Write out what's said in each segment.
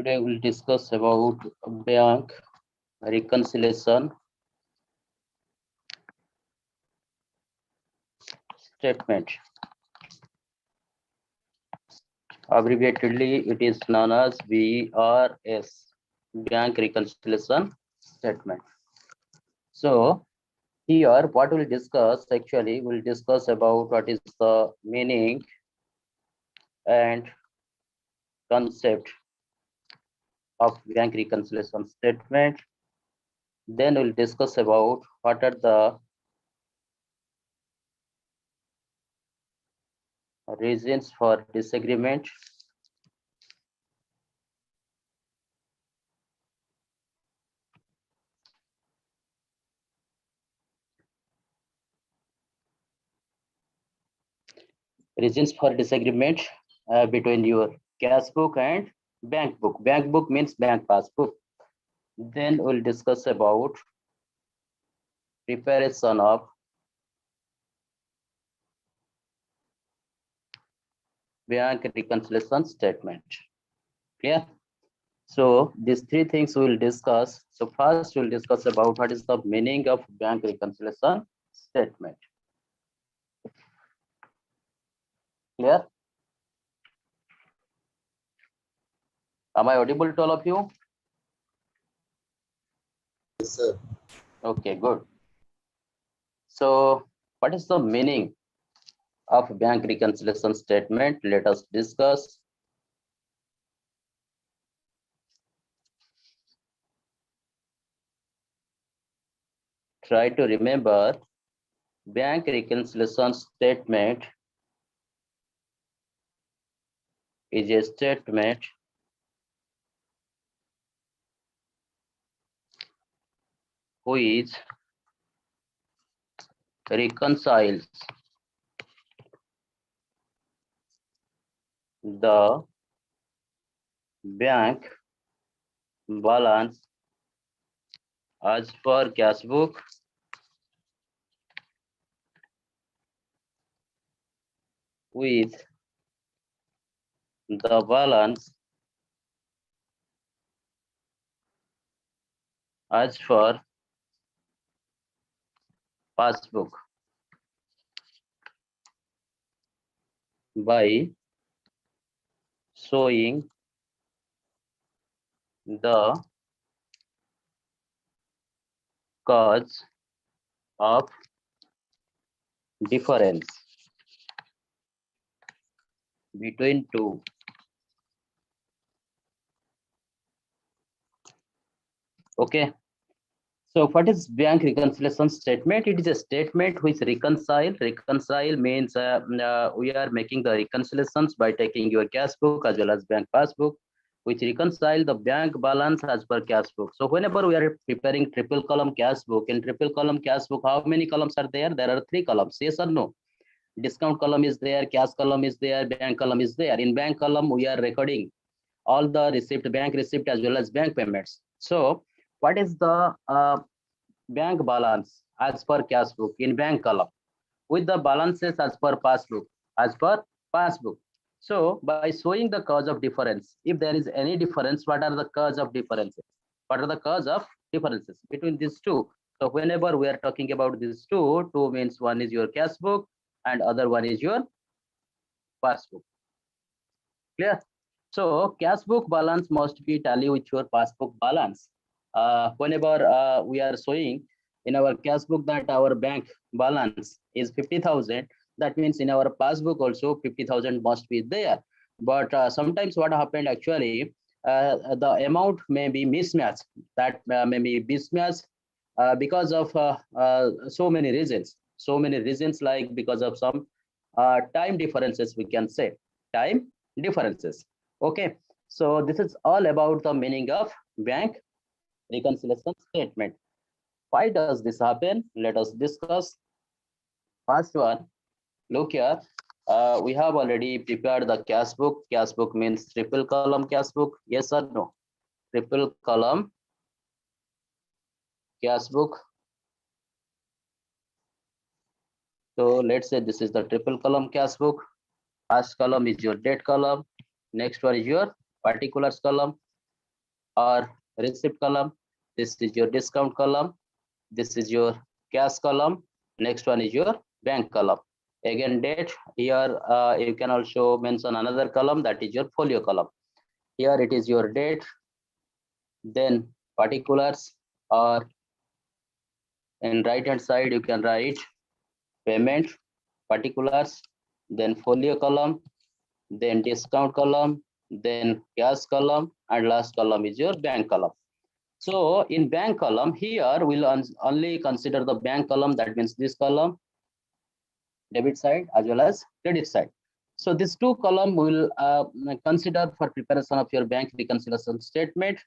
Today we'll discuss about bank reconciliation statement. Abbreviatedly, it is known as BRS, bank reconciliation statement. So here, what we'll discuss actually, we'll discuss about what is the meaning and concept of bank reconciliation statement. Then we'll discuss about what are the reasons for disagreement. Reasons for disagreement between your cash book and bank book. Bank book means bank passbook. Then we'll discuss about preparation of bank reconciliation statement. Clear? So these three things we'll discuss. So first we'll discuss about what is the meaning of bank reconciliation statement. Clear? Am I audible to all of you? Yes, sir. Okay, good. So what is the meaning of bank reconciliation statement? Let us discuss. Try to remember bank reconciliation statement is a statement which reconciles the bank balance as per cash book with the balance as per passbook by showing the cause of difference between two. Okay. So what is bank reconciliation statement? It is a statement which reconcile. Reconcile means we are making the reconciliations by taking your cash book as well as bank passbook, which reconcile the bank balance as per cash book. So whenever we are preparing triple column cash book, in triple column cash book, how many columns are there? There are 3 columns. Yes or no? Discount column is there, cash column is there, bank column is there. In bank column, we are recording all the receipt, bank receipt as well as bank payments. So what is the bank balance as per cash book in bank column with the balances as per passbook. So by showing the cause of difference, if there is any difference, what are the cause of differences? What are the cause of differences between these two? So whenever we are talking about these two means one is your cash book and other one is your passbook. Clear? So cash book balance must be tally with your passbook balance. Whenever we are showing in our cash book that our bank balance is 50,000, that means in our passbook also 50,000 must be there. But sometimes what happened actually, the amount may be mismatched. That may be mismatched because of so many reasons. So many reasons, like because of some time differences, we can say time differences. Okay, so this is all about the meaning of bank reconciliation statement. Why does this happen? Let us discuss. First one, look here. We have already prepared the cash book. Cash book means triple column cash book. Yes or no? Triple column cash book. So let's say this is the triple column cash book. First column is your date column. Next one is your particulars column. or receipt column. This is your discount column. This is your cash column. Next one is your bank column. Again, date. Here you can also mention another column, that is your folio column. Here it is your date, then particulars, or in right hand side you can write payment, particulars, then folio column, then discount column, then cash column, and last column is your bank column. So in bank column, here we'll only consider the bank column, that means this column, debit side as well as credit side. So these two column will consider for preparation of your bank reconciliation statement.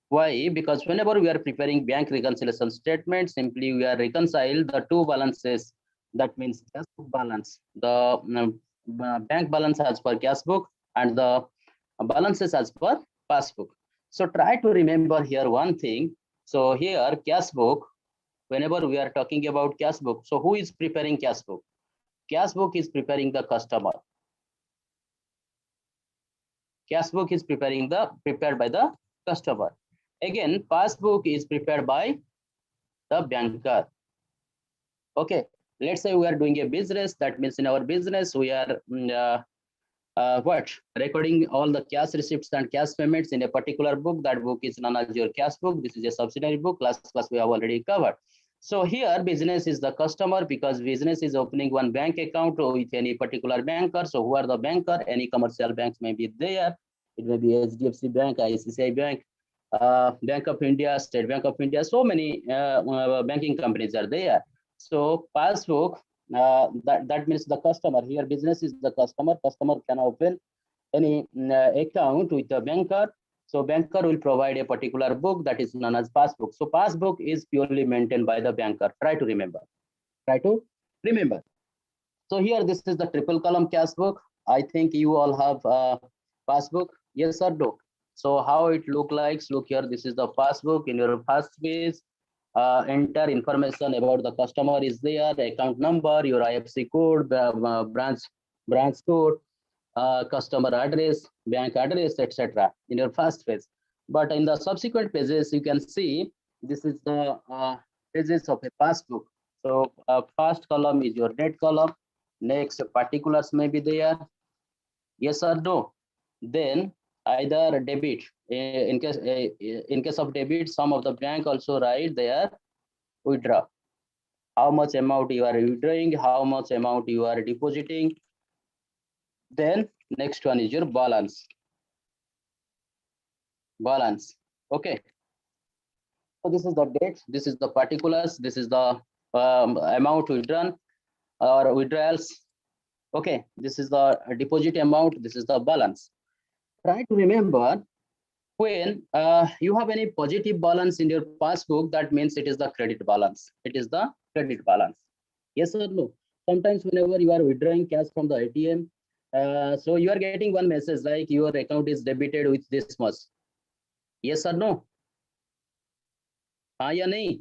Why? Because whenever we are preparing bank reconciliation statement, simply we are reconcile the two balances. That means cash book balance, the bank balance as per cash book, and the balances as per passbook. So try to remember here one thing. So here cash book, whenever we are talking about cash book, so who is preparing cash book? Cash book is preparing the customer. Cash book is prepared by the customer. Again, passbook is prepared by the banker. Okay, let's say we are doing a business. That means in our business we are recording all the cash receipts and cash payments in a particular book. That book is known as your cash book. This is a subsidiary book. Last class we have already covered. So here business is the customer, because business is opening one bank account with any particular banker. So who are the banker? Any commercial banks may be there. It may be Ddce Bank, ICICI Bank, Bank of India, State Bank of India. So many banking companies are there. So passbook, that means the customer. Here business is the customer. Customer can open any account with the banker. So banker will provide a particular book that is known as passbook. So passbook is purely maintained by the banker. Try to remember. Try to remember. So here this is the triple column cash book. I think you all have passbook. Yes or no? So how it look like? Look here. This is the passbook. In your first page, enter information about the customer is there, the account number, your IFC code, branch code, customer address, bank address, etc. in your first page. But in the subsequent pages, you can see this is the pages of a passbook. So first column is your date column. Next, particulars may be there. Yes or no? Then either debit. In case of debit, some of the bank also write there withdraw. How much amount you are withdrawing, how much amount you are depositing. Then next one is your balance. Balance. Okay. So this is the date. This is the particulars. This is the amount withdrawn or withdrawals. Okay. This is the deposit amount. This is the balance. Try to remember, when you have any positive balance in your passbook, that means it is the credit balance. It is the credit balance. Yes or no? Sometimes whenever you are withdrawing cash from the ATM, so you are getting one message like your account is debited with this much. Yes or no? हाँ या नहीं?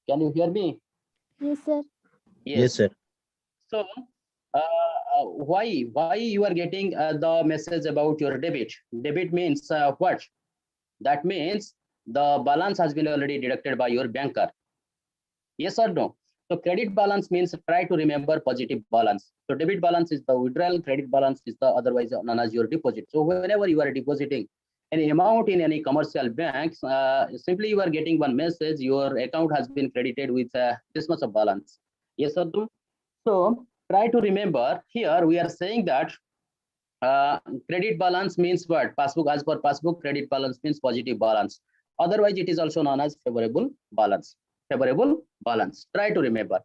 Can you hear me? Yes, sir. Yes, sir. So why you are getting the message about your debit? Debit means what? That means the balance has been already deducted by your banker. Yes or no? So credit balance means try to remember positive balance. So debit balance is the withdrawal, credit balance is the otherwise known as your deposit. So whenever you are depositing any amount in any commercial banks, simply you are getting one message, your account has been credited with this much of balance. Yes or no? So try to remember, here we are saying that credit balance means what? Passbook, as per passbook, credit balance means positive balance. Otherwise, it is also known as favorable balance. Favorable balance. Try to remember.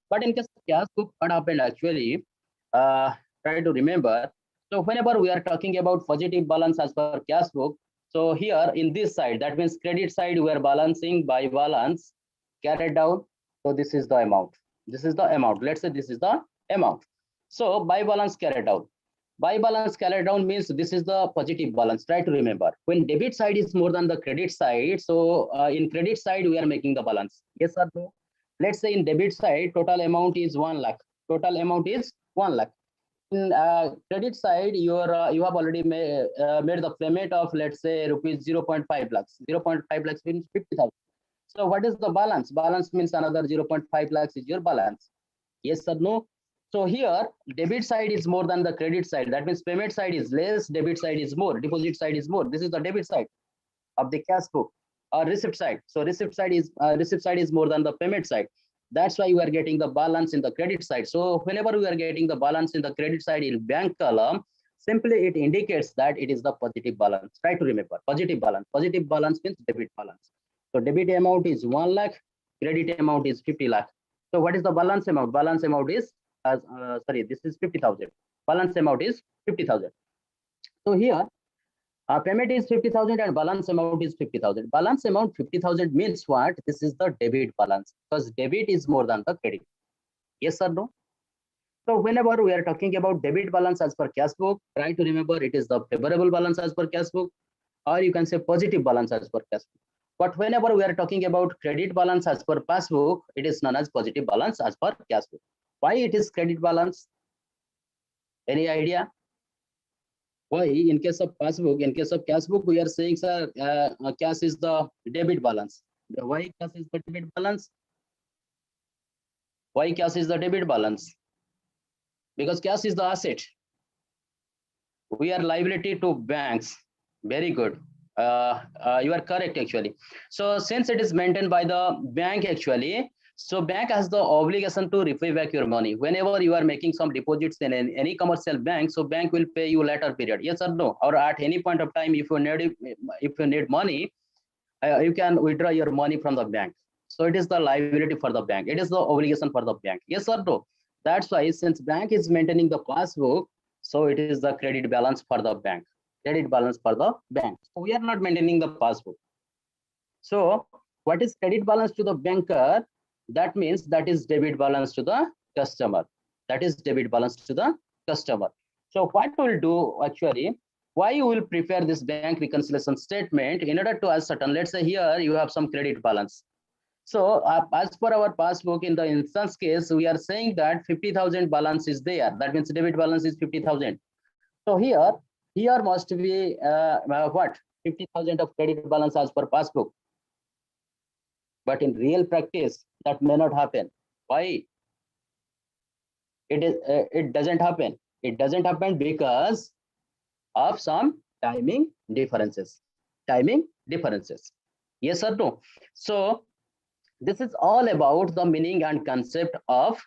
But in case of cash book, what happened actually? Try to remember. So whenever we are talking about positive balance as per cash book, so here in this side, that means credit side, we are balancing by balance carried down. So this is the amount. This is the amount. Let's say this is the amount. So by balance carried down. By balance carried down means this is the positive balance. Try to remember, when debit side is more than the credit side, so in credit side we are making the balance. Yes or no? Let's say in debit side total amount is 1 lakh. Total amount is 1 lakh. in credit side, you have already made the payment of, let's say, rupees 0.5 lakhs. 0.5 lakhs means 50,000. So what is the balance? Balance means another 0.5 lakhs is your balance. Yes or no? So here, debit side is more than the credit side. That means payment side is less, debit side is more, deposit side is more. This is the debit side of the cash book or receipt side. So receipt side is more than the payment side. That's why you are getting the balance in the credit side. So whenever we are getting the balance in the credit side in bank column, simply it indicates that it is the positive balance. Try to remember positive balance. Positive balance means debit balance. So debit amount is 1 lakh, credit amount is 50 lakh. So what is the balance amount? Balance amount is sorry, this is 50,000. Balance amount is 50,000. So here payment is 50,000 and balance amount is 50,000. Balance amount 50,000 means what? This is the debit balance because debit is more than the credit. Yes or no? So whenever we are talking about debit balance as per cash book, try to remember it is the favorable balance as per cash book, or you can say positive balance as per cash book. But whenever we are talking about credit balance as per passbook, it is known as positive balance as per cash book. Why it is credit balance? Any idea? Why in case of passbook, in case of cash book, we are saying, sir, cash is the debit balance. Why cash is the debit balance? Why cash is the debit balance? Because cash is the asset. We are liability to banks. Very good. You are correct actually. So since it is maintained by the bank actually, so bank has the obligation to repay back your money. Whenever you are making some deposits in any commercial bank, so bank will pay you later period. Yes or no? Or at any point of time, if you need money, you can withdraw your money from the bank. So it is the liability for the bank. It is the obligation for the bank. Yes or no? That's why since bank is maintaining the passbook, so it is the credit balance for the bank. Credit balance for the bank. So we are not maintaining the passbook. So what is credit balance to the banker? That means that is debit balance to the customer. That is debit balance to the customer. So what we'll do actually, why you will prepare this bank reconciliation statement in order to ascertain, let's say here you have some credit balance. So as per our passbook, in the instance case, we are saying that 50,000 balance is there. That means debit balance is 50,000. So here must be what? 50,000 of credit balance as per passbook. But in real practice, that may not happen. Why? It doesn't happen. It doesn't happen because of some timing differences. Timing differences. Yes or no? So this is all about the meaning and concept of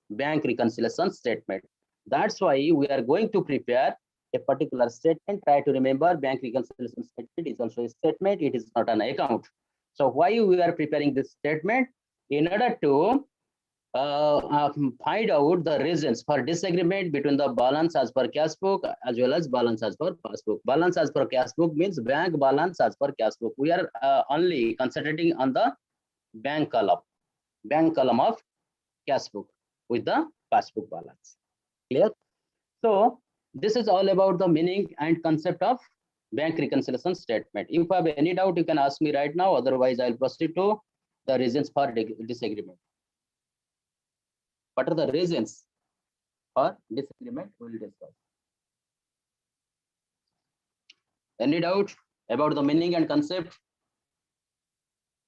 bank reconciliation statement. That's why we are going to prepare a particular statement. Try to remember bank reconciliation statement is also a statement. It is not an account. So why we are preparing this statement? In order to find out the reasons for disagreement between the balance as per cash book as well as balance as per passbook. Balance as per cash book means bank balance as per cash book. We are only concentrating on the bank column of cash book with the passbook balance. Clear? So this is all about the meaning and concept of bank reconciliation statement. If you have any doubt, you can ask me right now. Otherwise, I'll proceed to the reasons for disagreement. What are the reasons for disagreement? We will discuss. Any doubt about the meaning and concept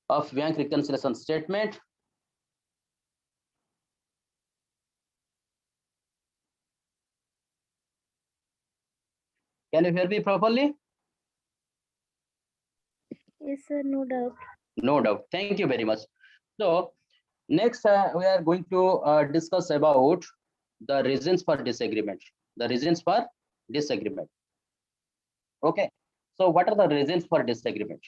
of bank reconciliation statement? Can you hear me properly? Yes, sir, no doubt. No doubt. Thank you very much. So next, we are going to discuss about the reasons for disagreement. The reasons for disagreement. Okay. So what are the reasons for disagreement?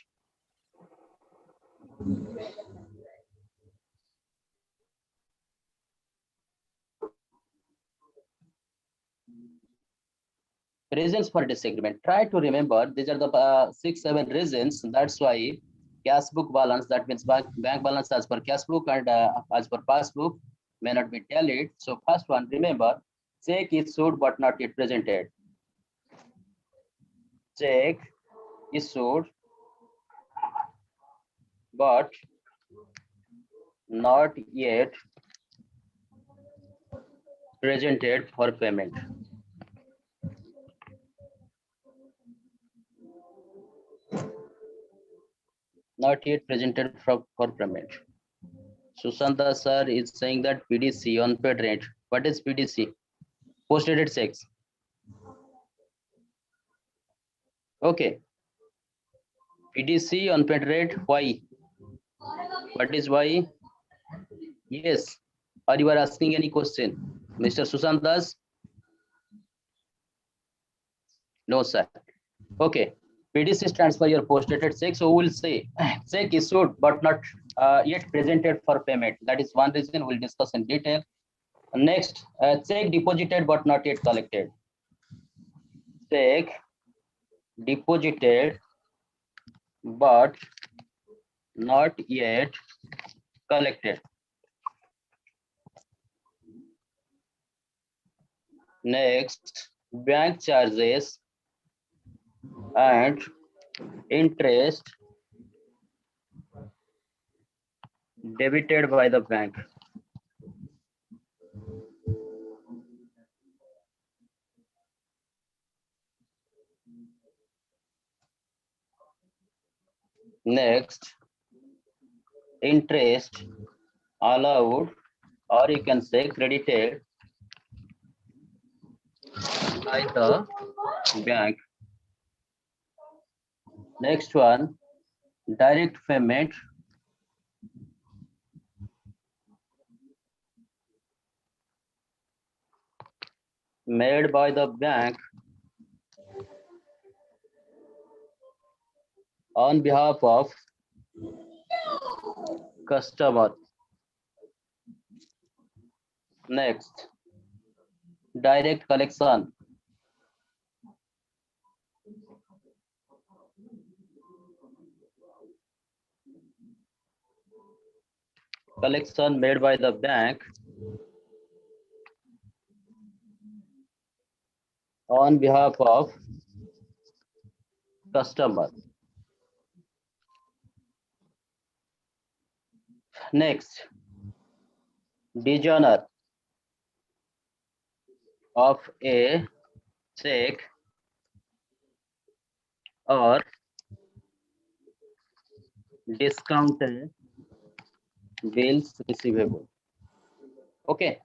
Reasons for disagreement. Try to remember these are the 6-7 reasons. That's why cash book balance, that means bank balance as per cash book and as per passbook may not be tallied. So first one, remember, check issued but not yet presented. Check issued but not yet presented for payment. Not yet presented for payment. Sushanta sir is saying that PDC unpaid rent. What is PDC? Post dated checks. Okay. PDC unpaid rent. Why? What is why? Yes. Or you are asking any question? Mr. Sushant Das? No, sir. Okay. PDC stands for your post dated check. So we will say check issued but not yet presented for payment. That is one reason we'll discuss in detail. Next, check deposited but not yet collected. Check deposited but not yet collected. Next, bank charges and interest debited by the bank. Next, interest allowed, or you can say credited by the bank. Next one, direct payment made by the bank on behalf of customer. Next, direct collection made by the bank on behalf of customer. Next, dishonor of a check or discounted bills receivable. Okay,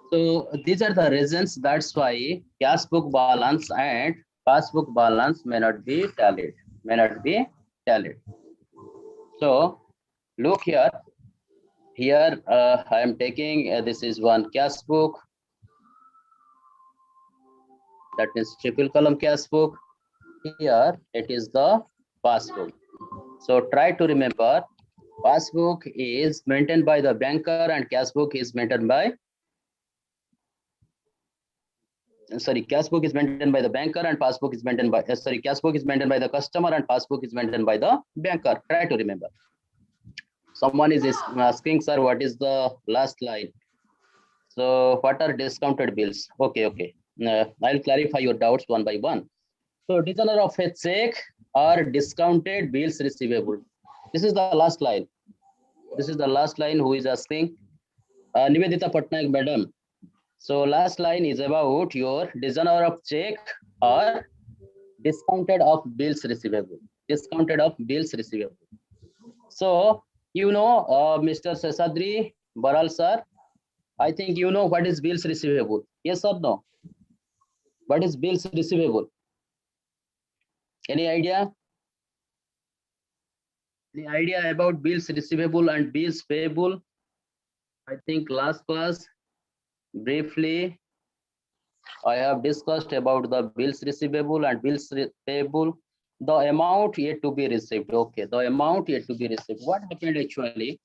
so these are the reasons. That's why cash book balance and passbook balance may not be tallied. So look here. Here I am taking this is one cash book. That means triple column cash book. Here it is the passbook. So try to remember, passbook is maintained by the banker and cash book is maintained by, cash book is maintained by the banker and passbook is maintained by, cash book is maintained by the customer and passbook is maintained by the banker. Try to remember. Someone is asking, sir, what is the last line? So what are discounted bills? Okay. I'll clarify your doubts one by one. So dishonor of a check or discounted bills receivable. This is the last line. Who is asking? Nivedita Patnaik, madam. So last line is about your dishonor of check or discounted of bills receivable. So you know, Mr. Sesadri Baral sir, I think you know what is bills receivable. Yes or no? What is bills receivable? Any idea? Any idea about bills receivable and bills payable? I think last class, briefly, I have discussed about the bills receivable and bills payable. The amount yet to be received. Okay, the amount yet to be received. What happened actually?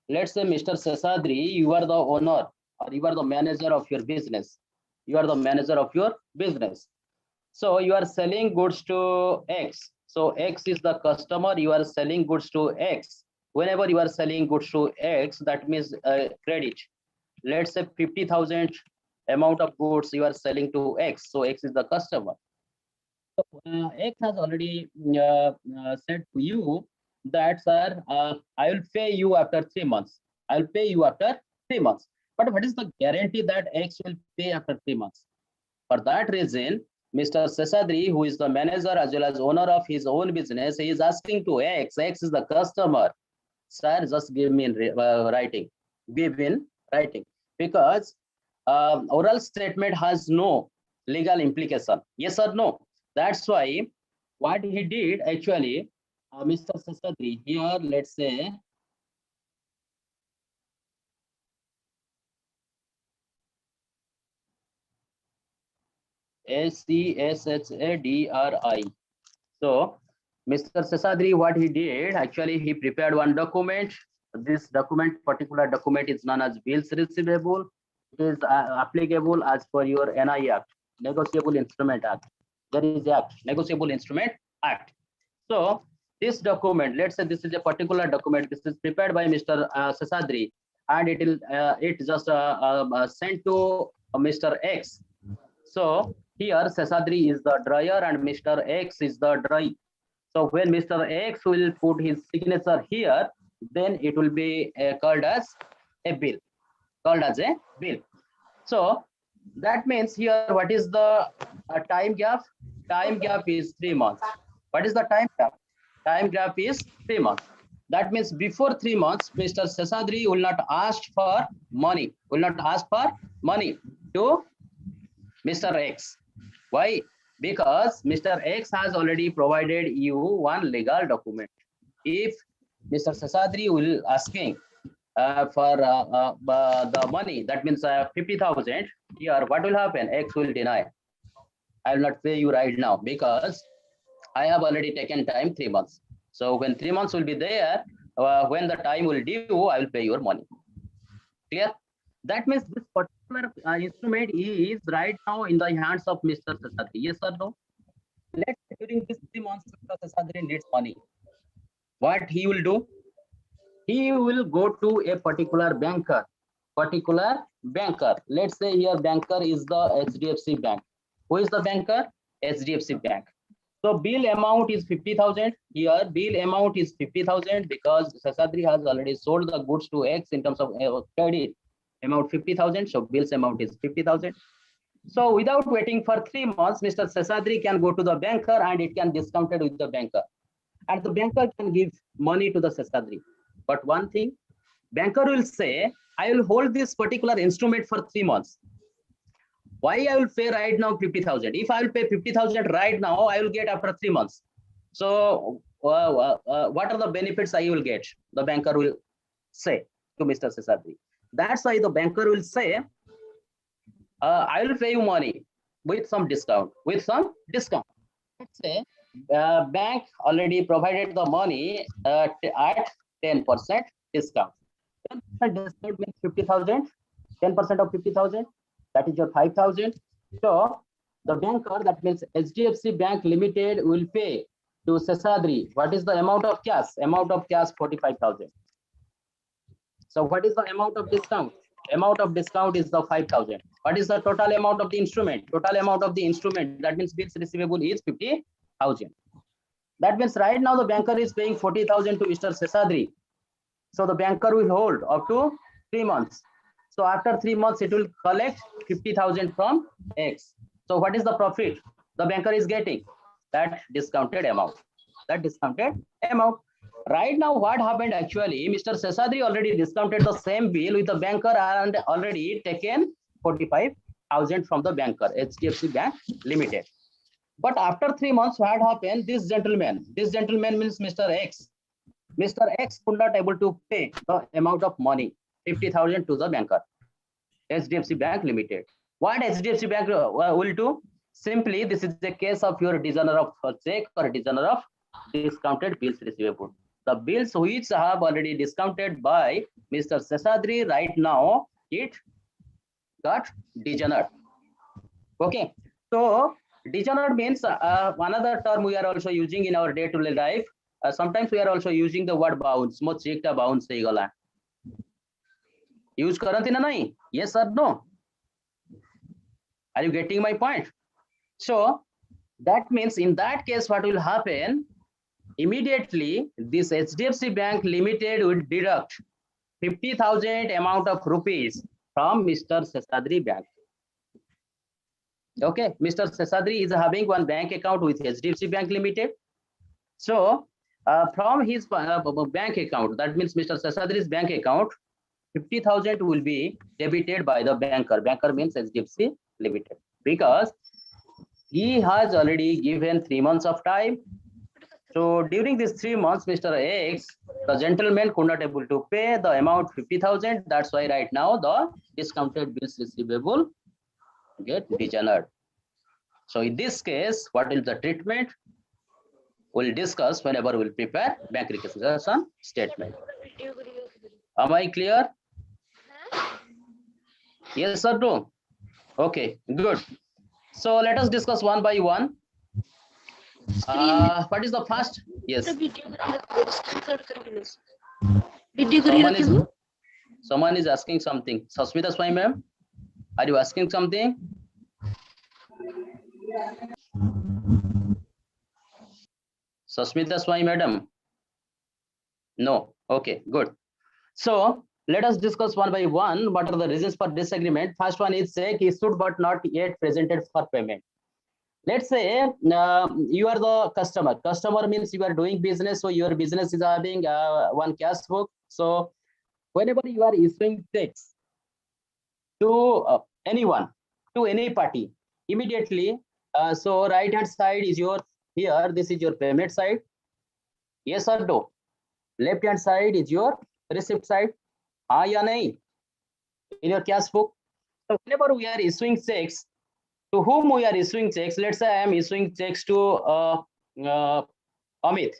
Let's say, Mr. Sesadri, you are the owner or you are the manager of your business. So you are selling goods to X. So X is the customer. You are selling goods to X. Whenever you are selling goods to X, that means credit. Let's say 50,000 amount of goods you are selling to X. So X is the customer. So X has already said to you that, sir, I will pay you after 3 months. But what is the guarantee that X will pay after 3 months? For that reason, Mr. Seshadri, who is the manager as well as owner of his own business, he is asking to X. X is the customer. Sir, just give me in writing. Give in writing. Because oral statement has no legal implication. Yes or no? That's why what he did actually, Mr. Seshadri, here, let's say, Seshadri. So, Mr. Seshadri, what he did, actually, he prepared one document. This document, particular document is known as bills receivable. It is applicable as per your NI Act, Negotiable Instrument Act. There is Act, Negotiable Instrument Act. So, this document, let's say this is a particular document. This is prepared by Mr. Seshadri, and it just sent to Mr. X. So here Seshadri is the dryer and Mr. X is the dry. So when Mr. X will put his signature here, then it will be called as a bill. Called as a bill. So that means here what is the time gap? Time gap is 3 months. What is the time gap? Time gap is 3 months. That means before 3 months, Mr. Seshadri will not ask for money. Will not ask for money to Mr. X. Why? Because Mr. X has already provided you one legal document. If Mr. Seshadri will asking for the money, that means 50,000, here what will happen? X will deny. I will not pay you right now because I have already taken time 3 months. So when 3 months will be there, when the time will due, I will pay your money. Clear? That means this particular instrument is right now in the hands of Mr. Seshadri. Yes or no? Let's say during these 3 months, Mr. Seshadri needs money. What he will do? He will go to a particular banker. Let's say here banker is the HDFC bank. Who is the banker? HDFC bank. So bill amount is 50,000. Here bill amount is 50,000 because Seshadri has already sold the goods to X in terms of credit amount 50,000. So bills amount is 50,000. So without waiting for 3 months, Mr. Seshadri can go to the banker and it can discounted with the banker. And the banker can give money to the Seshadri. But one thing, banker will say, I will hold this particular instrument for 3 months. Why I will pay right now 50,000? If I will pay 50,000 right now, I will get after 3 months. So what are the benefits I will get? The banker will say to Mr. Seshadri. That's why the banker will say, I will pay you money with some discount. Let's say bank already provided the money at 10% discount. 10% discount means 50,000. 10% of 50,000, that is your 5,000. So the banker, that means HDFC Bank Limited, will pay to Seshadri. What is the amount of cash? Amount of cash 45,000. So what is the amount of discount? Amount of discount is the 5,000. What is the total amount of the instrument? Total amount of the instrument, that means bills receivable, is 50,000. That means right now the banker is paying 40,000 to Mr. Seshadri. So the banker will hold up to 3 months. So after 3 months, it will collect 50,000 from X. So what is the profit the banker is getting? That discounted amount. Right now, what happened actually, Mr. Seshadri already discounted the same bill with the banker and already taken 45,000 from the banker, HDFC Bank Limited. But after 3 months, what happened? This gentleman means Mr. X. Mr. X could not able to pay the amount of money, 50,000 to the banker, HDFC Bank Limited. What HDFC Bank will do? Simply, this is a case of your designer of check or designer of discounted bills receivable. The bills which have already discounted by Mr. Seshadri right now, it got degenerate. Okay, so degenerate means another term we are also using in our day-to-day life. Sometimes we are also using the word bounce. Mo check ta bounce sei gala. Use karanti na nahi? Yes or no? Are you getting my point? So that means in that case, what will happen? Immediately, this HDFC Bank Limited will deduct 50,000 amount of rupees from Mr. Sesadri Bank. Okay, Mr. Sesadri is having one bank account with Ddce Bank Limited. So from his bank account, that means Mr. Sesadri's bank account, 50,000 will be debited by the banker. Banker means Ddce Limited, because he has already given 3 months of time. So during these 3 months, Mr. X, the gentleman could not able to pay the amount 50,000. That's why right now the discounted bills receivable get degenerate. So in this case, what is the treatment? We'll discuss whenever we'll prepare bank reconciliation statement. Am I clear? Yes or no? Okay, good. So let us discuss one by one. What is the first? Yes. Someone is asking something. Sasmita Swami ma'am, are you asking something? Sasmita Swami madam? No. Okay, good. So let us discuss one by one. What are the reasons for disagreement? First one is check issued but not yet presented for payment. Let's say you are the customer. Customer means you are doing business, so your business is having one cash book. So whenever you are issuing checks to anyone, to any party, immediately, so right hand side is your, here this is your payment side. Yes or no? Left hand side is your receipt side. Ah, ya nahi? In your cash book. So whenever we are issuing checks, to whom we are issuing checks, let's say I am issuing checks to Amit.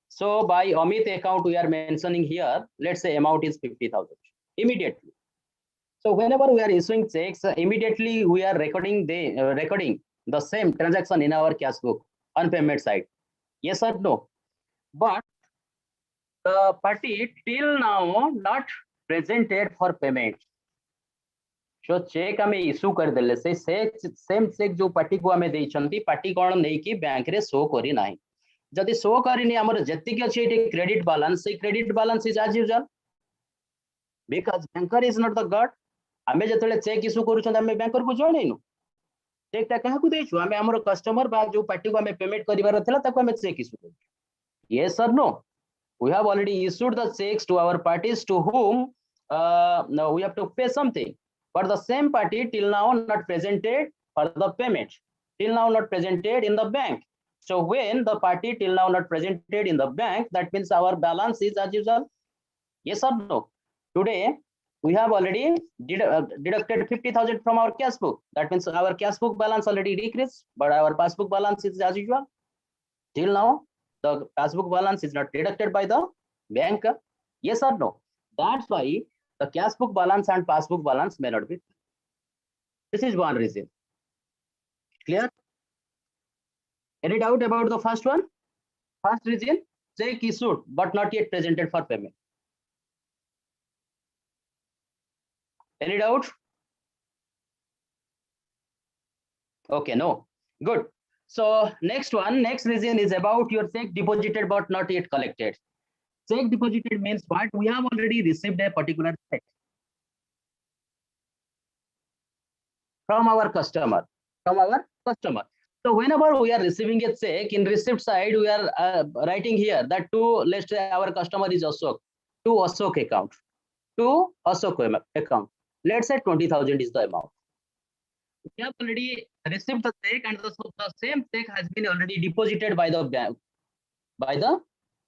So by Amit account, we are mentioning here, let's say amount is 50,000 immediately. So whenever we are issuing checks, immediately we are recording the same transaction in our cash book on payment side. Yes or no? But the party till now not presented for payment. So cheque आम issue करदे से same check जो party को आम देइछंती party कोन नै कि bank रे show करी नाही जदि शो करिनी हमर जति के अछि क्रेडिट बैलेंस से credit balance is as usual because banker is not the god आमे जतले चेक इश्यू करूछन आमे बैंकर को जणैनु चेक ता काहा को देइछु आमे हमर कस्टमर बा जो पार्टी को आमे पेमेंट करिवार थला ताको आमे चेक इश्यू करू यस और no we have already issued the checks to our parties to whom now we have to pay something. But the same party till now not presented for the payment, till now not presented in the bank. So when the party till now not presented in the bank, that means our balance is as usual. Yes or no? Today we have already deducted 50,000 from our cash book. That means our cash book balance already decreased, but our passbook balance is as usual. Till now the passbook balance is not deducted by the bank. Yes or no? That's why the cash book balance and passbook balance may not be. This is one reason. Clear? Any doubt about the first one? First reason, check issued but not yet presented for payment. Any doubt? Okay, no. Good. So next reason is about your check deposited but not yet collected. Check deposited means what? We have already received a particular check from our customer. So whenever we are receiving a check, in receipt side we are writing here that to, let's say our customer is Ashok, to Ashok account. Let's say 20,000 is the amount. We have already received the check and the same check has been already deposited by the bank,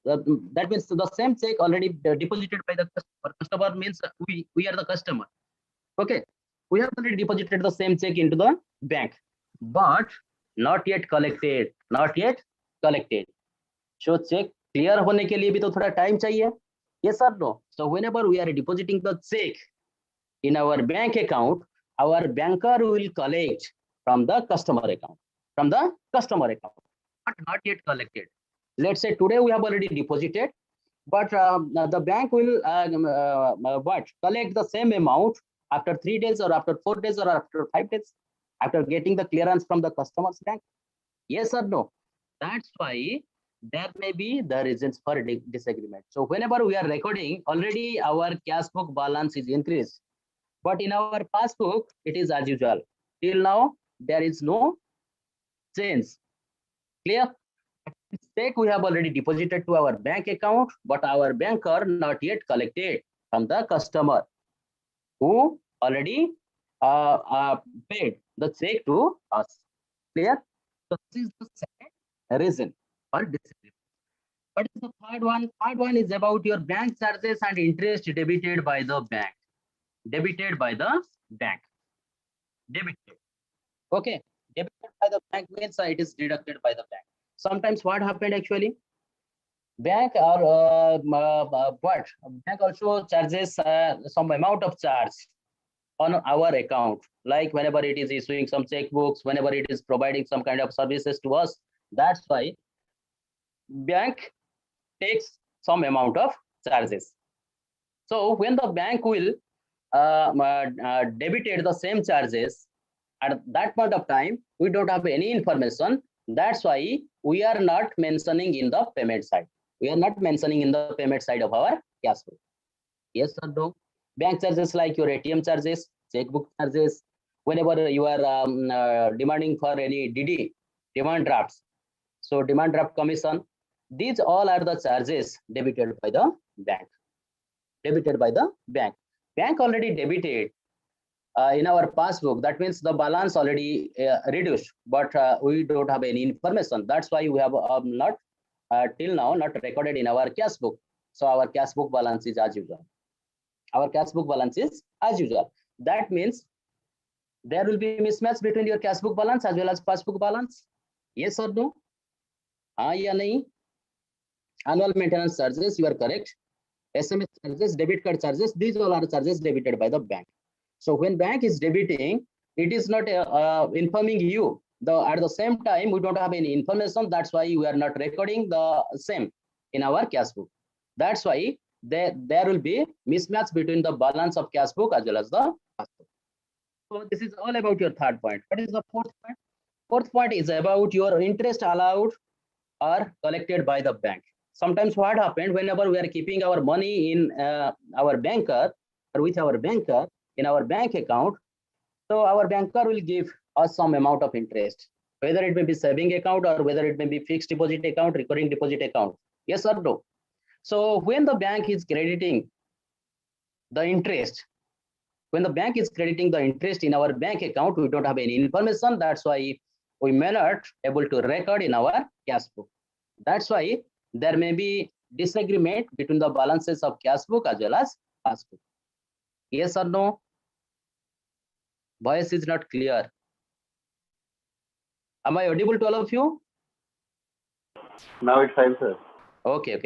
that means the same check already deposited by the customer. Customer means we are the customer. Okay, we have already deposited the same check into the bank, but not yet collected. So check clear होने के लिए भी तो थोड़ा time चाहिए. Yes or no? So whenever we are depositing the check in our bank account, our banker will collect from the customer account, but not yet collected. Let's say today we have already deposited, but the bank will collect the same amount after 3 days or after 4 days or after 5 days, after getting the clearance from the customer's bank. Yes or no? That's why there may be the reasons for disagreement. So whenever we are recording, already our cash book balance is increased. But in our passbook, it is as usual. Till now, there is no change. Clear? Check we have already deposited to our bank account, but our banker not yet collected from the customer who already paid the check to us. Clear? So this is the second reason for disagreement. What is the third one? Third one is about your bank charges and interest debited by the bank. Debited by the bank. Debited. Okay. Debited by the bank means it is deducted by the bank. Sometimes what happened actually? Bank or what? Bank also charges some amount of charge on our account. Like whenever it is issuing some checkbooks, whenever it is providing some kind of services to us. That's why bank takes some amount of charges. So when the bank will debited the same charges at that point of time, we don't have any information. That's why we are not mentioning in the payment side. We are not mentioning in the payment side of our cash flow. Yes or no? Bank charges like your ATM charges, checkbook charges, whenever you are demanding for any DD, demand drafts. So demand draft commission, these all are the charges debited by the bank. Debited by the bank. Bank already debited in our passbook. That means the balance already reduced, but we don't have any information. That's why we have not till now not recorded in our cash book. So our cash book balance is as usual. Our cash book balance is as usual. That means there will be mismatch between your cash book balance as well as passbook balance. Yes or no? हाँ या नहीं? Annual maintenance charges, you are correct. SMS charges, debit card charges, these all are charges debited by the bank. So when bank is debiting, it is not informing you. At the same time, we don't have any information. That's why we are not recording the same in our cash book. That's why there will be mismatch between the balance of cash book as well as the passbook. So this is all about your third point. What is the fourth point? Fourth point is about your interest allowed or collected by the bank. Sometimes what happened whenever we are keeping our money in our banker or with our banker in our bank account, so our banker will give us some amount of interest, whether it may be saving account or whether it may be fixed deposit account, recurring deposit account. Yes or no? So when the bank is crediting the interest, when the bank is crediting the interest in our bank account, we don't have any information. That's why we may not able to record in our cash book. That's why there may be disagreement between the balances of cash book as well as passbook. Yes or no? Voice is not clear. Am I audible to all of you? Now it's fine, sir. Okay.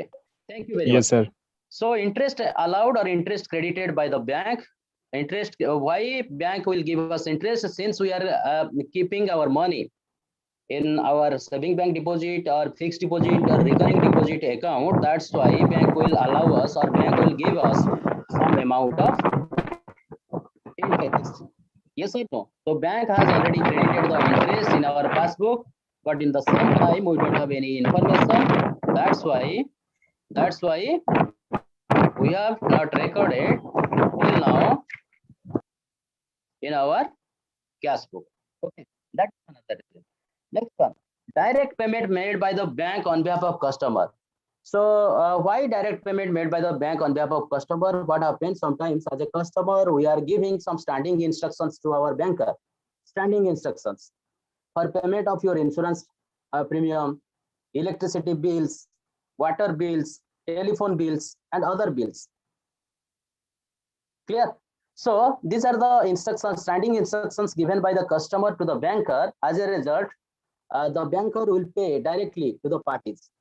Thank you very much. Yes, sir. So interest allowed or interest credited by the bank. Interest, why bank will give us interest? Since we are keeping our money in our saving bank deposit or fixed deposit or recurring deposit account, that's why bank will allow us or bank will give us some amount of interest. Yes or no? So bank has already credited the interest in our passbook, but in the same time we don't have any information. That's why we have not recorded till now in our cash book. Okay, that's another reason. Next one, direct payment made by the bank on behalf of customer. So why direct payment made by the bank on behalf of customer? What happens sometimes as a customer, we are giving some standing instructions to our banker. Standing instructions for payment of your insurance premium, electricity bills, water bills, telephone bills, and other bills. Clear? So these are the instructions, standing instructions given by the customer to the banker. As a result, the banker will pay directly to the parties.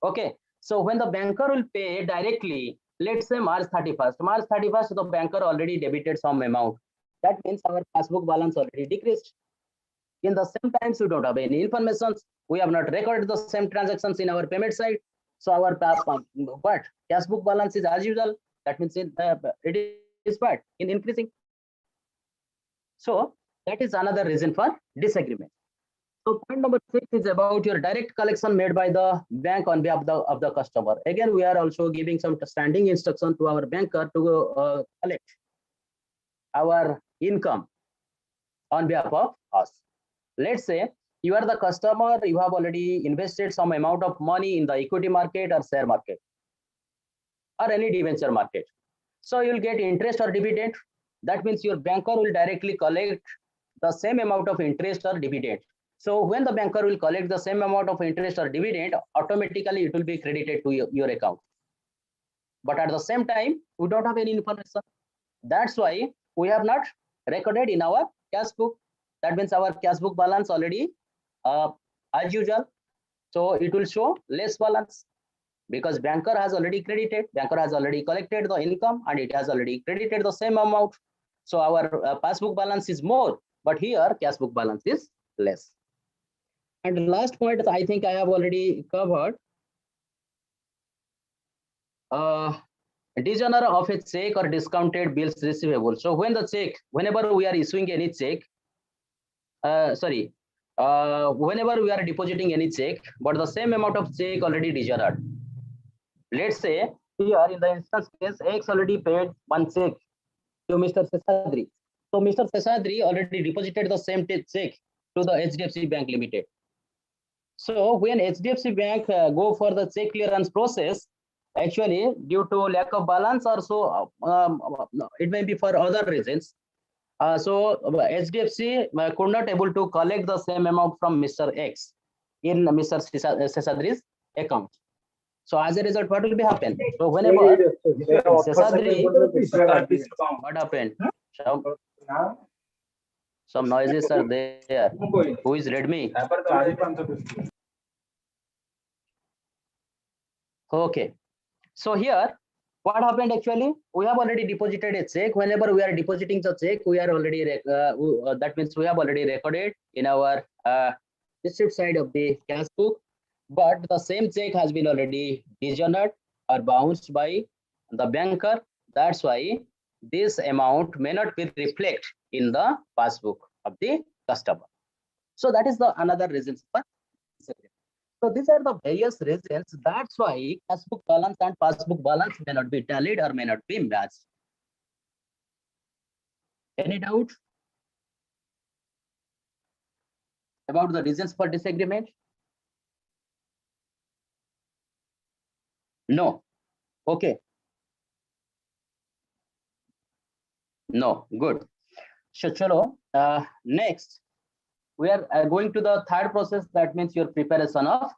Okay, so when the banker will pay directly, let's say March 31st, the banker already debited some amount. That means our passbook balance already decreased. In the same times, we don't have any information. We have not recorded the same transactions in our payment side. So our cash book balance is as usual. That means it is what? In increasing. So that is another reason for disagreement. So point number 6 is about your direct collection made by the bank on behalf of the customer. Again, we are also giving some standing instruction to our banker to collect. our income on behalf of us. Let's say you are the customer, you have already invested some amount of money in the equity market or share market or any debenture market. So you'll get interest or dividend. That means your banker will directly collect the same amount of interest or dividend. So when the banker will collect the same amount of interest or dividend, automatically it will be credited to your account. But at the same time, we don't have any information. That's why we have not recorded in our cash book. That means our cash book balance already as usual. So it will show less balance because banker has already credited, banker has already collected the income and it has already credited the same amount. So our passbook balance is more, but here cash book balance is less. And the last point I think I have already covered. Dishonor of a check or discounted bills receivable. So when the check, whenever we are issuing any check, whenever we are depositing any check, but the same amount of check already dishonored. Let's say here in the instance case, X already paid one check to Mr. Sesadri. So Mr. Sesadri already deposited the same check to the HDFC Bank Limited. So when HDFC Bank go for the check clearance process, actually due to lack of balance or so, it may be for other reasons. So HDFC could not able to collect the same amount from Mr. X in Mr. Sesadri's account. So as a result, what will be happen? So whenever Sesadri, what happened? Some noises are there. Who is Redmi? Okay. So here, what happened actually? We have already deposited a check. Whenever we are depositing the check, we are already that means we have already recorded in our receipt side of the cash book. But the same check has been already dishonored or bounced by the banker. That's why this amount may not be reflected in the passbook of the customer. So that is the another reason for disagreement. So these are the various reasons. That's why cash book balance and passbook balance may not be tallied or may not be matched. Any doubt about the reasons for disagreement? No. Okay. No. Good. So chalo, next we are going to the third process. That means your preparation of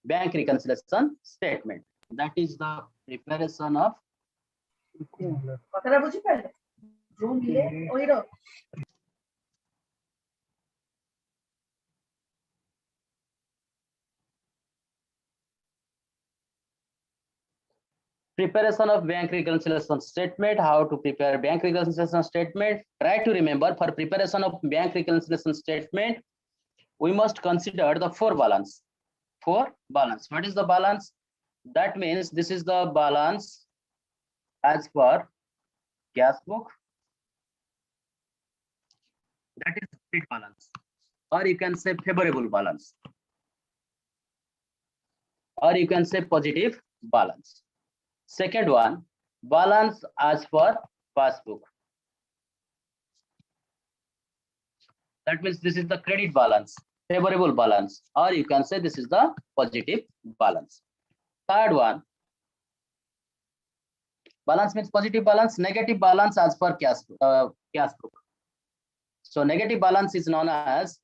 bank reconciliation statement. That is the preparation of preparation of bank reconciliation statement. How to prepare bank reconciliation statement? Try to remember, for preparation of bank reconciliation statement, we must consider the four balance. Four balance. What is the balance? That means this is the balance as per cash book. That is credit balance, or you can say favorable balance, or you can say positive balance. Second one, balance as per passbook. That means this is the credit balance, favorable balance, or you can say this is the positive balance. Third one, balance means positive balance, negative balance as per cash book. So negative balance is known as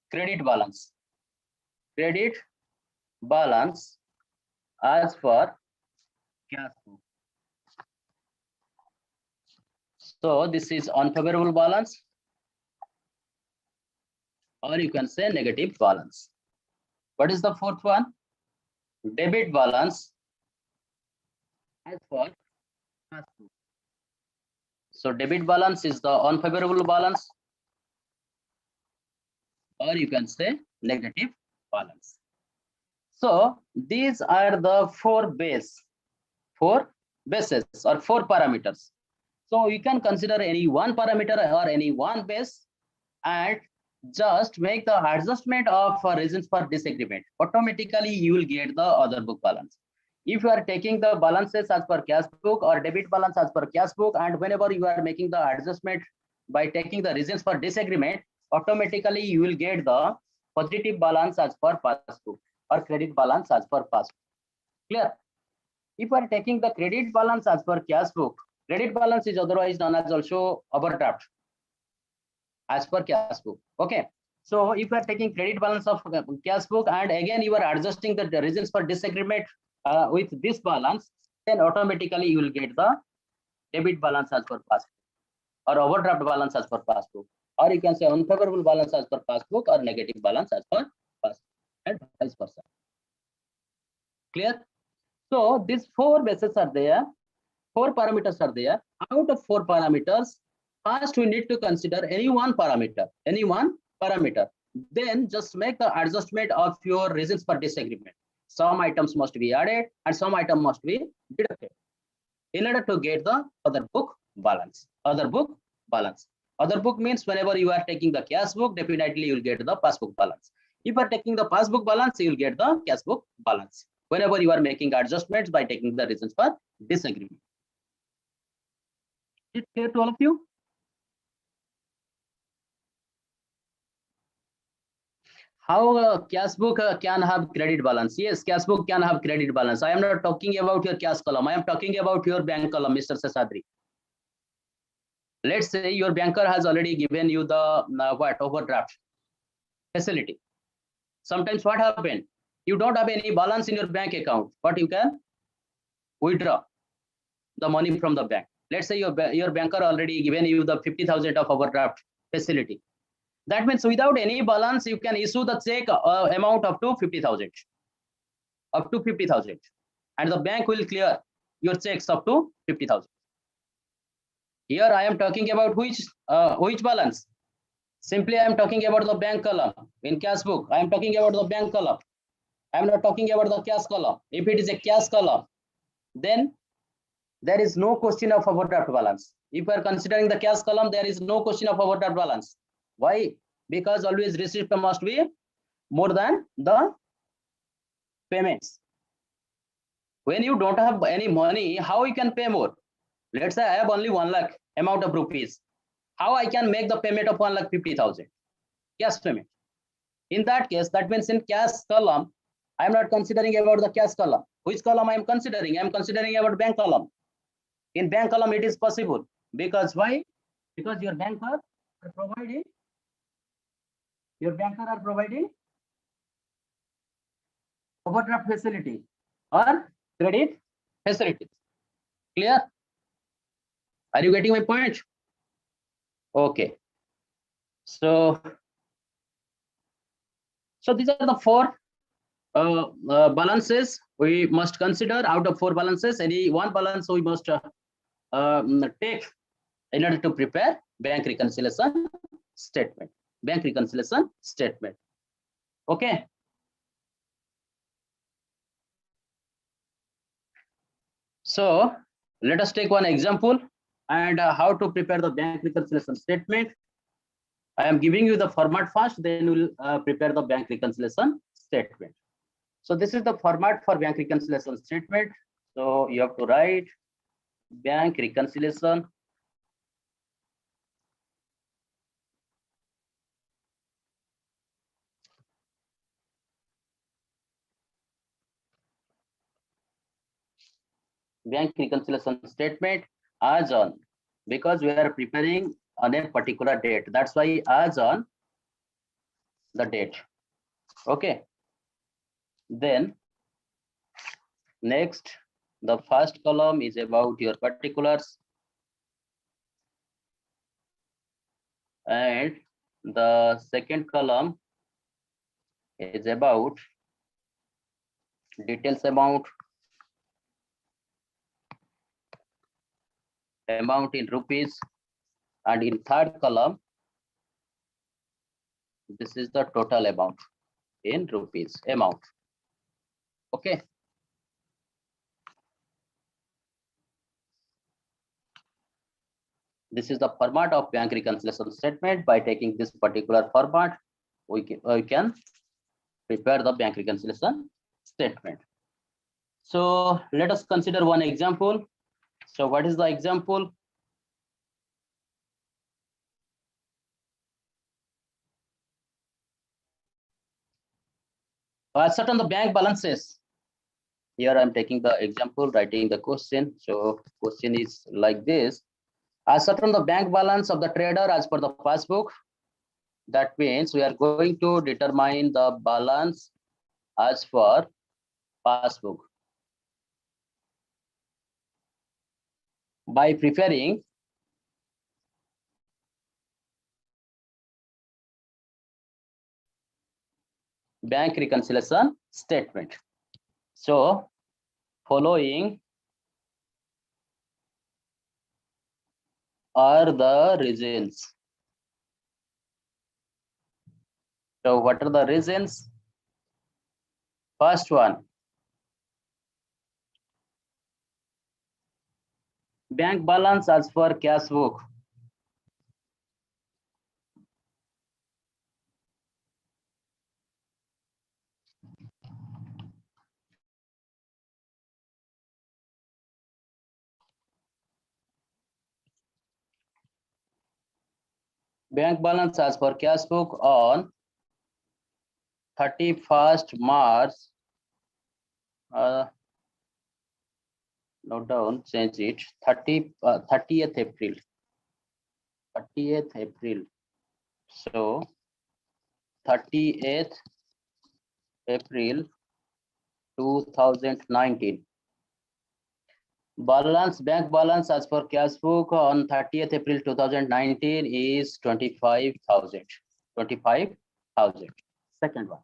credit balance. Credit balance as per cash book. So this is unfavorable balance, or you can say negative balance. What is the fourth one? Debit balance as per cash book. So debit balance is the unfavorable balance, or you can say negative balance. So these are the four bases or four parameters. So you can consider any one parameter or any one base and just make the adjustment of reasons for disagreement. Automatically you will get the other book balance. If you are taking the balances as per cash book or debit balance as per cash book, and whenever you are making the adjustment by taking the reasons for disagreement, automatically you will get the positive balance as per passbook or credit balance as per passbook. Clear? If you are taking the credit balance as per cash book, credit balance is otherwise known as also overdraft as per cash book. Okay. So if you are taking credit balance of cash book and again you are adjusting the reasons for disagreement with this balance, then automatically you will get the debit balance as per passbook or overdraft balance as per passbook, or you can say unfavorable balance as per passbook or negative balance as per passbook, and vice versa. Clear? So these four bases are there, four parameters are there. Out of four parameters, first we need to consider any one parameter, then just make the adjustment of your reasons for disagreement. Some items must be added and some item must be deducted in order to get the other book balance. Other book means whenever you are taking the cash book, definitely you will get the passbook balance. If you are taking the passbook balance, you will get the cash book balance whenever you are making adjustments by taking the reasons for disagreement. Is it clear to all of you? How cash book can have credit balance? Yes, cash book can have credit balance. I am not talking about your cash column. I am talking about your bank column, Mr. Seshadri. Let's say your banker has already given you the overdraft facility. Sometimes what happened? You don't have any balance in your bank account, but you can withdraw the money from the bank. Let's say your banker already given you the 50,000 of overdraft facility. That means without any balance, you can issue the check amount up to 50,000. Up to 50,000. And the bank will clear your checks up to 50,000. Here I am talking about which balance? Simply I am talking about the bank column. In cash book, I am talking about the bank column. I am not talking about the cash column. If it is a cash column, then there is no question of overdraft balance. If we are considering the cash column, there is no question of overdraft balance. Why? Because always receipt must be more than the payments. When you don't have any money, how you can pay more? Let's say I have only 1 lakh amount of rupees. How I can make the payment of 1,50,000 cash payment? In that case, that means in cash column, I am not considering about the cash column. Which column I am considering? I am considering about bank column. In bank column, it is possible. Because why? Because your banker are providing overdraft facility or credit facilities. Clear? Are you getting my point? Okay. So these are the four balances we must consider. Out of four balances, any one balance we must take in order to prepare bank reconciliation statement. Okay. So let us take one example and how to prepare the bank reconciliation statement. I am giving you the format first, then we'll prepare the bank reconciliation statement. So this is the format for bank reconciliation statement. So you have to write bank reconciliation statement as on, because we are preparing on a particular date. That's why as on the date. Okay. Then next, the first column is about your particulars, and the second column is about details amount in rupees, and in third column, this is the total amount in rupees amount. Okay. This is the format of bank reconciliation statement. By taking this particular format, we can prepare the bank reconciliation statement. So let us consider one example. So what is the example? Certain the bank balances. Here I'm taking the example, writing the question. So question is like this. Certain the bank balance of the trader as per the passbook. That means we are going to determine the balance as per passbook by preparing bank reconciliation statement. So following are the reasons. So what are the reasons? First one, bank balance as per cash book. Bank balance as per cash book on 31st March. Note down, change it. 30th April. 30th April. So 30th April 2019. Balance, bank balance as per cash book on 30th April 2019 is 25,000. 25,000. Second one.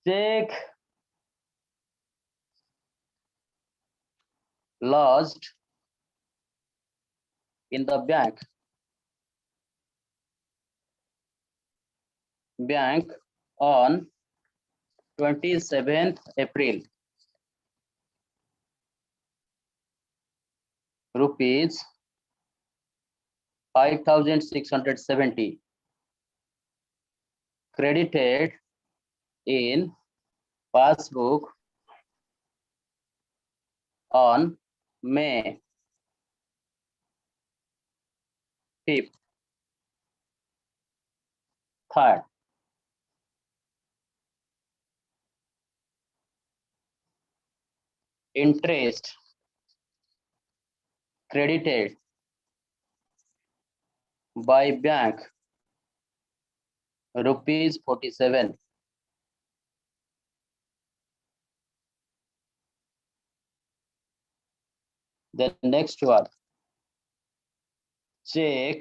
Check lodged in the bank on 27th April, rupees 5,670, credited in passbook on May 5th. Third, interest credited by bank rupees 47. The next one, check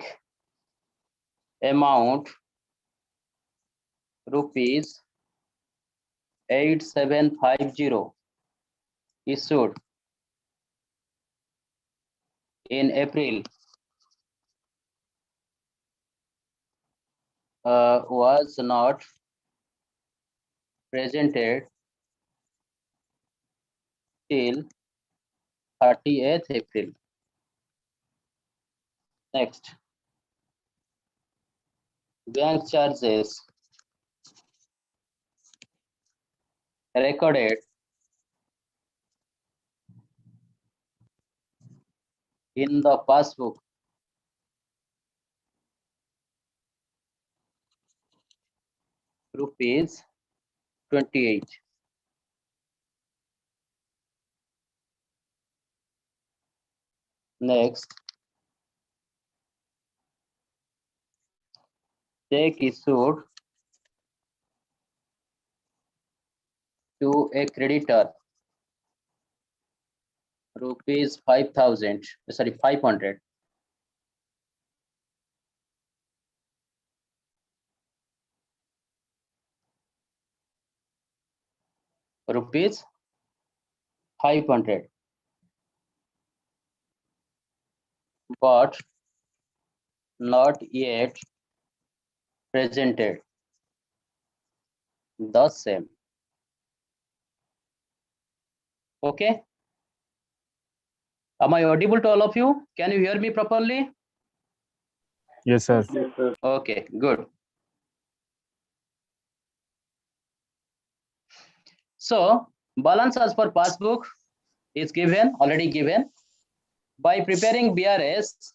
amount rupees 8750 issued in April was not presented till 30th April. Next, bank charges recorded in the passbook rupees 28. Next, check issued to a creditor rupees 5,000, sorry, 500. Rupees 500, but not yet presented the same. Okay. Am I audible to all of you? Can you hear me properly? Yes, sir. Yes, sir. Okay, good. So Balance as per passbook is given, already given. By preparing BRS,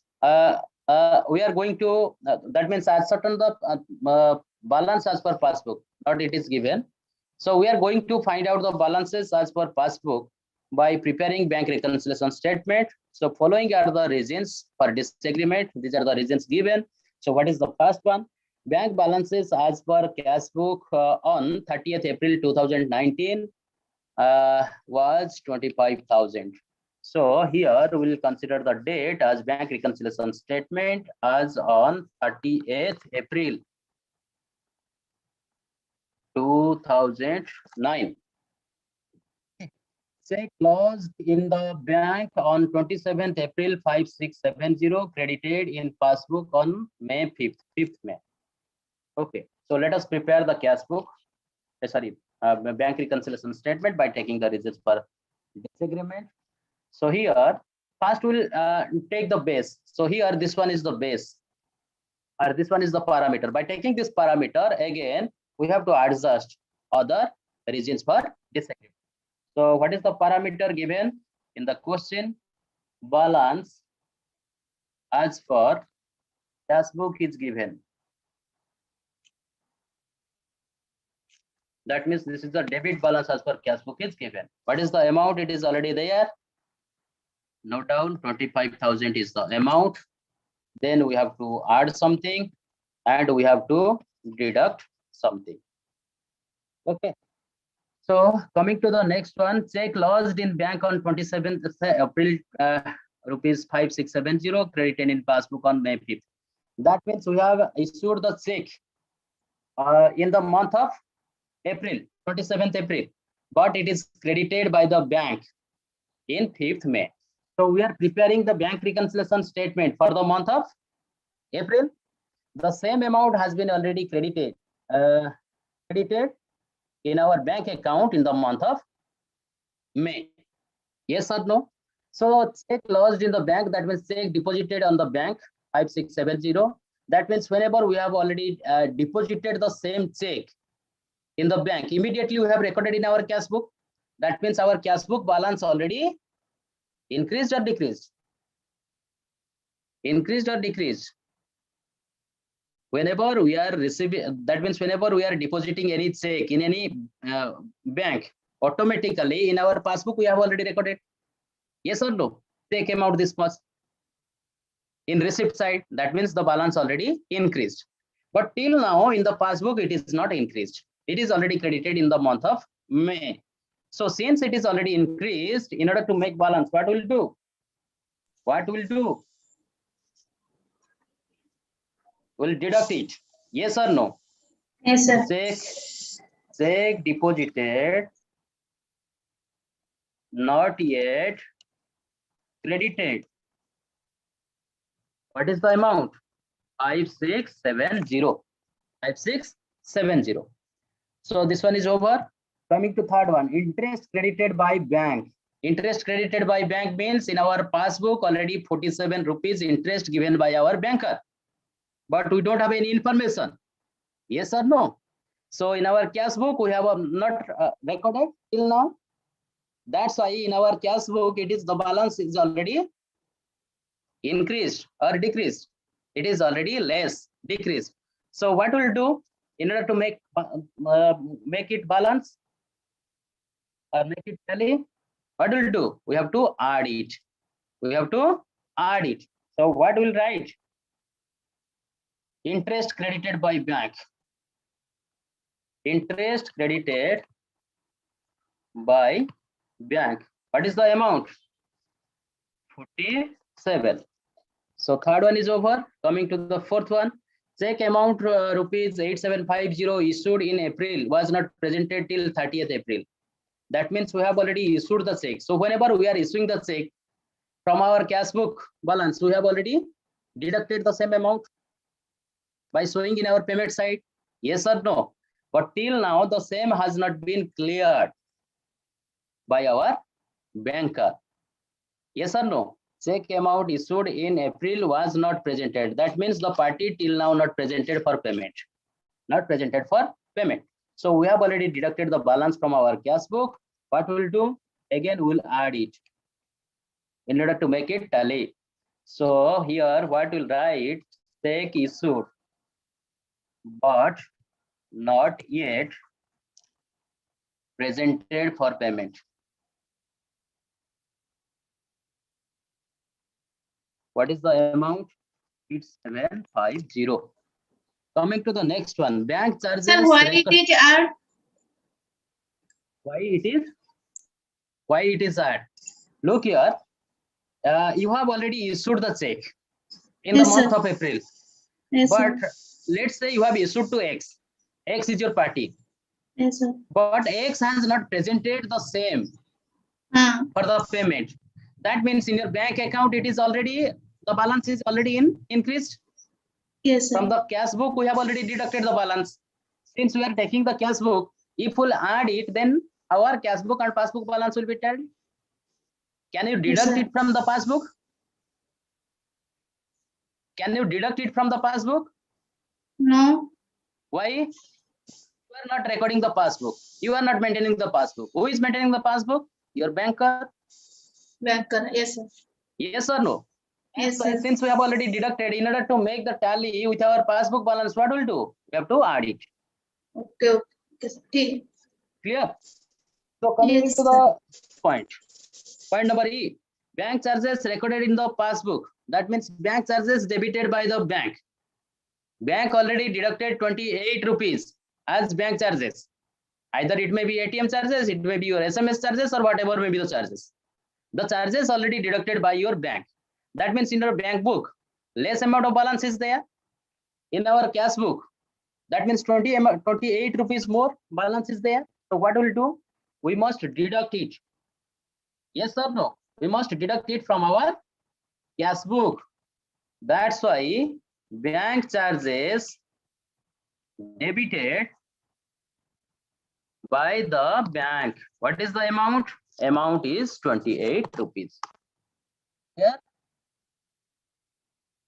we are going to, that means ascertain the balance as per passbook, not it is given. So we are going to find out the balances as per passbook by preparing bank reconciliation statement. So following are the reasons for disagreement. These are the reasons given. So what is the first one? Bank balances as per cash book on 30th April 2019 was 25,000. So here we will consider the date as bank reconciliation statement as on 30th April 2009. Check closed in the bank on 27th April 5670, credited in passbook on May 5th May. Okay, so let us prepare the cash book, bank reconciliation statement by taking the results for disagreement. So here, first we'll take the base. So here, this one is the base, or this one is the parameter. By taking this parameter, again, we have to adjust other regions for disagreement. So what is the parameter given in the question? Balance as per cash book is given. That means this is the debit balance as per cash book is given. What is the amount? It is already there. Note down, 25,000 is the amount. Then we have to add something and we have to deduct something. Okay. So coming to the next one, check lodged in bank on 27th April, rupees 5670, credited in passbook on May 5th. That means we have issued the check in the month of April, 27th April, but it is credited by the bank in 5th May. So we are preparing the bank reconciliation statement for the month of April. The same amount has been already credited in our bank account in the month of May. Yes or no? So check lodged in the bank, that means check deposited on the bank 5670. That means whenever we have already deposited the same check in the bank, immediately we have recorded in our cash book. That means our cash book balance already increased or decreased? Increased or decreased? Whenever we are receiving, that means whenever we are depositing any check in any bank, automatically in our passbook we have already recorded. Yes or no? Check amount this much. In receipt side, that means the balance already increased. But till now in the passbook it is not increased. It is already credited in the month of May. So since it is already increased, in order to make balance, what will do? What will do? Will deduct it. Yes or no? Yes, sir. Check deposited, not yet credited. What is the amount? 5670. 5670. So this one is over. Coming to third one, interest credited by bank. Interest credited by bank means in our passbook already 47 rupees interest given by our banker. But we don't have any information. Yes or no? So in our cash book, we have not recorded till now. That's why in our cash book, it is the balance is already increased or decreased. It is already less, decreased. So what we'll do in order to make it balance or make it tally, what we'll do? We have to add it. We have to add it. So what we'll write? Interest credited by bank. Interest credited by bank. What is the amount? 47. So third one is over. Coming to the fourth one. Check amount rupees 8750 issued in April was not presented till 30th April. That means we have already issued the check. So whenever we are issuing the check from our cash book balance, we have already deducted the same amount by showing in our payment side. Yes or no? But till now the same has not been cleared by our banker. Yes or no? Check amount issued in April was not presented. That means the party till now not presented for payment. Not presented for payment. So we have already deducted the balance from our cash book. What we'll do? Again, we'll add it in order to make it tally. So here, what we'll write? Check issued, but not yet presented for payment. What is the amount? It's 750. Coming to the next one, bank charges. Sir, why it is add? Why it is? Why it is add? Look here. You have already issued the check in Yes, the month sir. of April. Yes, But sir. let's say you have issued to X. X is your party. Yes, sir. But X has not presented the same for the payment. That means in your bank account, it is already, the balance is already increased. Yes, sir. From the cash book, we have already deducted the balance. Since we are taking the cash book, if we'll add it, then our cash book and passbook balance will be tallied. Can you Yes, deduct sir. it from the passbook? Can you deduct it from the passbook? No. Why? You are not recording the passbook. You are not maintaining the passbook. Who is maintaining the passbook? Your banker. Banker. Yes, sir. Yes or no? Yes, So sir. since we have already deducted, in order to make the tally with our passbook balance, what we'll do? We have to add it. Okay. Okay. Sir. Okay. Clear? So coming Yes, to the point. Point number E. Bank charges recorded in the passbook. That means bank charges debited by the bank. Bank already deducted 28 rupees as bank charges. Either it may be ATM charges, it may be your SMS charges, or whatever may be the charges. The charges already deducted by your bank. That means in your bank book, less amount of balance is there. In our cash book, that means 28 rupees more balance is there. So what we'll do? We must deduct it. Yes or no? We must deduct it from our cash book. That's why bank charges debited by the bank. What is the amount? Amount is 28 rupees. Here?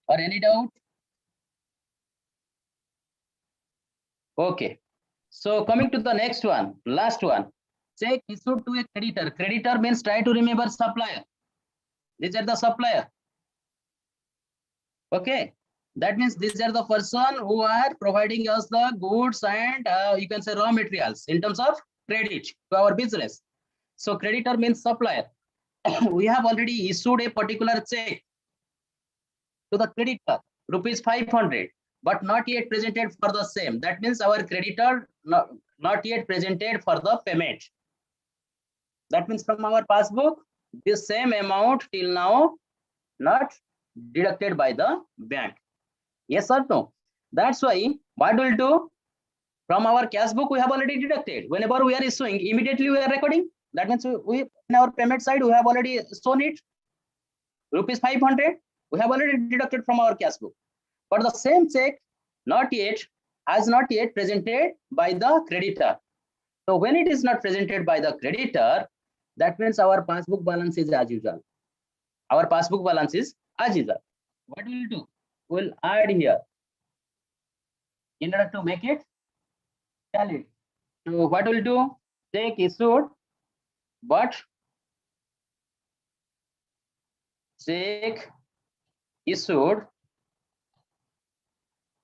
Or any doubt? Okay. So coming to the next one, last one. Check issued to a creditor. Creditor means, try to remember, supplier. These are the supplier. Okay. That means these are the person who are providing us the goods and you can say raw materials in terms of credit to our business. So creditor means supplier. We have already issued a particular check to the creditor, rupees 500, but not yet presented for the same. That means our creditor not yet presented for the payment. That means from our passbook, this same amount till now not deducted by the bank. Yes or no? That's why what we'll do, from our cash book we have already deducted. Whenever we are issuing, immediately we are recording. That means we in our payment side we have already shown it. Rupees 500 we have already deducted from our cash book. But the same check has not yet presented by the creditor. So when it is not presented by the creditor, that means our passbook balance is as usual. Our passbook balance is as usual. What we'll do? We'll add here in order to make it tally. So what we'll do? Check issued, but check issued,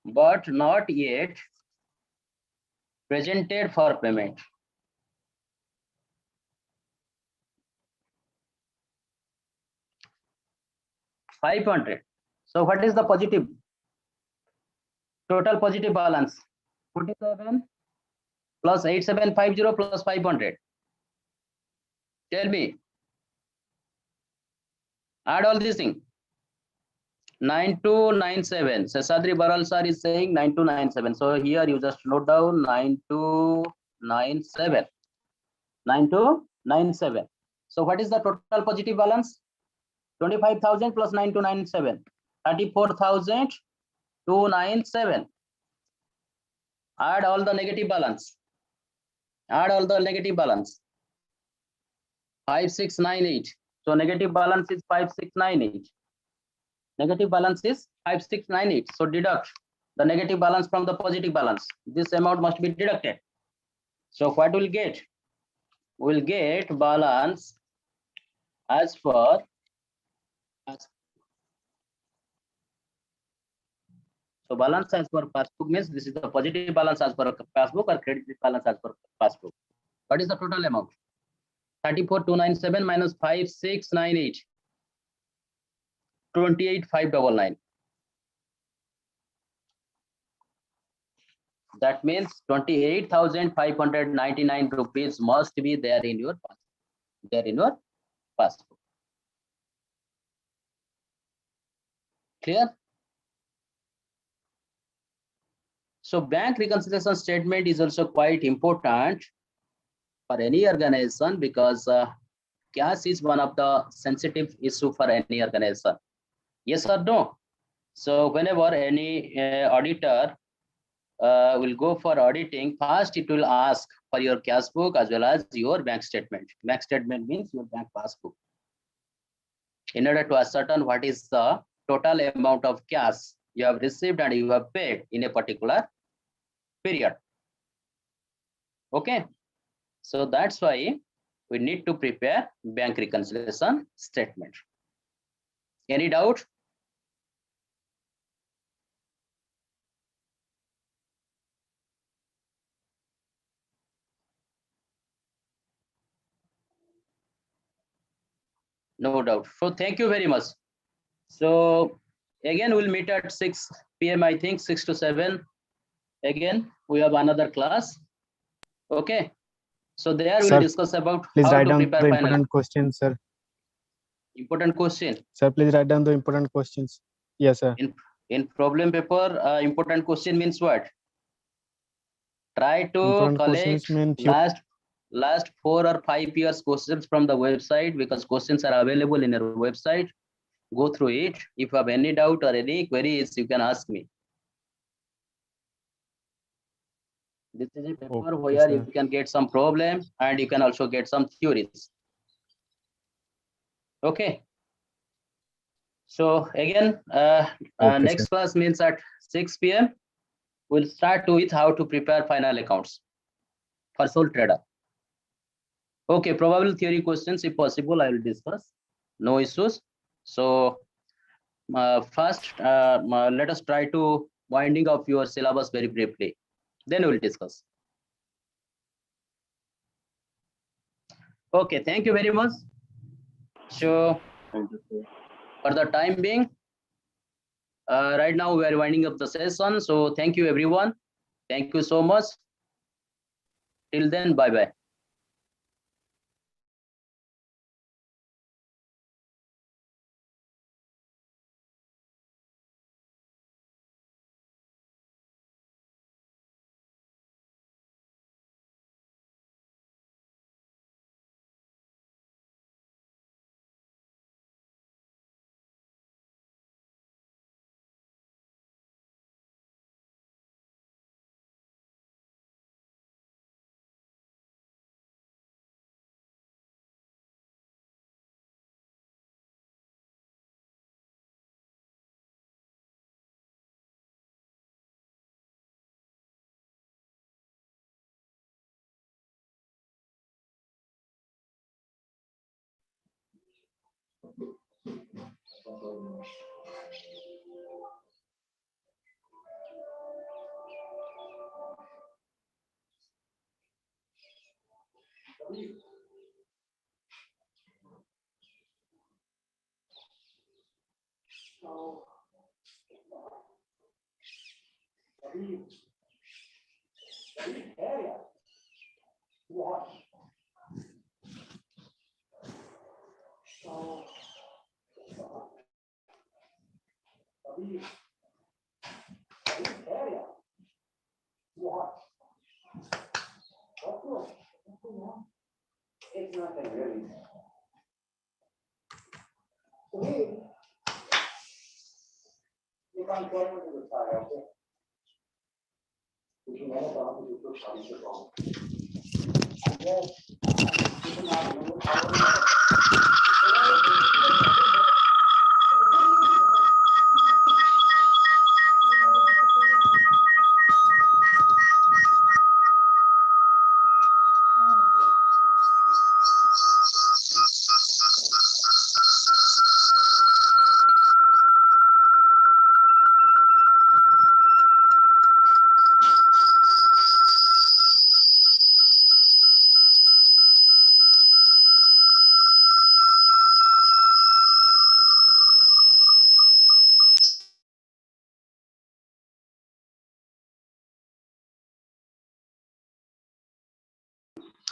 but not yet presented for payment. $500. So what is the positive? Total positive balance 47 plus 8750 plus 500. Tell me. Add all these things. 9297. Sesadri Baral sir is saying 9297. So here you just note down 9297. 9297. So what is the total positive balance? 25,000 plus 9297. 34,297. Add all the negative balance. Add all the negative balance. 5698. So negative balance is 5698. Negative balance is 5698. So deduct the negative balance from the positive balance. This amount must be deducted. So what will get? will get balance as per so balance as per passbook means this is the positive balance as per passbook or credit balance as per passbook. What is the total amount? 34,297 minus 5698. 28,599. That means 28,599 rupees must be there in your passbook. Clear? So bank reconciliation statement is also quite important for any organization because cash is one of the sensitive issue for any organization. Yes or no? So whenever any auditor will go for auditing, first it will ask for your cash book as well as your bank statement. Bank statement means your bank passbook. In order to ascertain what is the total amount of cash you have received and you have paid in a particular period. Okay, so that's why we need to prepare bank reconciliation statement. Any doubt? No doubt. So thank you very much. So again, we'll meet at 6 p.m. I think 6 to 7. Again, we have another class. Okay. So there we'll Sir, discuss about please how write to down prepare the final. important questions, sir. Important question. Sir, please write down the important questions. Yes, sir. In problem paper, important question means what? Try to Important collect questions mean few. last 4 or 5 years questions from the website because questions are available in your website. Go through it. If you have any doubt or any queries, you can ask me. This is a paper Okay, where sir. you can get some problem and you can also get some theories. Okay. So again, Okay, next sir. class means at 6 p.m. We'll start with how to prepare final accounts for sole trader. Okay, probable theory questions, if possible, I will discuss. No issues. So first, let us try to winding up your syllabus very briefly. Then we'll discuss. Okay, thank you very much. So Thank you, sir. for the time being, right now we are winding up the session. So thank you everyone. Thank you so much. Till then, bye-bye.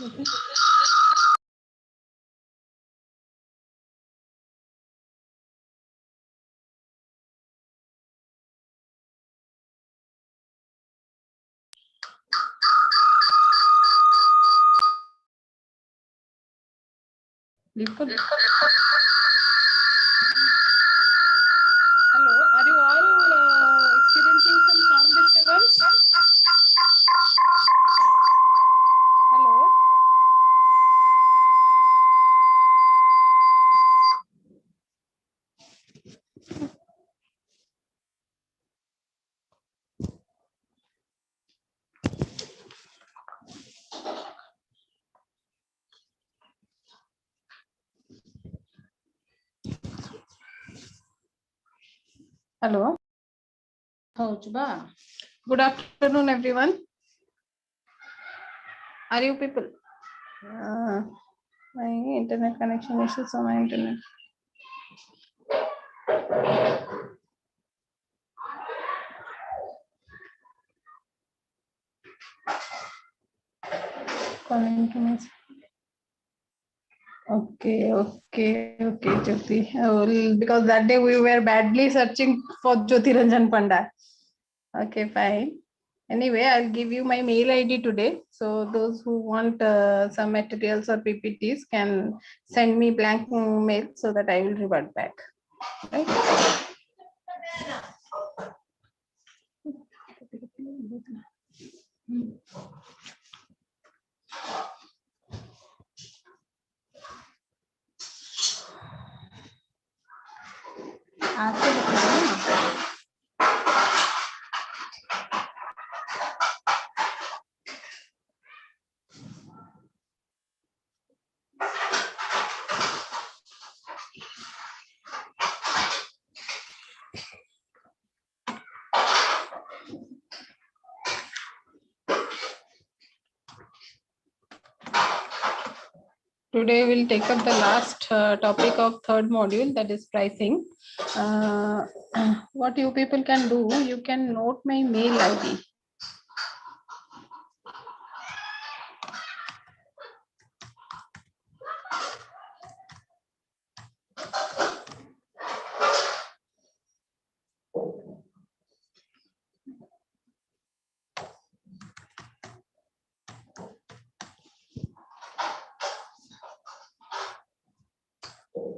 Okay. Hello, are you all experiencing some sound disturbance? Hello. Hello. Good afternoon, everyone. Are you people? My internet connection issues on my internet. Okay, Jyoti. Well, because that day we were badly searching for Jyoti Ranjan Panda. Okay, fine. Anyway, I'll give you my mail ID today. So those who want some materials or PPTs can send me blank mail so that I will revert back. Right? Today we'll take up the last topic of third module, that is pricing. What you people can do, you can note my mail ID.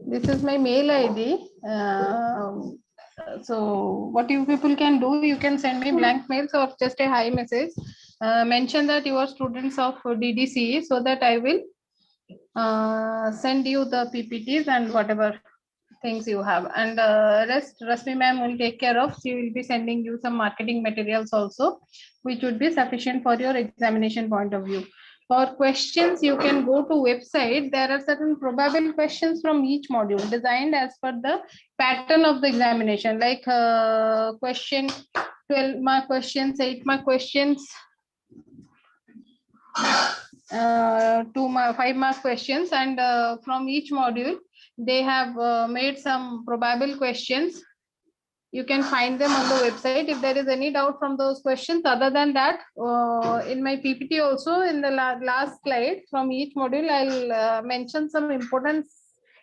This is my mail ID. So what you people can do, you can send me blank mails or just a hi message. Mention that you are students of Ddce so that I will send you the PPTs and whatever things you have. And rest Rasmi ma'am will take care of. She will be sending you some marketing materials also, which would be sufficient for your examination point of view. For questions, you can go to website. There are certain probable questions from each module designed as per the pattern of the examination, like question 12 mark questions, 8 mark questions, 2 mark, 5 mark questions, and from each module they have made some probable questions. You can find them on the website. If there is any doubt from those questions, other than that, in my PPT also, in the last slide from each module, I'll mention some important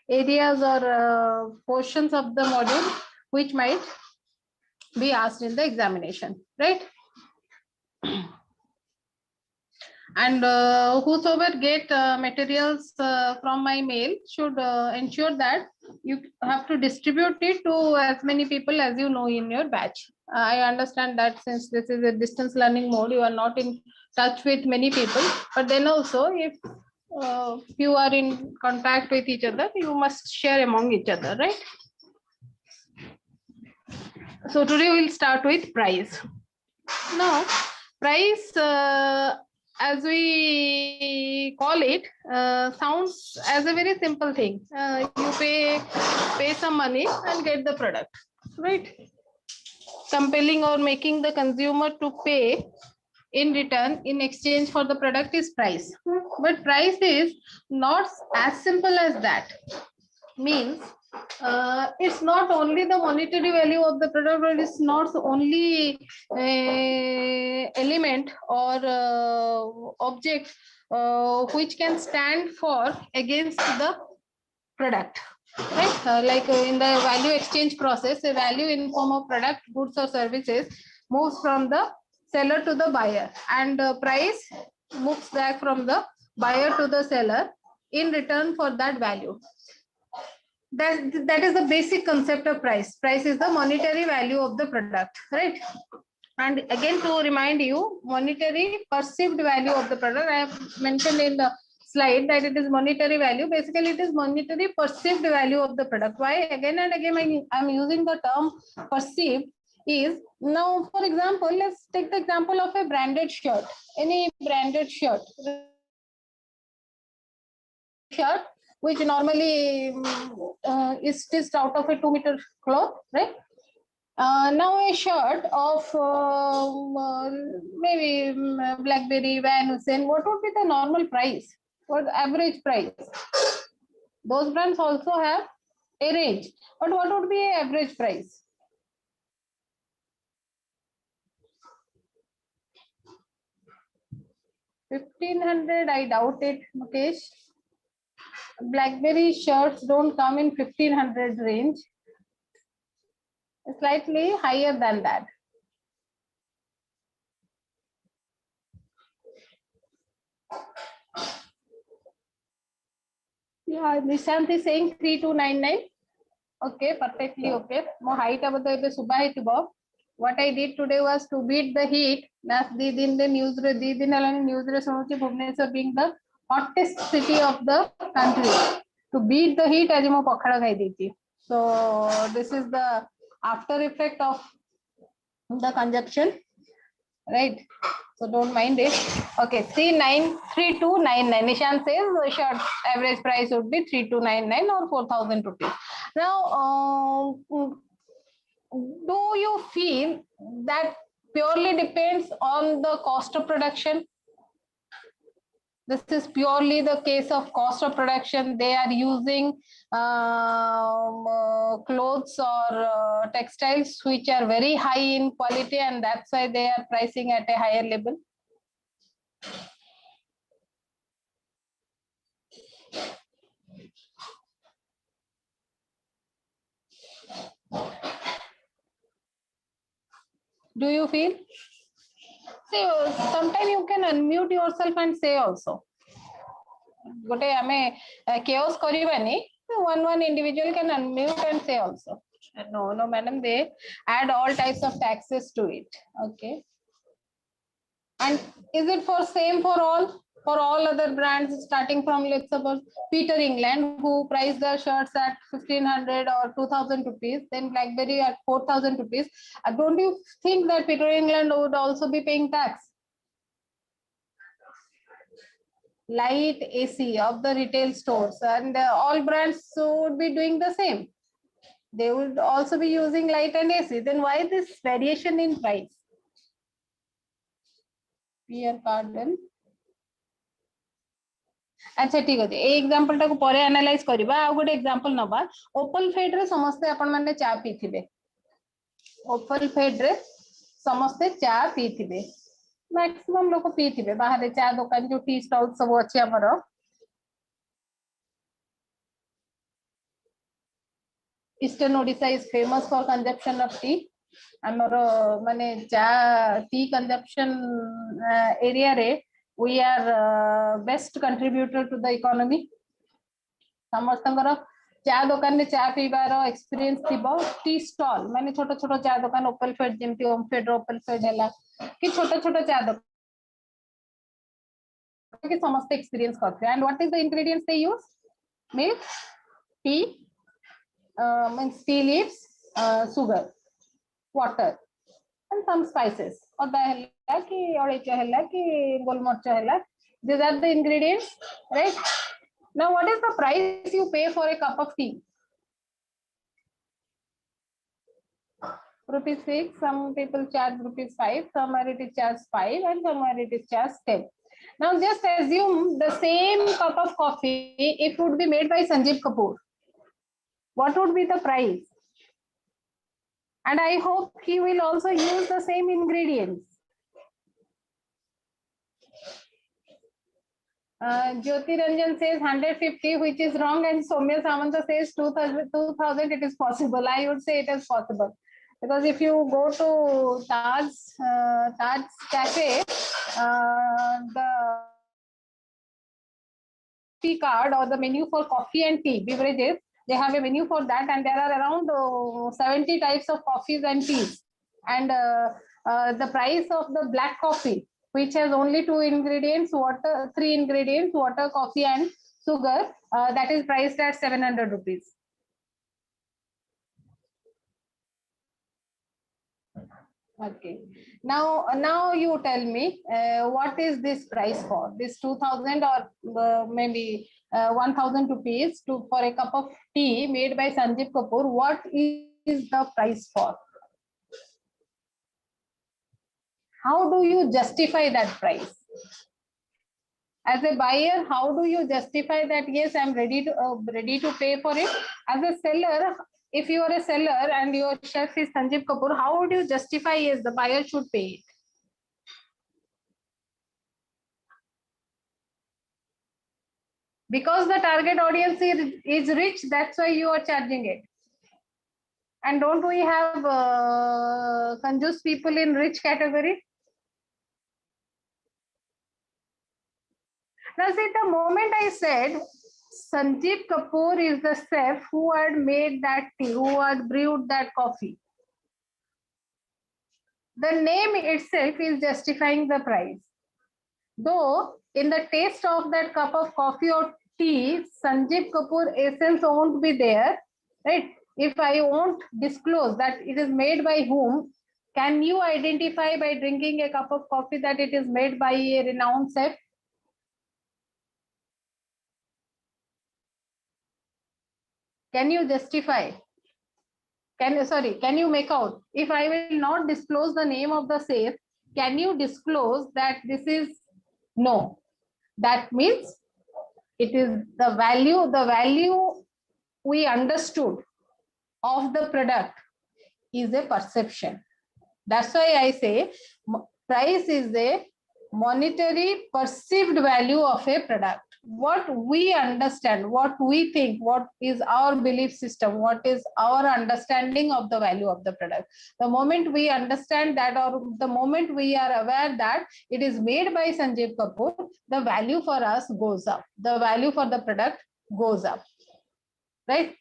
areas or portions of the module which might be asked in the examination, right? And whosoever get materials from my mail should ensure that you have to distribute it to as many people as you know in your batch. I understand that since this is a distance learning mode, you are not in touch with many people, but then also if you are in contact with each other, you must share among each other, right? So today we'll start with price. Now, price, as we call it, sounds as a very simple thing. You pay some money and get the product, right? Compelling or making the consumer to pay in return in exchange for the product is price. But price is not as simple as that. Means it's not only the monetary value of the product, but it's not only element or object which can stand for against the product, right? In the value exchange process, a value in form of product, goods or services moves from the seller to the buyer, and price moves back from the buyer to the seller in return for that value. That is the basic concept of price. Price is the monetary value of the product, right? And again, to remind you, monetary perceived value of the product, I have mentioned in the slide that it is monetary value. Basically, it is monetary perceived value of the product. Why again and again I'm using the term perceived is, now for example, let's take the example of a branded shirt. Any branded shirt which normally is stitched out of a 2-meter cloth, right? Now a shirt of maybe Blackberry, Van Heusen, what would be the normal price? What average price? Those brands also have a range, but what would be a average price? $1,500, I doubt it, Mukesh. Blackberry shirts don't come in 1,500 range. Slightly higher than that. Yeah, Nishant is saying 3299. Okay, perfectly okay. Mo height about the subah. What I did today was to beat the heat. Last day in the news Bhubaneswar being the hottest city of the country. To beat the heat, as mo pakhala khai deti. So this is the after effect of the consumption, right? So don't mind it. Okay, 3299. Nishan says the shirt average price would be 3299 or 4,000 rupees. Now, do you feel that purely depends on the cost of production? This is purely the case of cost of production. They are using clothes or textiles which are very high in quality, and that's why they are pricing at a higher level. Do you feel? See, sometimes you can unmute yourself and say also. Gote ame chaos karibani. One individual can unmute and say also. No, madam, they add all types of taxes to it. Okay. And is it for same for all? For all other brands, starting from, let's suppose, Peter England, who priced their shirts at 1,500 or 2,000 rupees, then Blackberry at 4,000 rupees. Don't you think that Peter England would also be paying tax? Light AC of the retail stores, and all brands would be doing the same. They would also be using light and AC. Then why this variation in price? Pierre Cardin. अच्छा ठीक अछि ए example टाको परे analyse करबा आ गोटे example नबा ओपल fade रे समस्त आपण माने चा पीथिबे ओपल फेड रे समस्त चा पीथिबे मैक्सिमम लोक पीथिबे बाहर चा दुकान जो टी स्टॉल सब अछि हमर eastern Odisha is famous for consumption of T हमर माने चा टी कंजप्शन एरिया रे we are best contributor to the economy. समस्तंकर चा दुकान में चा पीबार एक्सपीरियंस थिबो टी स्टॉल माने छोटो छोटो चा दुकान ओपल फेड जेमती ओम फेड ओपल फेड हैला कि छोटो छोटो चा दुकान कि समस्त एक्सपीरियंस करथे and what is the ingredients they use milk tea means tea leaves sugar water and some spices oda hella ki oleicha hella ki golmarcha hella these are the ingredients, right? Now what is the price you pay for a cup of tea? Rupees 6, some people charge rupees 5, somewhere it is charged 5 and somewhere it is charged 10. Now just assume the same cup of coffee if it would be made by Sanjeev Kapoor, what would be the price? And I hope he will also use the same ingredients. Jyoti Ranjan says 150, which is wrong, and Soumya Samanta says 2000. It is possible. I would say it is possible, because if you go to Taj Cafe, the tea card or the menu for coffee and tea beverages, they have a menu for that, and there are around 70 types of coffees and teas. And the price of the black coffee, which has only 2 ingredients, 3 ingredients, water, coffee, and sugar, that is priced at 700 rupees. Okay. Now you tell me, what is this price for? This 2000 or maybe 1000 rupees for a cup of tea made by Sanjeev Kapoor. What is the price for? How do you justify that price? As a buyer, how do you justify that? Yes, I'm ready to pay for it. As a seller, if you are a seller and your chef is Sanjeev Kapoor, how would you justify yes, the buyer should pay it? Because the target audience is rich, that's why you are charging it. And don't we have conjuice people in rich category? Now see, the moment I said Sanjeev Kapoor is the chef who had made that tea, who had brewed that coffee, the name itself is justifying the price. Though in the taste of that cup of coffee or tea, Sanjeev Kapoor essence won't be there, right? If I won't disclose that it is made by whom, can you identify by drinking a cup of coffee that it is made by a renowned chef? Can you justify? Can you make out? If I will not disclose the name of the chef, can you disclose that this is no? That means it is the value we understood of the product is a perception. That's why I say price is a monetary perceived value of a product. What we understand, what we think, what is our belief system, what is our understanding of the value of the product. The moment we understand that, or the moment we are aware that it is made by Sanjeev Kapoor, the value for us goes up. The value for the product goes up, right?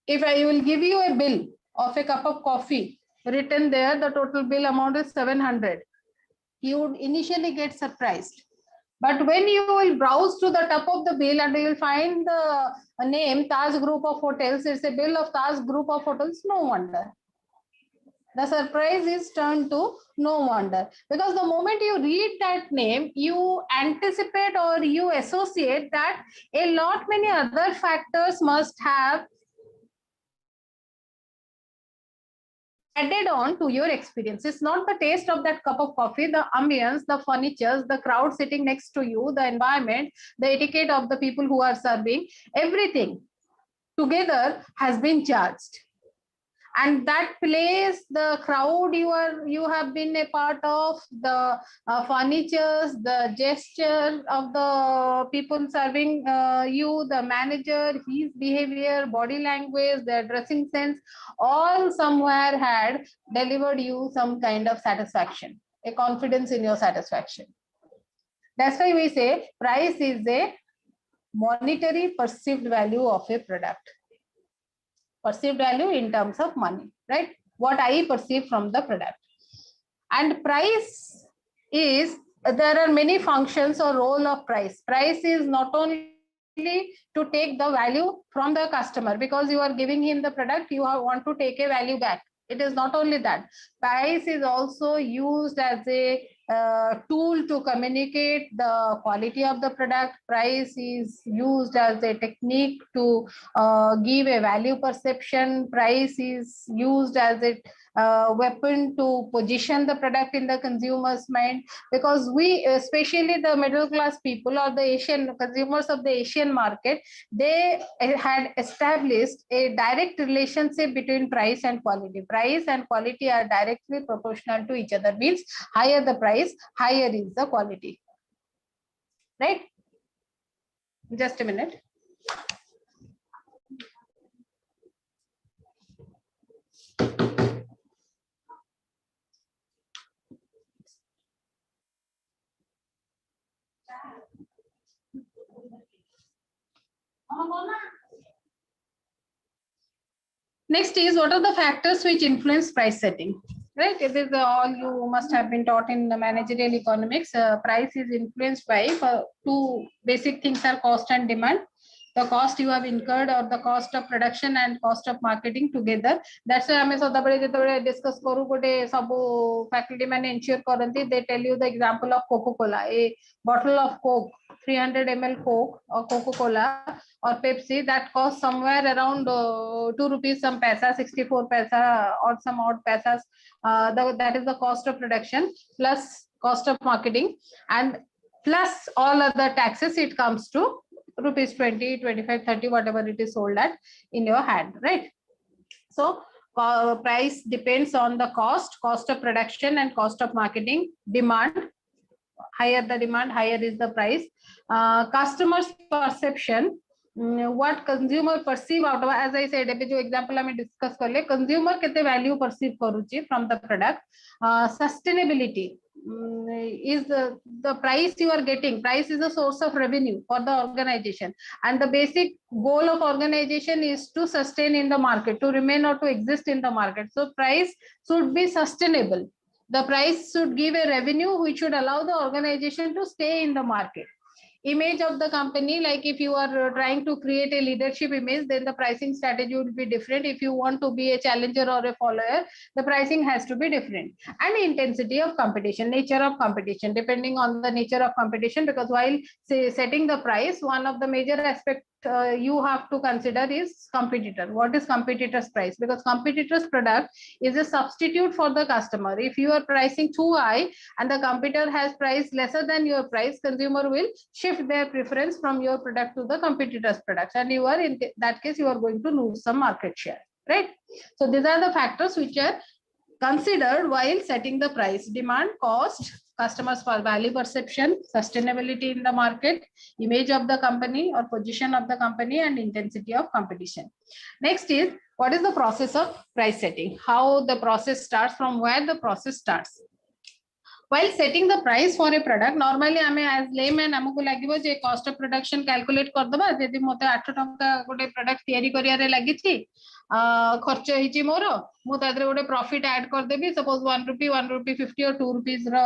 If I will give you a bill of a cup of coffee, written there, the total bill amount is 700. You would initially get surprised. But when you will browse to the top of the bill and you will find the name Taj Group of Hotels, it's a bill of Taj Group of Hotels, no wonder. The surprise is turned to no wonder. Because the moment you read that name, you anticipate or you associate that a lot many other factors must have added on to your experience. It's not the taste of that cup of coffee, the ambience, the furniture, the crowd sitting next to you, the environment, the etiquette of the people who are serving, everything together has been charged. And that place, the crowd you have been a part of, the furnitures, the gesture of the people serving you, the manager, his behavior, body language, their dressing sense, all somewhere had delivered you some kind of satisfaction, a confidence in your satisfaction. That's why we say price is a monetary perceived value of a product. Perceived value in terms of money, right? What I perceive from the product. And price is, there are many functions or role of price. Price is not only to take the value from the customer, because you are giving him the product, you want to take a value back. It is not only that. Price is also used as a tool to communicate the quality of the product. Price is used as a technique to give a value perception. Price is used as a weapon to position the product in the consumer's mind, because we, especially the middle class people or the Asian consumers of the Asian market, they had established a direct relationship between price and quality. Price and quality are directly proportional to each other, means higher the price, higher is the quality, right? Just a minute. Next is, what are the factors which influence price setting? Right, it is all you must have been taught in the managerial economics. Price is influenced by two basic things are cost and demand. The cost you have incurred or the cost of production and cost of marketing together. That's why we discuss faculty man ensure they tell you the example of Coca-Cola. A bottle of Coke, 300 ml Coke or Coca-Cola or Pepsi, that costs somewhere around 2 rupees some paisa, 64 paisa or some odd paisas. That is the cost of production plus cost of marketing, and plus all other taxes, it comes to rupees 20, 25, 30, whatever it is sold at in your hand, right? So price depends on the cost of production and cost of marketing. Demand, higher the demand, higher is the price. Customers perception, what consumer perceive out of, as I said, जो example I discuss करले, consumer कितने value perceive करूची from the product. Sustainability, is the price you are getting. Price is a source of revenue for the organization, and the basic goal of organization is to sustain in the market, to remain or to exist in the market. So price should be sustainable. The price should give a revenue which should allow the organization to stay in the market. Image of the company, like if you are trying to create a leadership image, then the pricing strategy would be different. If you want to be a challenger or a follower, the pricing has to be different. And intensity of competition, nature of competition, depending on the nature of competition, because while setting the price, one of the major aspects you have to consider is competitor. What is competitor's price? Because competitor's product is a substitute for the customer. If you are pricing too high and the competitor has price lesser than your price, consumer will shift their preference from your product to the competitor's products, and you are, in that case, you are going to lose some market share, right? So these are the factors which are considered while setting the price: demand, cost, customers for value perception, sustainability in the market, image of the company or position of the company, and intensity of competition. Next is, what is the process of price setting? How the process starts, from where the process starts. While setting the price for a product, normally I as layman हमको लागिबो जे cost of production calculate कर दबा, यदि मते 8 टंका गोटे product तयारी करिया रे लागि छी, खर्च हिची मोर, मु तादरे गोटे profit add कर देबी, suppose 1 rupee, 1 rupee 50 or 2 rupees रो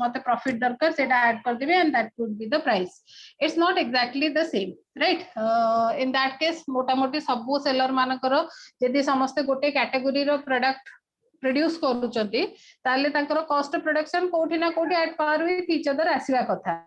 मते profit दरकार, सेटा add कर देबी, and that would be the price. It's not exactly the same, right? In that case मोटा मोटी सबो seller मानकर यदि समस्त गोटे category रो product produce करूचंती, ताले तांकर cost of production कोठी ना कोठी at par with each other आसीबा कथा,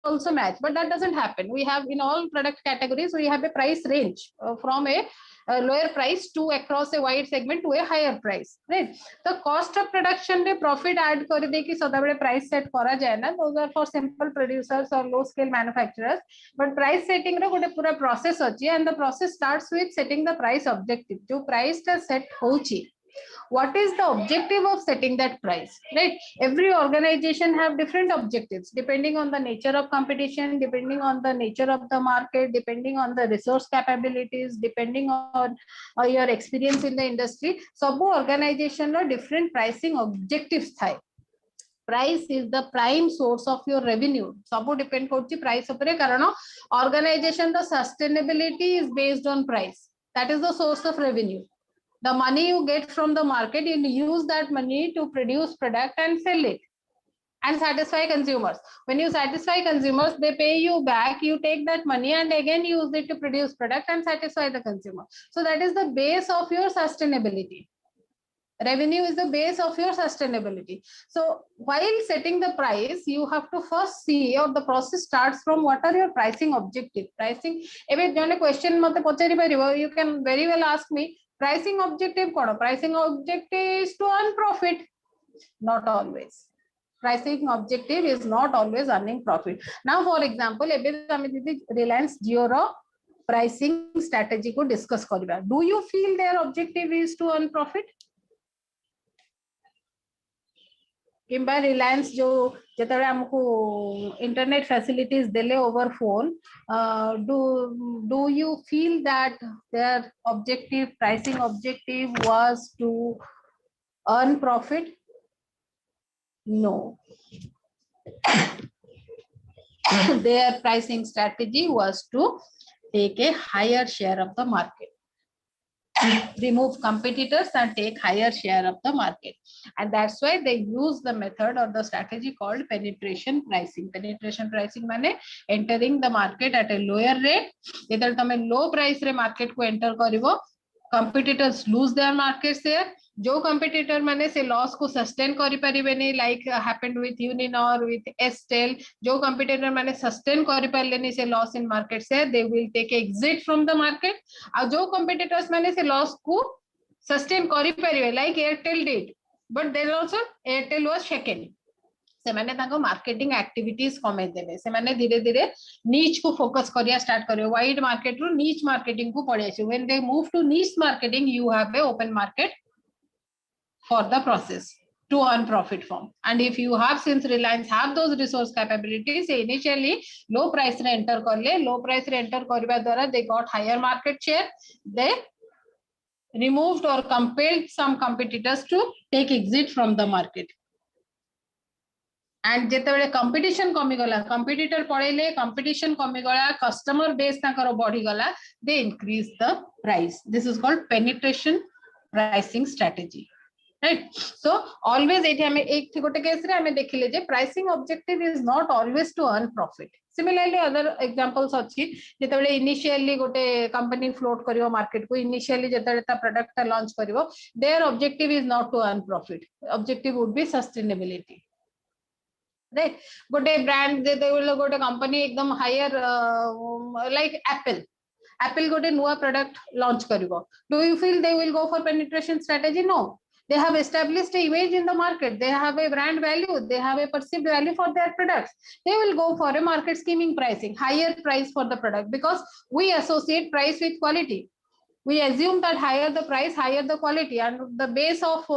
also match, but that doesn't happen. We have, in all product categories, we have a price range from a lower price to across a wide segment to a higher price, right? The cost of production में profit add कर दे कि सदाबले price set करा जाए ना, those are for simple producers or low scale manufacturers, but price setting रो गोटे पूरा process अछि, and the process starts with setting the price objective. जो price टा set होची, what is the objective of setting that price, right? Every organization have different objectives depending on the nature of competition, depending on the nature of the market, depending on the resource capabilities, depending on your experience in the industry. Sabu organization ro different pricing objectives thai. Price is the prime source of your revenue. Sabu depend korchi price upare, karana organization the sustainability is based on price. That is the source of revenue. The money you get from the market, you use that money to produce product and sell it and satisfy consumers. When you satisfy consumers, they pay you back, you take that money and again use it to produce product and satisfy the consumer. So that is the base of your sustainability. Revenue is the base of your sustainability. So while setting the price, you have to first see, or the process starts from, what are your pricing objective. Pricing, if question you can very well ask me, pricing objective kono? Pricing objective is to earn profit. Not always. Pricing objective is not always earning profit. Now, for example, Reliance Jio pricing strategy ko discuss kariba. Do you feel their objective is to earn profit? किंबा रिलायंस जो जेतबे हमको internet facilities देले over phone do you feel that their objective pricing objective was to earn profit? No. Their pricing strategy was to take a higher share of the market, remove competitors and take higher share of the market, and that's why they use the method or the strategy called penetration pricing. Penetration pricing माने entering the market at a lower rate. जेतल तमे low price रे market को enter करिवो, competitors lose their market share. जो competitor माने से loss को sustain करि परिबे नै, like happened with Uninor with Estel. जो competitor माने sustain करि परले नै से loss in market share, they will take exit from the market. आ जो competitors माने से loss को sustain करि परिबे, like Airtel did, but then also Airtel was shaken. से माने ताको मार्केटिंग एक्टिविटीज कमे देबे, से माने धीरे धीरे नीच को फोकस करिया स्टार्ट करियो, वाइड मार्केट रो नीच मार्केटिंग को पड़े आछे. When they move to niche marketing, you have a open market for the process to earn profit from. And if you have, since Reliance have those resource capabilities, initially low price re enter करले, low price re enter करबा द्वारा they got higher market share. They removed or compelled some competitors to take exit from the market. And जेतेबेले competition कमी गला, competitor पड़ेले, competition कमी गला, customer base ताकर बढ़ी गला, they increase the price. This is called penetration pricing strategy. Right? So always एठी हमें एक गोटे केस रे हमें देखिले जे pricing objective is not always to earn profit. Similarly other examples अछि, जेतेबेले initially गोटे company float करियो market को, initially जेतेबेले ता product ता launch करियो, their objective is not to earn profit. Objective would be sustainability. Right? गोटे brand जेतेबेले गोटे company एकदम higher like Apple गोटे नुआ product launch करियो. Do you feel they will go for penetration strategy? No. They have established an image in the market. They have a brand value. They have a perceived value for their products. They will go for a market scheming pricing, higher price for the product, because we associate price with quality. We assume that higher the price, higher the quality, and the base of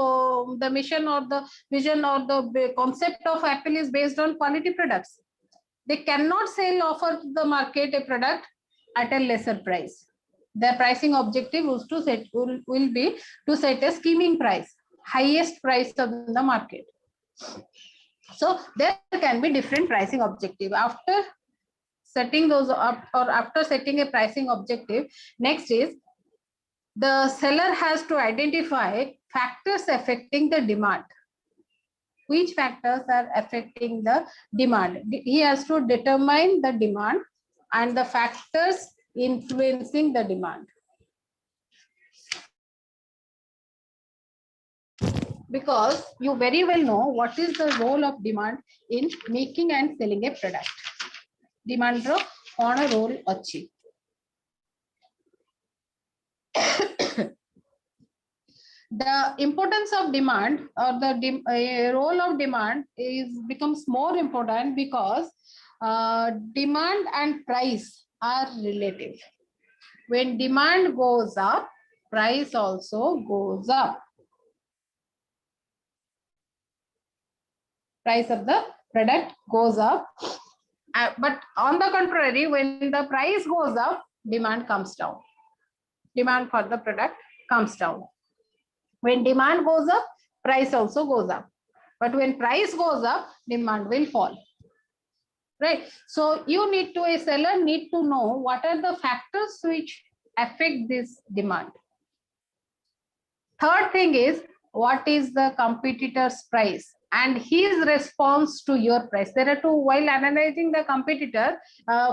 the mission or the vision or the concept of Apple is based on quality products. They cannot offer the market a product at a lesser price. Their pricing objective will be to set a scheming price, highest price of the market. So there can be different pricing objective. After setting those up, or after setting a pricing objective, next is the seller has to identify factors affecting the demand. Which factors are affecting the demand? He has to determine the demand and the factors influencing the demand. Because you very well know what is the role of demand in making and selling a product. Demand ro kona role achi. The importance of demand or the role of demand becomes more important because demand and price are relative. When demand goes up, price also goes up. Price of the product goes up. But on the contrary, when the price goes up, demand comes down. Demand for the product comes down. When demand goes up, price also goes up. But when price goes up, demand will fall. Right? So you need to, a seller need to know what are the factors which affect this demand. Third thing is, what is the competitor's price and his response to your price. There are two, while analyzing the competitor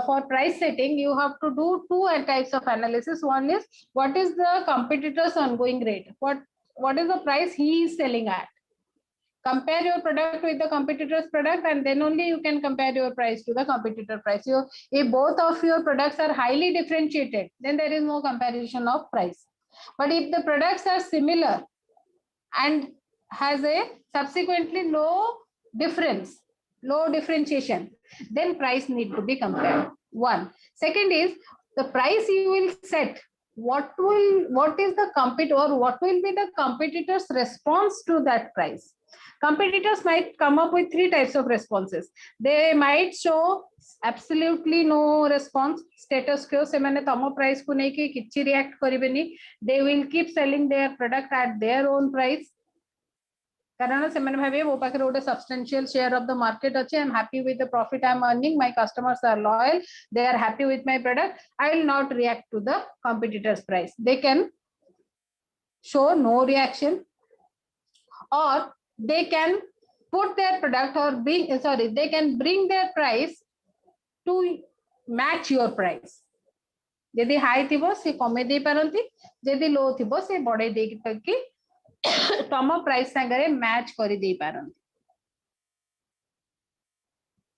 for price setting, you have to do two types of analysis. One is, what is the competitor's ongoing rate? What is the price he is selling at? Compare your product with the competitor's product, and then only you can compare your price to the competitor price. If both of your products are highly differentiated, then there is no comparison of price. But if the products are similar and has a subsequently low difference, low differentiation, then price need to be compared. One. Second is, the price you will set what is the what will be the competitor's response to that price? Competitors might come up with three types of responses. They might show absolutely no response, status quo, semane tamo price ko nei ki kichi react karibeni. They will keep selling their product at their own price. कारण ସେମାନେ ଭାବେ ମୋ ପାଖରେ ଗୋଟେ substantial share of the market ଅଛି, I'm happy with the profit I'm earning, my customers are loyal, they are happy with my product, I will not react to the competitor's price. They can show no reaction, or they can put their product or they can bring their price to match your price. यदि high थिबो से कमे दे पारंती, यदि लो थिबो से बड़े दे कि तम प्राइस संगरे मैच करी दे पारंती.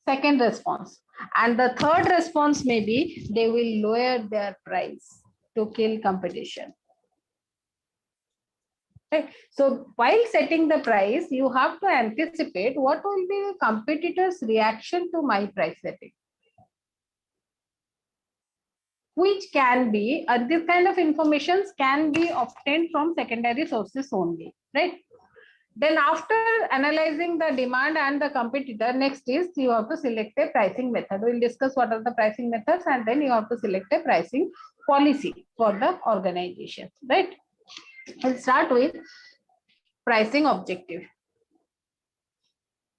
Second response, and the third response may be they will lower their price to kill competition. Okay. So while setting the price, you have to anticipate what will be the competitor's reaction to my price setting, which can be this kind of information can be obtained from secondary sources only, right? Then after analyzing the demand and the competitor, next is you have to select a pricing method. We'll discuss what are the pricing methods, and then you have to select a pricing policy for the organization, right? We'll start with pricing objective.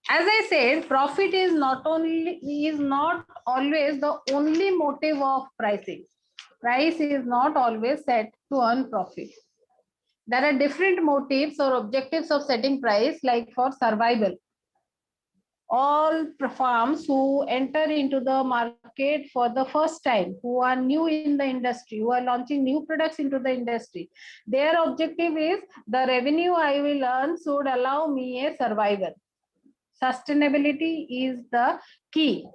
As I said, profit is not always the only motive of pricing. Price is not always set to earn profit. There are different motives or objectives of setting price, like for survival. All firms who enter into the market for the first time, who are new in the industry, who are launching new products into the industry, their objective is the revenue I will earn should allow me a survival. Sustainability is the key.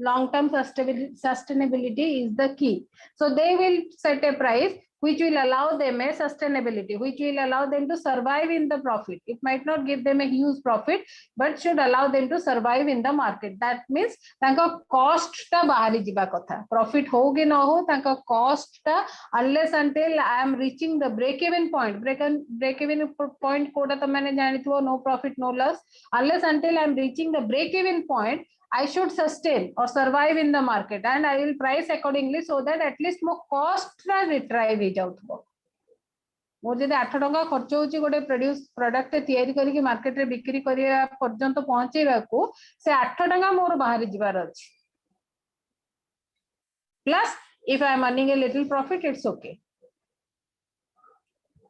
Long-term sustainability is the key. So they will set a price which will allow them a sustainability, which will allow them to survive in the profit. It might not give them a huge profit, but should allow them to survive in the market. That means तांका cost ता बाहरी जिबा कथा. Profit हो कि ना हो, तांका cost ता unless until I am reaching the break-even point. Break-even point कोड़ा तो मैंने जानी थी वो no profit no loss. Unless until I am reaching the break-even point, I should sustain or survive in the market, and I will price accordingly so that at least mo cost ra retrieve he जाउथबो. मोर जदि 8 टंका खर्च होची गोटे product तयारी करी कि market रे बिक्री करिया पर्यंत पहुंचेबा को से 8 टंका मोर बाहर जिबार अछि. Plus if I am earning a little profit, it's okay.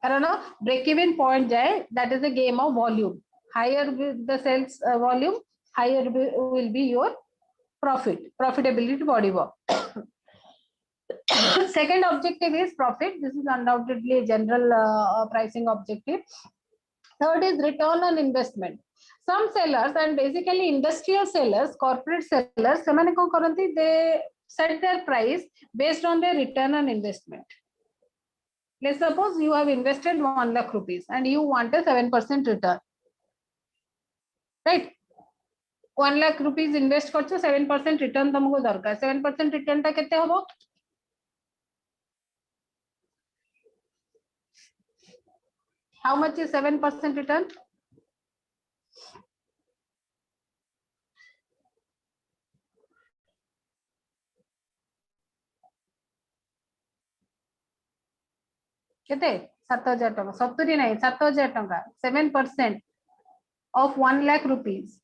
कारण break even point जाए, that is a game of volume. Higher the sales volume, higher will be your profitability body work. Second objective is profit. This is undoubtedly a general pricing objective. Third is return on investment. Some sellers, and basically industrial sellers, corporate sellers, they set their price based on their return on investment. Let's suppose you have invested 1 lakh rupees and you want a 7% return, right? 1 lakh rupees invest करछो 7% return तुमको दरकार. 7% return टा केते होबो? How much is 7% return? केते? 7000 टका. 70 नहीं, 7000 टका. 7% of 1 lakh rupees.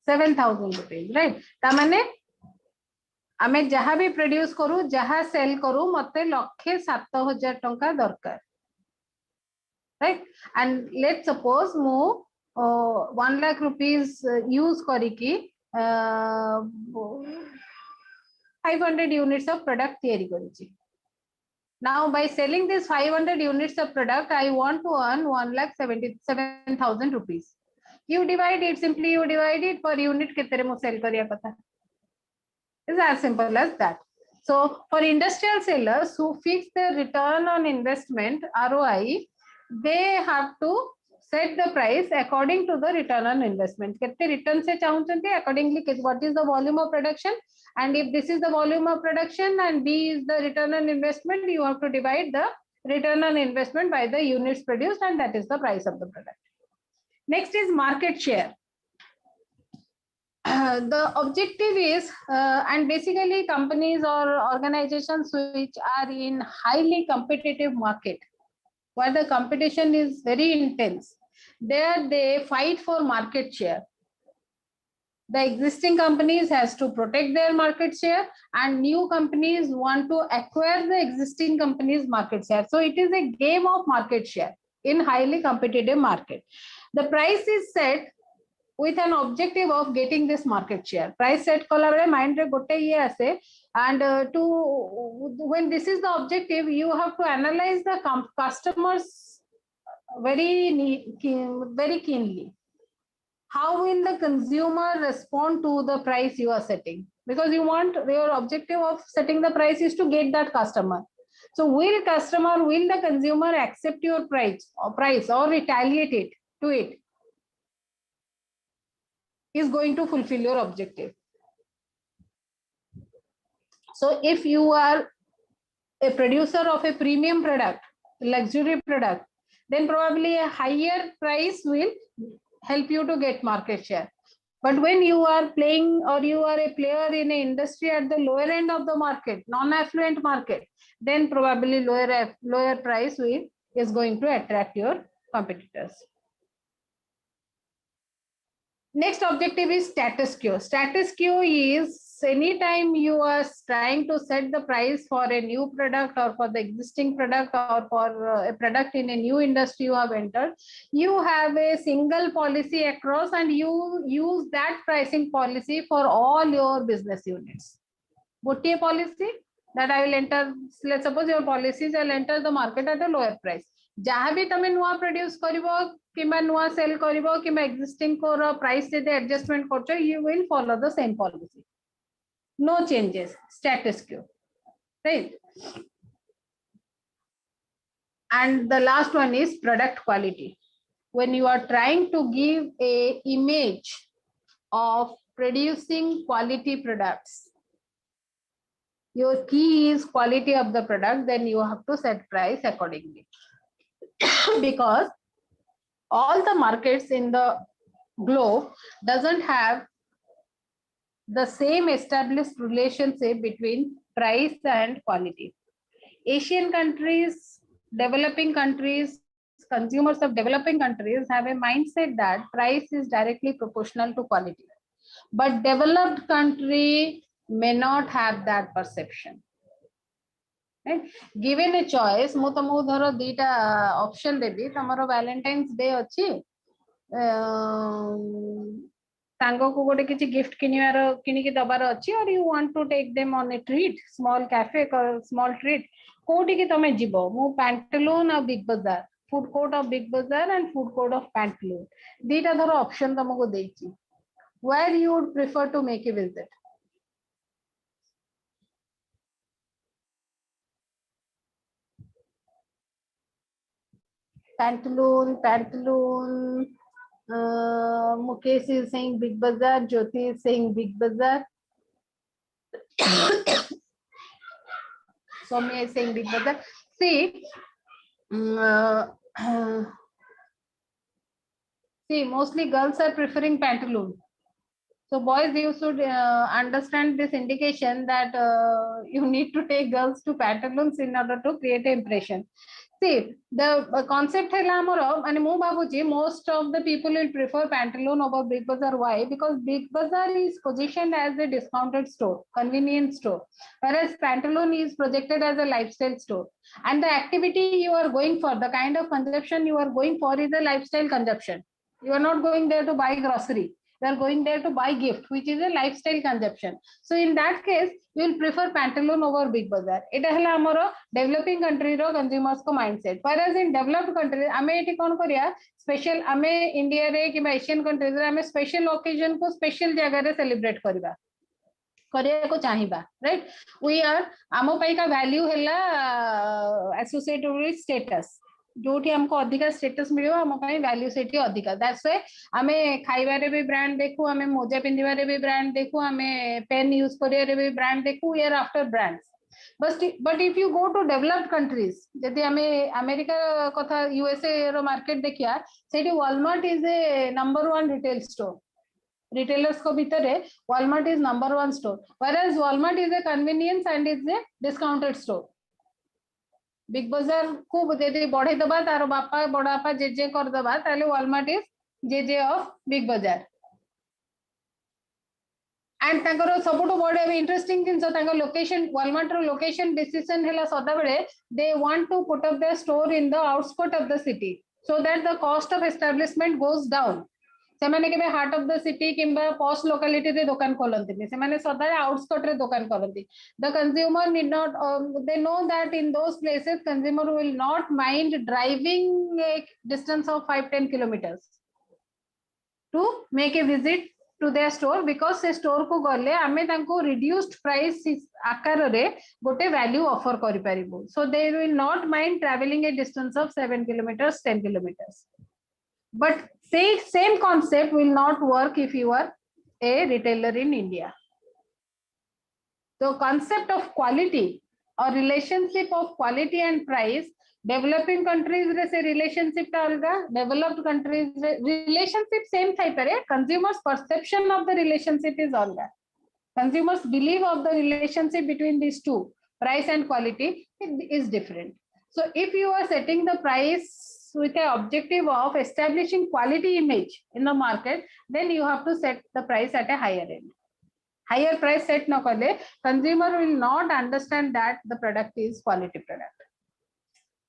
7,000 rupees, right? तामाने हमें जहाँ भी प्रोड्यूस करू, जहाँ सेल करू, मते लक्षे 7,000 टंका दरकार, right? And let's suppose मु 1 lakh rupees use करिकी 500 units of product तैयारी करूची. Now by selling this 500 units of product, I want to earn 1,77,000 rupees. You divide it, simply you divide it per unit कितने मु sell करिया कथा. It's as simple as that. So for industrial sellers who fix their return on investment, ROI, they have to set the price according to the return on investment. Kete return se chahunchante accordingly what is the volume of production, and if this is the volume of production and B is the return on investment, you have to divide the return on investment by the units produced, and that is the price of the product. Next is market share. The objective is, and basically companies or organizations which are in highly competitive market, where the competition is very intense, there they fight for market share. The existing companies has to protect their market share, and new companies want to acquire the existing companies' market share. So it is a game of market share in highly competitive market. The price is set with an objective of getting this market share. Price set kala bele mind re gote ye ase, and when this is the objective, you have to analyze the customers very keenly. How will the consumer respond to the price you are setting? Because your objective of setting the price is to get that customer. So will the consumer accept your price or retaliate it to it? Is going to fulfill your objective. So if you are a producer of a premium product, luxury product, then probably a higher price will help you to get market share. But when you are playing or you are a player in an industry at the lower end of the market, non-affluent market, then probably lower price is going to attract your competitors. Next objective is status quo. Status quo is anytime you are trying to set the price for a new product or for the existing product or for a product in a new industry you have entered, you have a single policy across and you use that pricing policy for all your business units. Gotiye policy that I will enter, let's suppose your policies will enter the market at a lower price. जहाँ भी तमें नुआ produce करिवो किमा नुआ sell करिवो किमा existing को प्राइस जे एडजस्टमेंट करछो, you will follow the same policy. No changes, status quo, right? And the last one is product quality. When you are trying to give a image of producing quality products, your key is quality of the product, then you have to set price accordingly. Because all the markets in the globe doesn't have the same established relationship between price and quality. Asian countries, developing countries, consumers of developing countries have a mindset that price is directly proportional to quality. But developed country may not have that perception. Right? Given a choice, mu tamu dharo dita option debi, tamaro Valentine's Day achi, tango ko gote kichi gift kiniki dabaro achi, or you want to take them on a treat, small cafe or small treat, koti ki tame jibo, mu Pantaloon or Big Bazaar, food court of Big Bazaar and food court of Pantaloon. Dita dharo option tamago dechi. Where you would prefer to make a visit? Pantaloon. Mukesh is saying Big Bazaar. Jyoti is saying Big Bazaar. Soumya is saying Big Bazaar. See, mostly girls are preferring Pantaloon. So boys, you should understand this indication that you need to take girls to Pantaloons in order to create an impression. See, the concept है लामरो, and मैं भावुची most of the people will prefer Pantaloon over Big Bazaar. Why? Because Big Bazaar is positioned as a discounted store, convenience store, whereas Pantaloon is projected as a lifestyle store. And the activity you are going for, the kind of consumption you are going for is a lifestyle consumption. You are not going there to buy grocery. You are going there to buy gift, which is a lifestyle consumption. So in that case, you will prefer Pantaloon over Big Bazaar. It is our developing country consumers ko mindset. Whereas in developed countries, ame eti kon koriya special ame India re ki Asian countries re ame special occasion ko special jaga re celebrate kariba. Kariya ko chahiba, right? We are amo pai ka value hella associated with status. जोठी हमको अधिका status मिलियो हम पई value सेठी अधिका that's why हमें खाइबारे भी brand देखू हमें मोजा पिंधिबारे भी ब्रांड देखू हमें पेन यूज करियारे भी ब्रांड देखू we are after brands but if you go to developed countries जदि हमें अमेरिका कथा यूएसए रो मार्केट देखिया सेठी Walmart is a number 1 retail store retailers को भीतर है Walmart is number 1 store whereas Walmart is a convenience and is a discounted store big बाजार को जदि बढ़े दबा तार बापा बड़ा बापा जेजे कर दबा ताले Walmart is जेजे ऑफ बिग बाजार एंड तांकर सबुठु बड़ इंटरेस्टिंग जिंस तांकर लोकेशन Walmart रो लोकेशन डिसीजन हैला सदा बेले they want to put up the store in the outskirt of the city so that the cost of establishment goes down से माने के हार्ट ऑफ द सिटी किंबा पोस्ट लोकालिटी रे दुकान खोलंती से माने सदा आउटस्कर्ट रे दुकान करंती the consumer need not they know that in those places consumer will not mind driving a distance of 5-10 kilometres to make a visit to their store because से स्टोर को गले आमे तांको रिड्यूस्ड प्राइस आकार रे गोटे वैल्यू ऑफर करि परिबो so they will not mind travelling a distance of 7 kilometres 10 kilometres but same concept will not work if you are a retailer in India. So concept of quality or relationship of quality and price, developing countries re se relationship ta alga, developed countries relationship same type re, consumers perception of the relationship is alga. Consumers belief of the relationship between these two, price and quality, is different. So if you are setting the price with the objective of establishing quality image in the market, then you have to set the price at a higher end. Higher price set no kale, consumer will not understand that the product is quality product.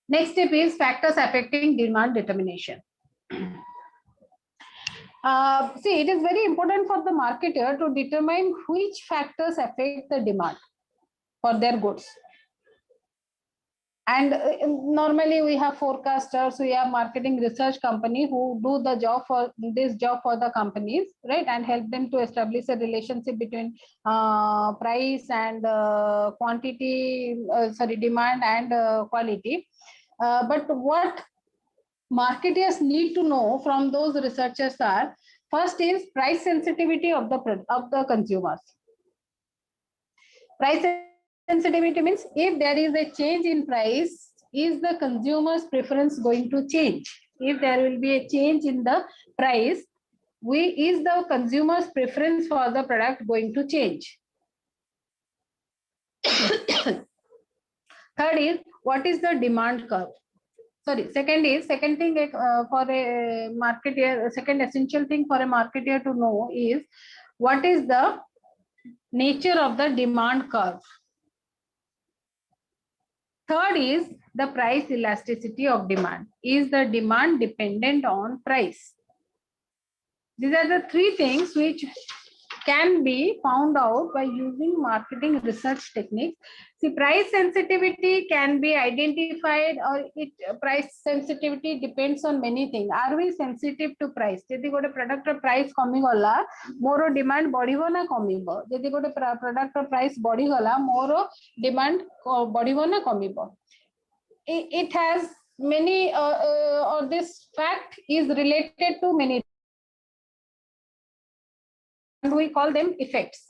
Next step is factors affecting demand determination. See, it is very important for the marketer to determine which factors affect the demand for their goods. And normally we have forecasters, we have marketing research company who do the job for this job for the companies, right, and help them to establish a relationship between price and quantity, demand and quality. But what marketers need to know from those researchers are, first is price sensitivity of the consumers. Price sensitivity means if there is a change in price, is the consumer's preference going to change? If there will be a change in the price, is the consumer's preference for the product going to change? Third is, what is the demand curve? Second thing for a marketer, second essential thing for a marketer to know is, what is the nature of the demand curve? Third is the price elasticity of demand. Is the demand dependent on price? These are the three things which can be found out by using marketing research techniques. See, price sensitivity can be identified, or price sensitivity depends on many things. Are we sensitive to price? Jodi gote product price kami gala, moro demand badibo na kamibo. Jodi gote product price badi gala, moro demand badibo na kamibo. It has many, or this fact is related to many. We call them effects.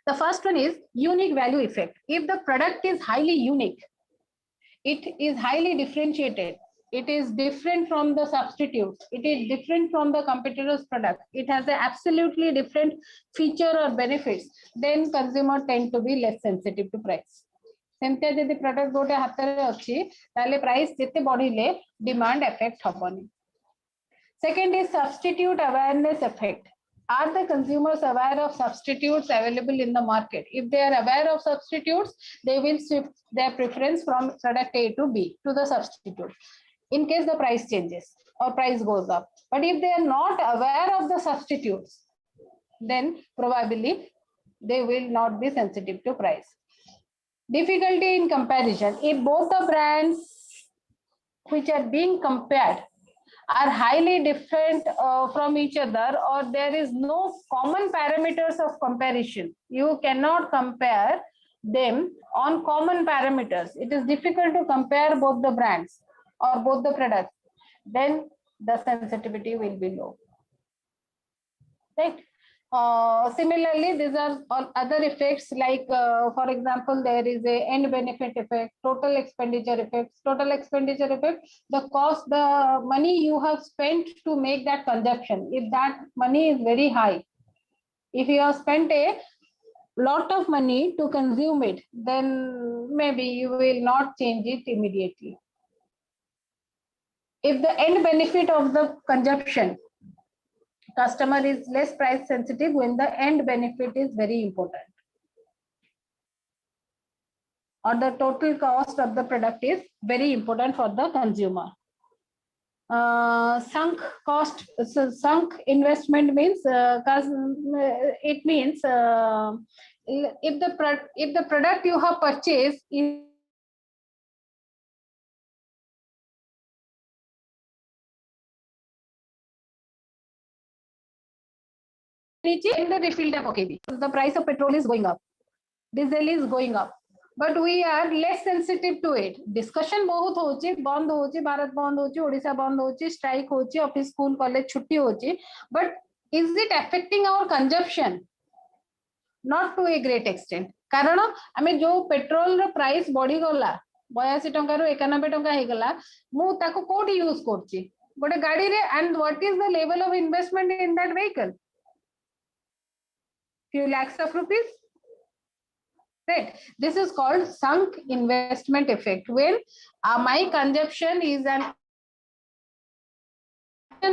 The first one is unique value effect. If the product is highly unique, it is highly differentiated, it is different from the substitutes, it is different from the competitor's product, it has an absolutely different feature or benefits, then consumers tend to be less sensitive to price. सेमते जदि product गोटे हाथ रे अछि ताले price जेते बढ़िले demand effect हबनी. Second is substitute awareness effect. Are the consumers aware of substitutes available in the market? If they are aware of substitutes, they will shift their preference from product A to B to the substitute in case the price changes or price goes up. But if they are not aware of the substitutes, then probably they will not be sensitive to price. Difficulty in comparison. If both the brands which are being compared are highly different from each other, or there is no common parameters of comparison, you cannot compare them on common parameters. It is difficult to compare both the brands. or both the products, then the sensitivity will be low. Right. Similarly, these are all other effects like, for example, there is a end benefit effect, total expenditure effects. Total expenditure effect, the cost, the money you have spent to make that consumption. If that money is very high, if you have spent a lot of money to consume it, then maybe you will not change it immediately. If the end benefit of the consumption, customer is less price sensitive when the end benefit is very important, or the total cost of the product is very important for the consumer. Sunk cost, so sunk investment means, it means if the product you have purchased is the refill the price of petrol is going up, diesel is going up, but we are less sensitive to it. Discussion बहुत होची, बंद होची, भारत बंद होची, ओडिशा बंद होची, strike होची, office, school, college छुट्टी होची, but is it affecting our consumption? Not to a great extent. कारण आमे जो पेट्रोल रो प्राइस बढ़ी गला 82 टंका रो 91 टंका हे गला, मु ताको कोडी यूज करची गोटे गाड़ी रे, and what is the level of investment in that vehicle? Few lakhs of rupees. Right. This is called sunk investment effect, when my consumption is an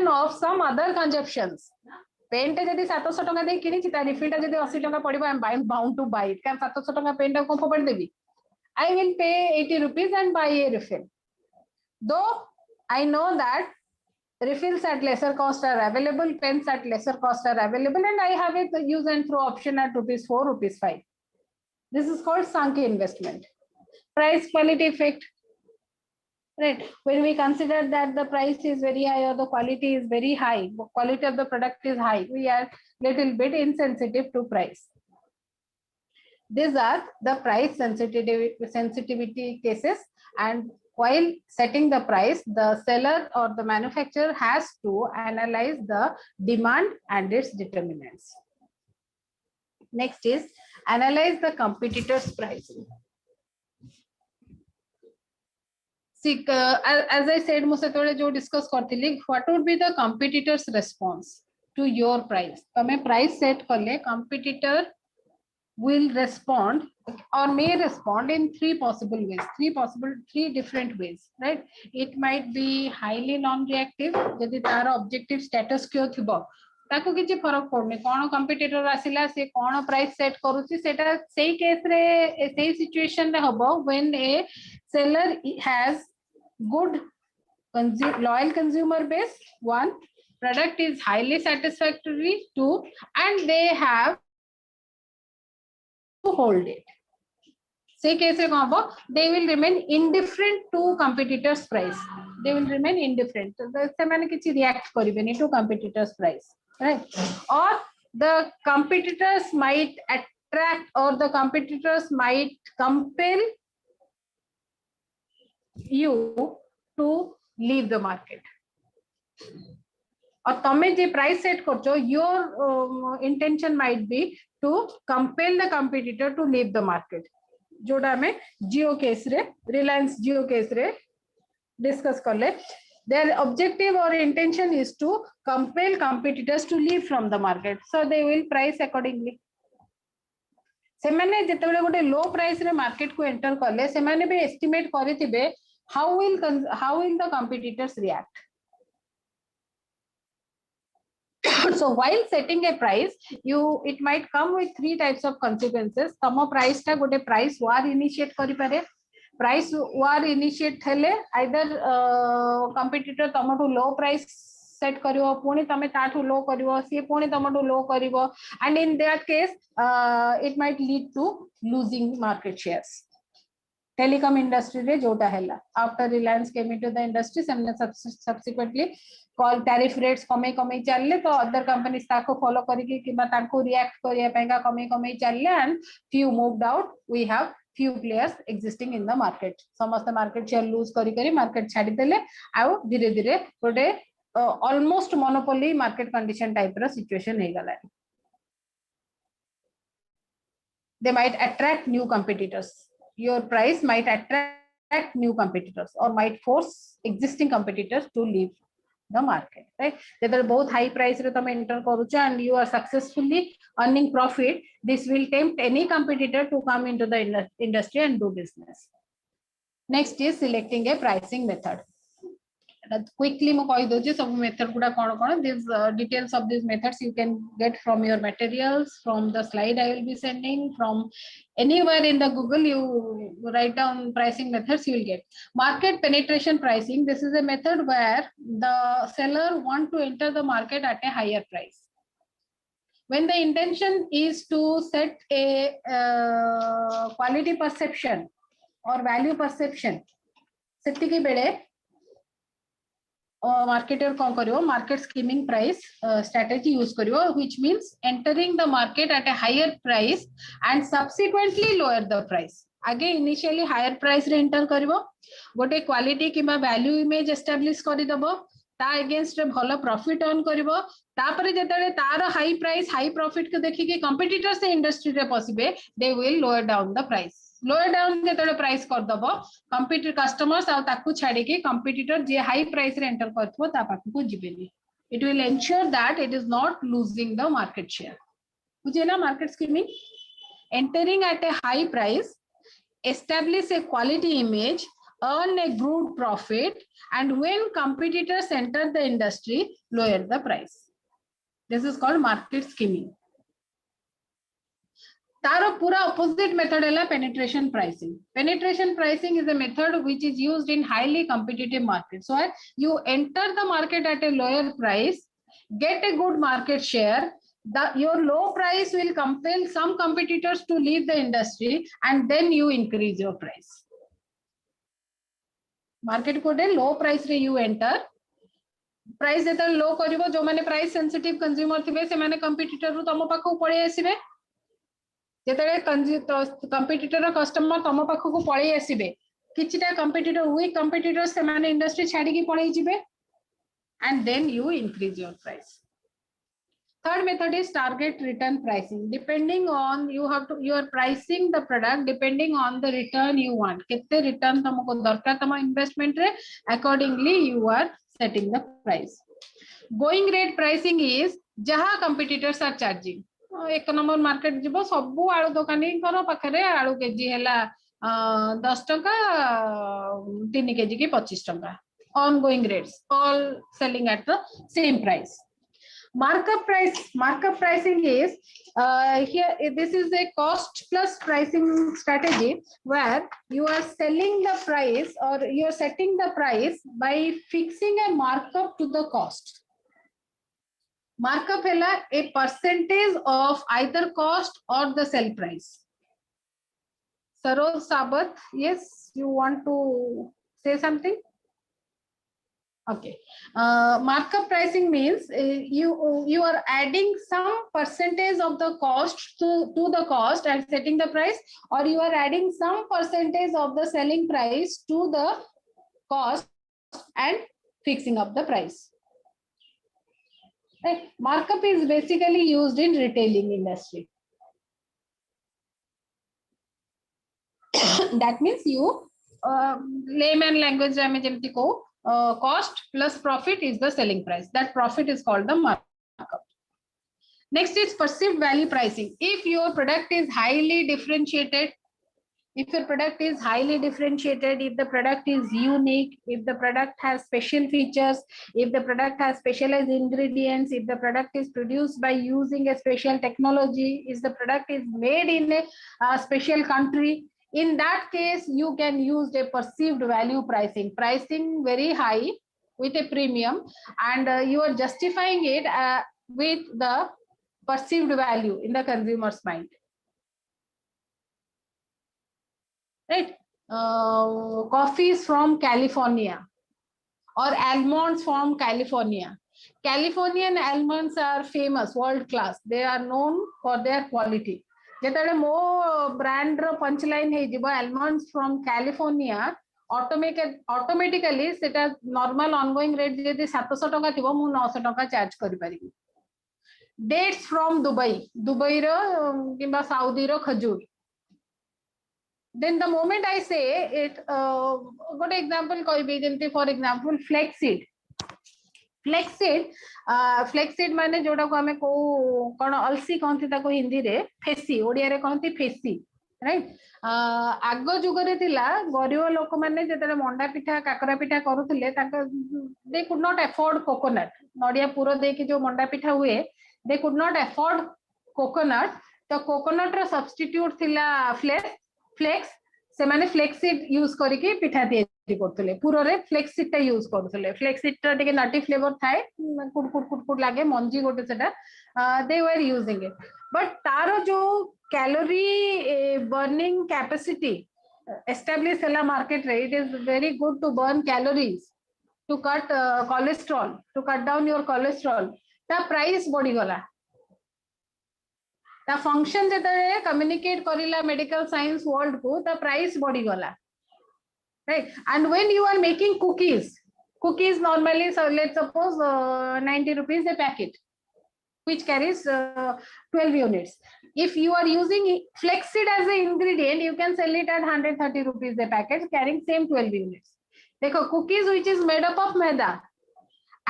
of some other consumptions. Paint जदि 700 टंका दे किनी ता refill ता जदि 80 टंका पड़िबो, I am bound to buy it. कारण 700 टंका paint को फोपड़ देबी, I will pay 80 rupees and buy a refill. Though I know that refills at lesser cost are available, pens at lesser cost are available, and I have a use and throw option at rupees 4, rupees 5. This is called sunk investment. Price quality effect. Right. When we consider that the price is very high or the quality is very high, the quality of the product is high, we are little bit insensitive to price. These are the price sensitivity cases, and while setting the price, the seller or the manufacturer has to analyze the demand and its determinants. Next is analyze the competitor's pricing. See, as I said, discuss what would be the competitor's response to your price? Tame price set kale, competitor will respond or may respond in three possible ways, three different ways, right? It might be highly non-reactive, jodi tar objective status quo thibo, ताको किछि फरक पड़ने कोन competitor आसिला से कोन price set करूची, सेटा सेही case रे सेही सिचुएशन रे हबो when a seller has good loyal consumer base, 1, product is highly satisfactory, 2, and they have to hold it. Say case they will remain indifferent to competitors' price. They will remain indifferent. So they react to competitors' price, right? Or the competitors might attract, or the competitors might compel you to leave the market. Or तमे जे price set करछो, your intention might be to compel the competitor to leave the market. जोड़ा में Jio case रे, Reliance Jio case रे discuss करले. Their objective or intention is to compel competitors to leave from the market, so they will price accordingly. सेमाने जेतेबेले गोटे low price रे market को enter करले, सेमाने भी estimate करिथिबे how will the competitors react. So while setting a price, it might come with 3 types of consequences. Tamo price ta gote price war initiate kari pare. Price war initiate thele either competitor tamotu low price set karibo, puni tame tatu low karibo, si puni tamotu low karibo, and in that case it might lead to losing market shares. Telecom industry re jota hela, after Reliance came into the industry, subsequently call tariff rates kame challe, to other companies ताको follow करके कि ताको react करिया पाएगा कमे challe, and few moved out. We have few players existing in the market. समस्त market share lose करी market छाड़ी देले आउ धीरे धीरे गोटे almost monopoly market condition type रा situation हे गला. They might attract new competitors. Your price might attract new competitors or might force existing competitors to leave the market, right? Whether both high price re tame enter karucha and you are successfully earning profit, this will tempt any competitor to come into the industry and do business. Next is selecting a pricing method. Quickly mo koi doji सब method guda kono kono. These details of these methods you can get from your materials, from the slide I will be sending, from anywhere in the Google. You write down pricing methods, you will get. Market penetration pricing. This is a method where the seller want to enter the market at a higher price. When the intention is to set a quality perception or value perception, सेतिकी बेले marketer कौन करियो market skimming price strategy use करियो, which means entering the market at a higher price and subsequently lower the price. आगे initially higher price रे enter करियो, गोटे quality किंबा value image establish करी दबो, ता against रे भलो profit earn करियो, तापरे जेतले तार high price high profit को देखि कि competitors से industry रे पसिबे, they will lower down the price. Lower down जेतले price कर दबो, competitor customers आउ ताकू छाड़ी के competitor जे high price रे enter करथबो ता पाखु जिबेनी. It will ensure that it is not losing the market share. बुझेला market skimming? Entering at a high price, establish a quality image, earn a good profit, and when competitors enter the industry, lower the price. This is called market skimming. तारो पूरा opposite method है penetration pricing. Penetration pricing is a method which is used in highly competitive markets. So you enter the market at a lower price, get a good market share. Your low price will compel some competitors to leave the industry, and then you increase your price. Market को दे low price रे you enter. Price जेतर low करिवो, जो माने price sensitive consumer थिबे से माने competitor रू तमो पाखो पळे आसीबे. जेतले कंपिटिटर कस्टमर तम पाखकु पळै आसीबे, किछिटा कंपिटिटर वीक कंपिटिटर से माने इंडस्ट्री छाडी की पळै जिबे, and then you increase your price. Third method is target return pricing. Depending on you are pricing the product depending on the return you want. केते return तमको दरकार तम investment रे, accordingly you are setting the price. Going rate pricing is जहा competitors are charging. एक number market जीव सबू आलू दुकानी पाखे आलू केजी है 10 टंका 3 केजी की 25 टंका. Ongoing rates, all selling at the same price. Markup pricing is here. This is a cost plus pricing strategy where you are selling the price or you are setting the price by fixing a markup to the cost. Markup है a percentage of either cost or the sell price. Saroj Sabath, yes, you want to say something? Okay. Markup pricing means you are adding some percentage of the cost to the cost and setting the price, or you are adding some percentage of the selling price to the cost and fixing up the price. Right. Markup is basically used in retailing industry. That means you layman language cost plus profit is the selling price. That profit is called the markup. Next is perceived value pricing. If your product is highly differentiated, if the product is unique, if the product has special features, if the product has specialized ingredients, if the product is produced by using a special technology, if the product is made in a special country, in that case, you can use a perceived value pricing very high with a premium, and you are justifying it with the perceived value in the consumer's mind. Right? Coffees from California or almonds from California. Californian almonds are famous, world class. They are known for their quality. जेतले मो brand रो पंच line हे जिवो almonds from California automatically सेटा normal ongoing rate जदि 700 टका थिबो मु 900 टका charge करि परिबी डेट्स फ्रॉम दुबई रो किबा सऊदी रो खजूर then the moment I say it good example कहबी जेमति फॉर एग्जांपल फ्लेक्सीड माने जोडा को हमें को कोन अलसी कहंती ताको हिंदी रे फेसी ओडिया रे कहंती फेसी राइट आग जुग रे थिला गरीब लोक माने जेतले मंडा पिठा काकरा पिठा करूथिले ताको they could not afford coconut Nadia पूरा दे के जो मंडा पिठा हुए they could not afford coconut तो कोकोनट रो सब्स्टिट्यूट थिला फ्लेक्स से माने फ्लेक्सीड यूज करके पिठा तैयारी करथले पूरा रे फ्लेक्सीड टा यूज करथले फ्लेक्सीड टा टिके नटी फ्लेवर थाए कुड कुड कुड कुड लागे मंजी गोटे सेटा they were using it but तारो जो कैलोरी बर्निंग कैपेसिटी एस्टैब्लिश हला मार्केट रे it is very good to burn calories to cut cholesterol to cut down your cholesterol ता प्राइस बढ़ी गला ता फंक्शन जेतले कम्युनिकेट करिला मेडिकल साइंस वर्ल्ड को ता प्राइस बढ़ी गला right and when you are making cookies normally so let's suppose 90 rupees a packet which carries 12 units if you are using flaxseed as an ingredient you can sell it at 130 rupees a packet carrying same 12 units देखो cookies which is made up of maida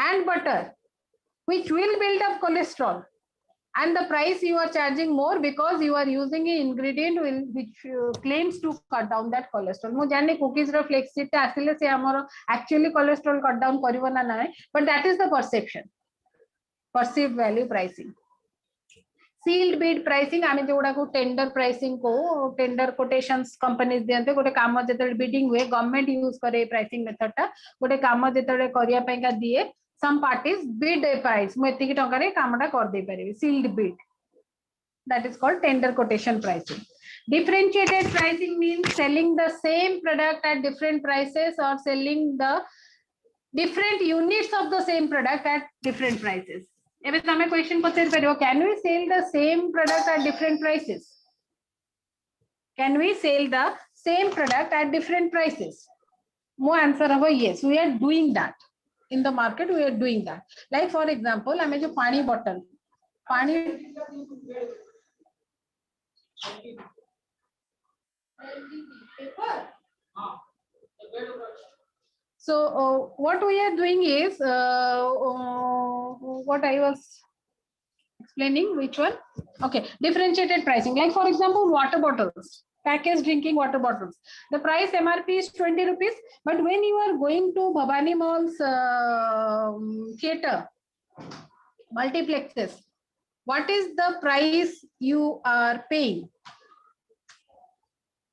and butter which will build up cholesterol and the price you are charging more because you are using an ingredient which claims to cut down that cholesterol mo jane cookies ro flaxseed ta asile se amaro actually cholesterol cut down karibo na nahi but that is the perceived value pricing sealed bid pricing आमे जोडा को tender pricing को tender quotations companies देते गोटे काम जेतले bidding हुए government use करे pricing method टा गोटे काम जेतले करिया पय का दिए some parties bid a price mo etiki टंका रे कामटा कर दे परिबे sealed bid that is called tender quotation pricing differentiated pricing means selling the same product at different prices or selling the different units of the same product at different prices एबे तमे question पचर परिबो can we sell the same product at different prices can we sell the same product at different prices mo answer habo yes we are doing that in the market we are doing that like for example hame jo pani bottle pani so what we are doing is what I was explaining which one okay differentiated pricing like for example water bottles packaged drinking water bottles the price MRP is 20 rupees but when you are going to Bhabani Mall's theater multiplexes what is the price you are paying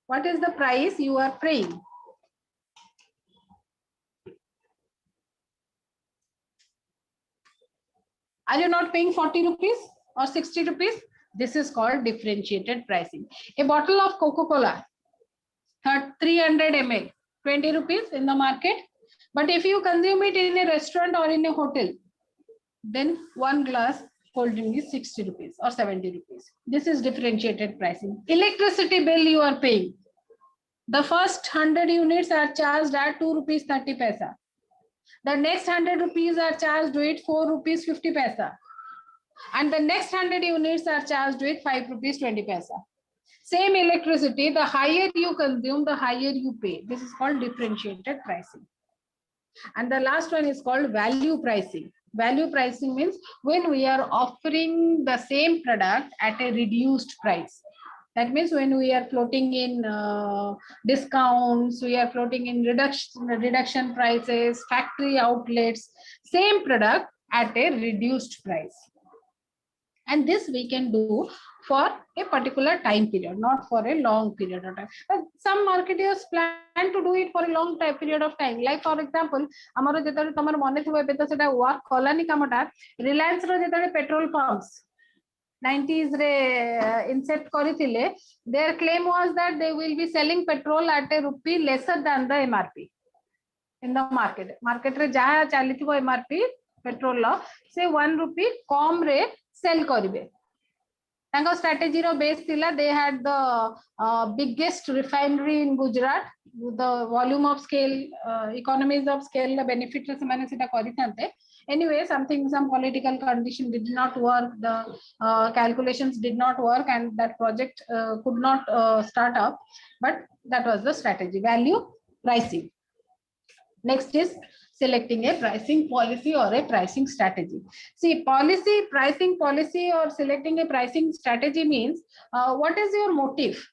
what is the price you are paying are you not paying 40 rupees or 60 rupees this is called differentiated pricing a bottle of Coca-Cola 300 ml 20 rupees in the market but if you consume it in a restaurant or in a hotel then one glass cold drink is 60 rupees or 70 rupees this is differentiated pricing electricity bill you are paying the first 100 units are charged at 2 rupees 30 paisa the next 100 rupees are charged with 4 rupees 50 paisa and the next 100 units are charged with 5 rupees 20 paisa same electricity the higher you consume the higher you pay this is called differentiated pricing and the last one is called value pricing means when we are offering the same product at a reduced price that means when we are floating in discounts we are floating in reduction prices factory outlets same product at a reduced price and this we can do for a particular time period not for a long period of time but some marketers plan to do it for a long time period of time like for example amaro jetale tomar mone thibo ebe to seta work kolani kamata Reliance ro jetale petrol pumps 90s re incept karithile their claim was that they will be selling petrol at a rupee lesser than the MRP in the market re jaha chalithibo MRP petrol lo se 1 rupee कम रे cell करिवे Tango strategy ro base thila, they had the biggest refinery in Gujarat. The volume of scale, economies of scale, the benefit se mane seta karithante. Anyway, some political condition did not work, the calculations did not work, and that project could not start up, but that was the strategy. Value pricing. Next is selecting a pricing policy or a pricing strategy. See, pricing policy or selecting a pricing strategy means what is your motive?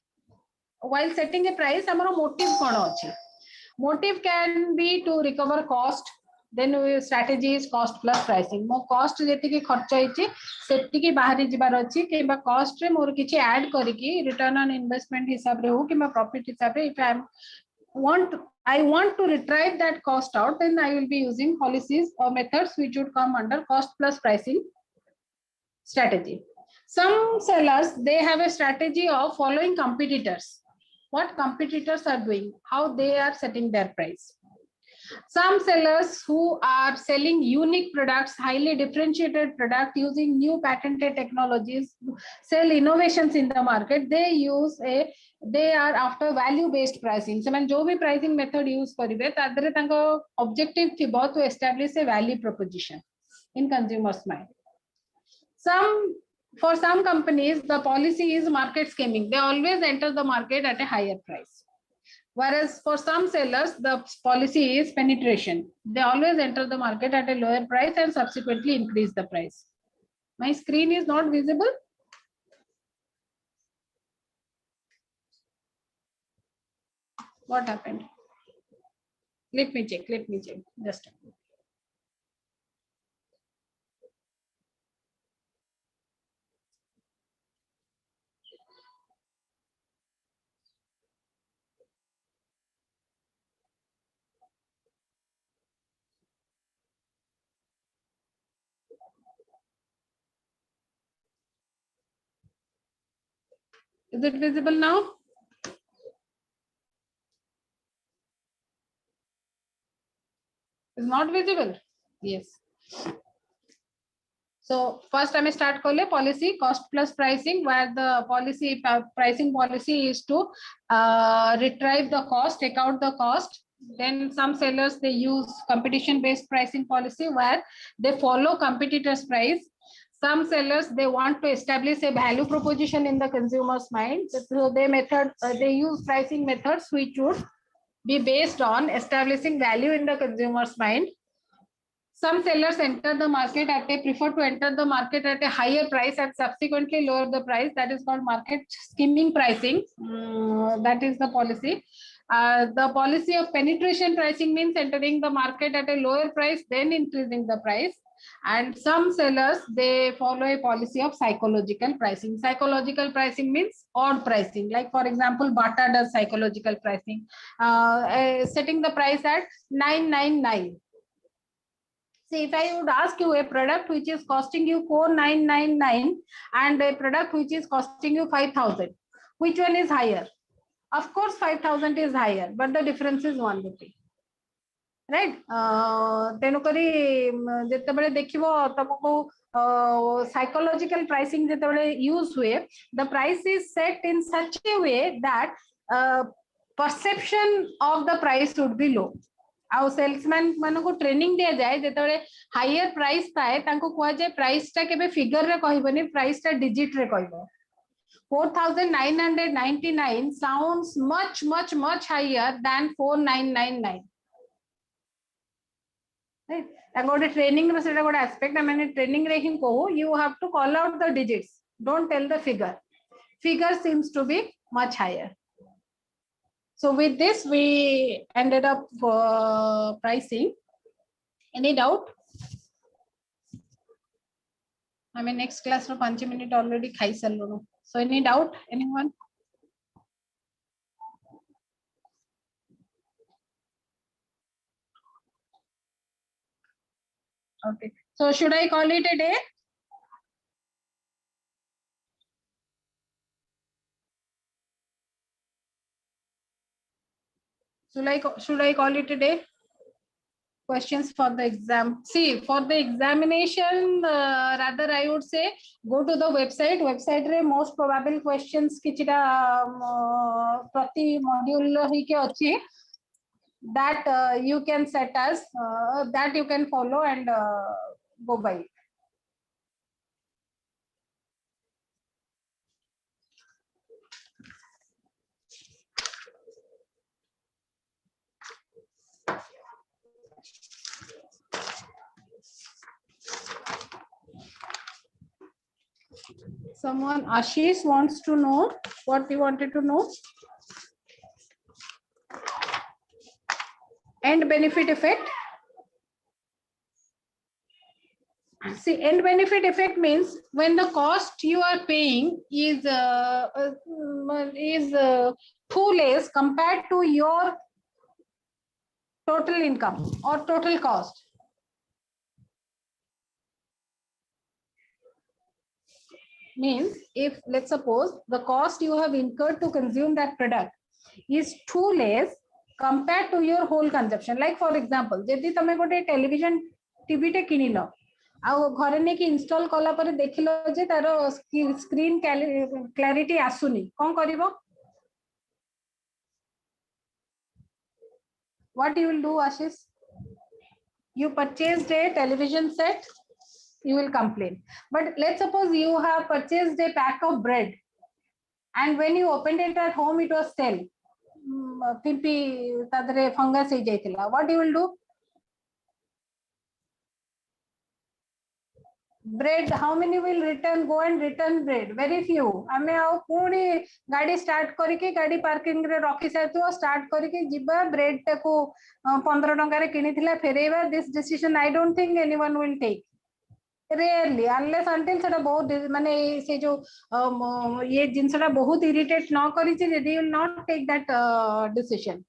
While setting a price, our motive kono achi. Motive can be to recover cost. Then strategy is cost plus pricing. Mo cost जेतिकी खर्च होइछि सेतिकी बाहरी जिबार अछि किबा cost रे मोर किछि add करिकि return on investment हिसाब रे हो किबा profit हिसाब रे, if I want to retrieve that cost out, then I will be using policies or methods which would come under cost plus pricing strategy. Some sellers, they have a strategy of following competitors. What competitors are doing, how they are setting their price. Some sellers who are selling unique products, highly differentiated product using new patented technologies, sell innovations in the market, they are after value based pricing. So when jo bhi pricing method use karibe tadre tanko objective thibo to establish a value proposition in consumers mind. For some companies, the policy is market skimming. They always enter the market at a higher price. Whereas for some sellers, the policy is penetration. They always enter the market at a lower price and subsequently increase the price. My screen is not visible. What happened? Let me check. Just a minute. Is it visible now? Is not visible? Yes. So first I may start call policy cost plus pricing, where the pricing policy is to retrieve the cost, take out the cost. Then some sellers, they use competition based pricing policy where they follow competitors' price. Some sellers, they want to establish a value proposition in the consumer's mind. So they use pricing methods which would be based on establishing value in the consumer's mind. Some sellers prefer to enter the market at a higher price and subsequently lower the price. That is called market skimming pricing. That is the policy. The policy of penetration pricing means entering the market at a lower price, then increasing the price. And some sellers, they follow a policy of psychological pricing. Psychological pricing means odd pricing. Like for example, Bata does psychological pricing, setting the price at 999. See, if I would ask you a product which is costing you 4,999 and a product which is costing you 5,000, which one is higher? Of course, 5,000 is higher, but the difference is 1 rupee. Right? Tenukari jettabele dekhibo tamaku psychological pricing jettabele use hue, the price is set in such a way that perception of the price would be low. Our salesman मानको training दिया जाए जेतबेले higher price थाए तांको कुआ जाए price टा केबे figure रे कहबनी प्राइस टा डिजिट रे कहबो 4,999 sounds much higher than 4,999. Right? About training ro सेटा गोटे aspect माने ट्रेनिंग रे ही कहू, you have to call out the digits, don't tell the figure seems to be much higher. So with this, we ended up pricing. Any doubt? I mean, next class, 5 minutes already khai sallo. So any doubt? Anyone? Okay. So should I call it a day? Should I call it a day? questions for the exam. See, for the examination, rather I would say go to the website. Website re most probable questions kichita prati module hi ke achi that you can set as that you can follow and go by. Someone, Ashish, wants to know what you wanted to know. End benefit effect. See, end benefit effect means when the cost you are paying is too less compared to your total income or total cost. Means if, let's suppose, the cost you have incurred to consume that product is too less compared to your whole consumption. Like for example, यदि तमे गोटे television TV टे किनिलो आउ घरे ने कि install कला पर देखिलो जे तारो स्क्रीन क्लैरिटी आसुनी कोन करिवो? What you will do, Ashish? You purchased a television set, you will complain. But let's suppose you have purchased a pack of bread and when you opened it at home it was stale. Pimpi tadre fungus he jaitila. What you will do? Bread, how many will return, go and return bread? Very few. आमे आउ पुणी गाड़ी start करके गाड़ी parking रे रखी Saito start करके जिबा ब्रेड टाको 15 टंका रे किनिथिला फेरेबा. This decision I don't think anyone will take. Rarely, unless until सेटा बहुत माने से जो ये जिनसटा बहुत इरिटेट न करी जे they will not take that decision.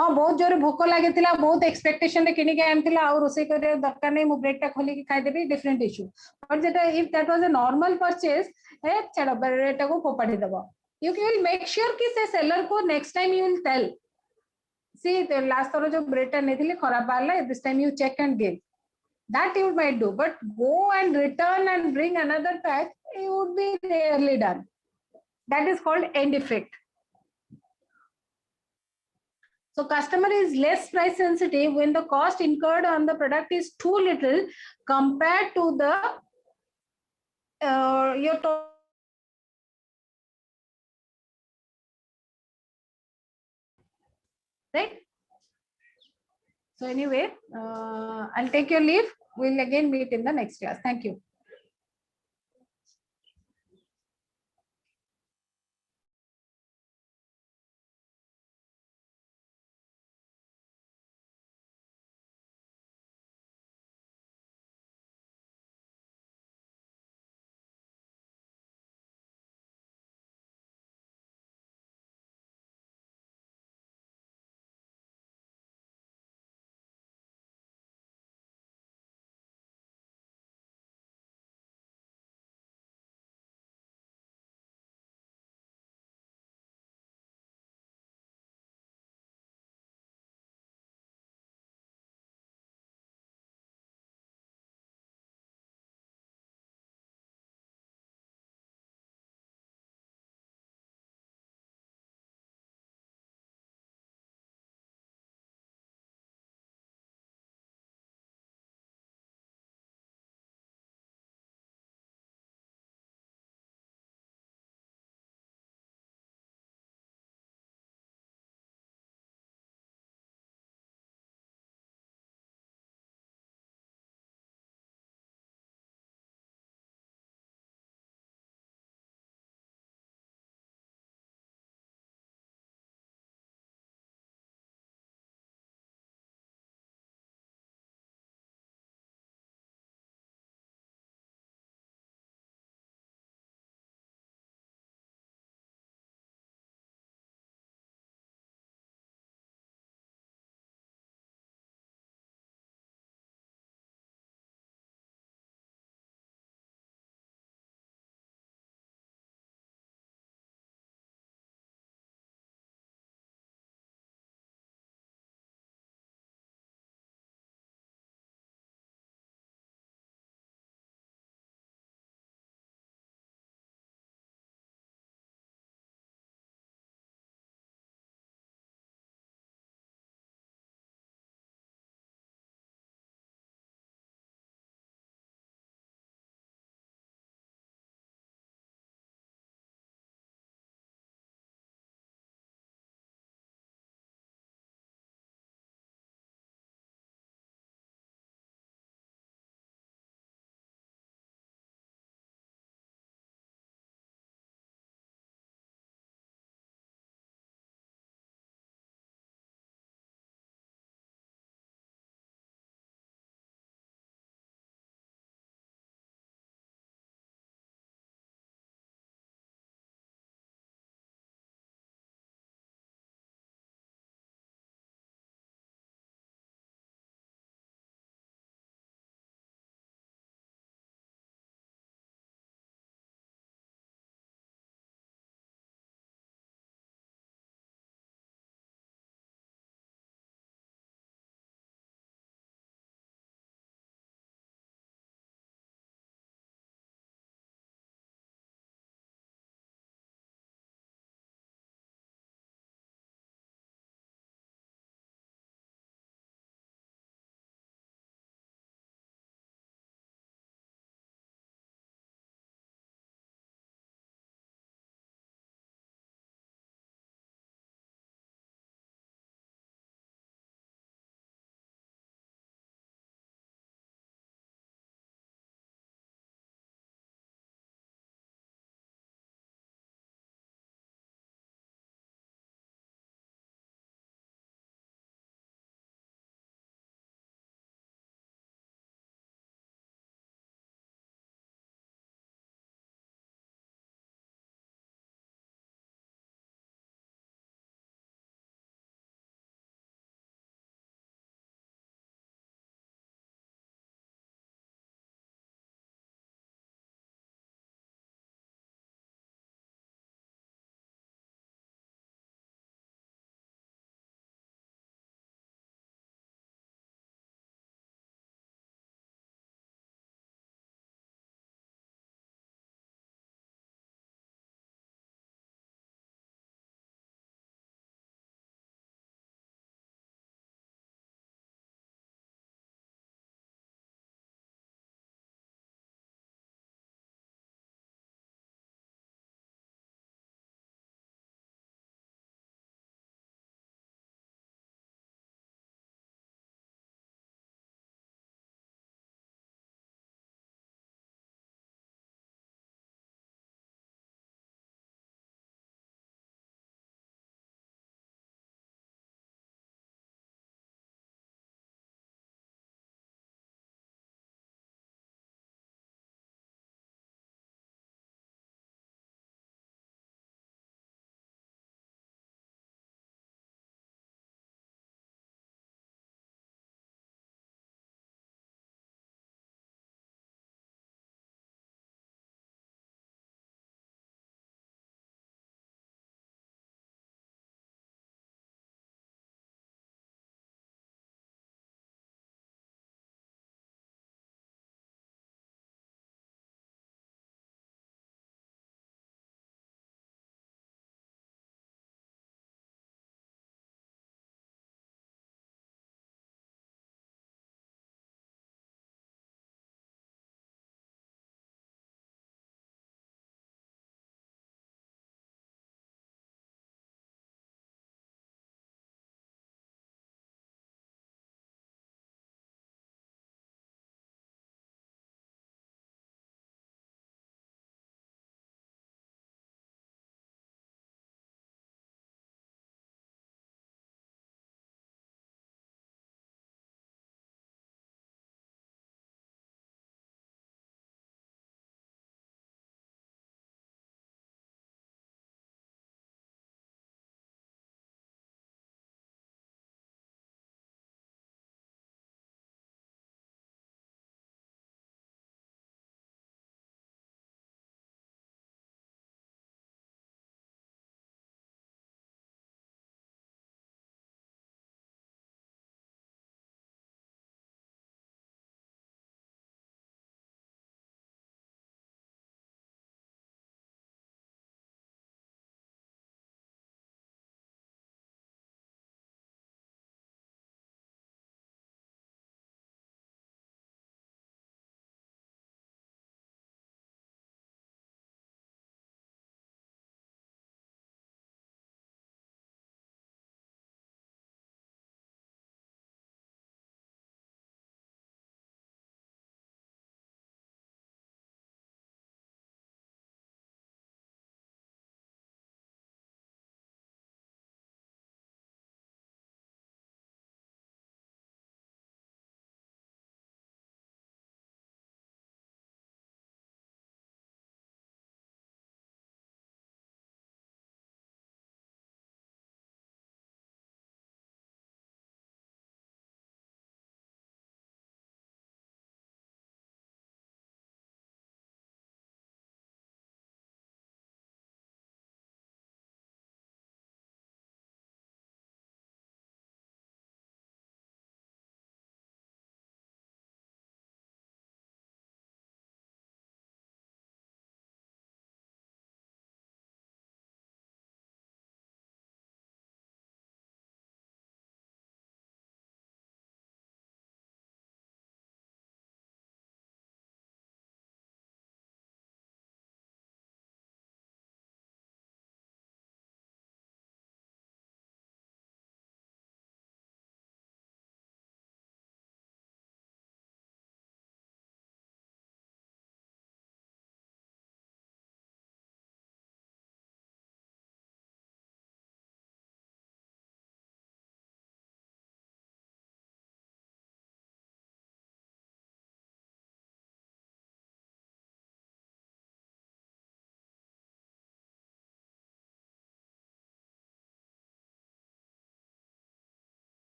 हाँ बहुत जोरे भोक लगे थिला बहुत एक्सपेक्टेशन रे किनि के आनथिला और रोसे करे दरकार नै मु ब्रेड टा खोली के खाइ देबी डिफरेंट इशू. बट जेटा if that was a normal purchase ए छडा ब्रेड टा को फोपाडी देबो. You will make sure कि से सेलर को next time you will tell. See the last thorough जो ब्रेड टा नेथिले खराब बाला this time you check and give. That you might do, but go and return and bring another pack, it would be rarely done. That is called end effect. So customer is less price sensitive when the cost incurred on the product is too little compared to the your total. Right? So anyway, I'll take your leave. We'll again meet in the next class. Thank you.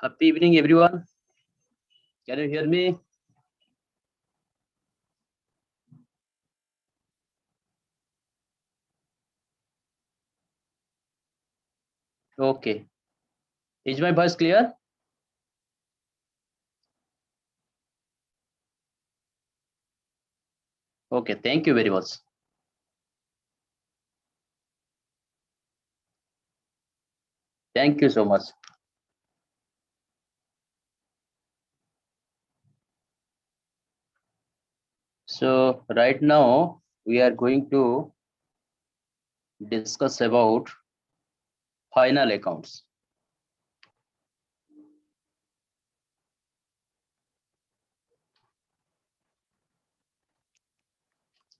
Happy evening, everyone. Can you hear me? Okay. Is my voice clear? Okay, thank you very much. Thank you so much. So right now we are going to discuss about final accounts.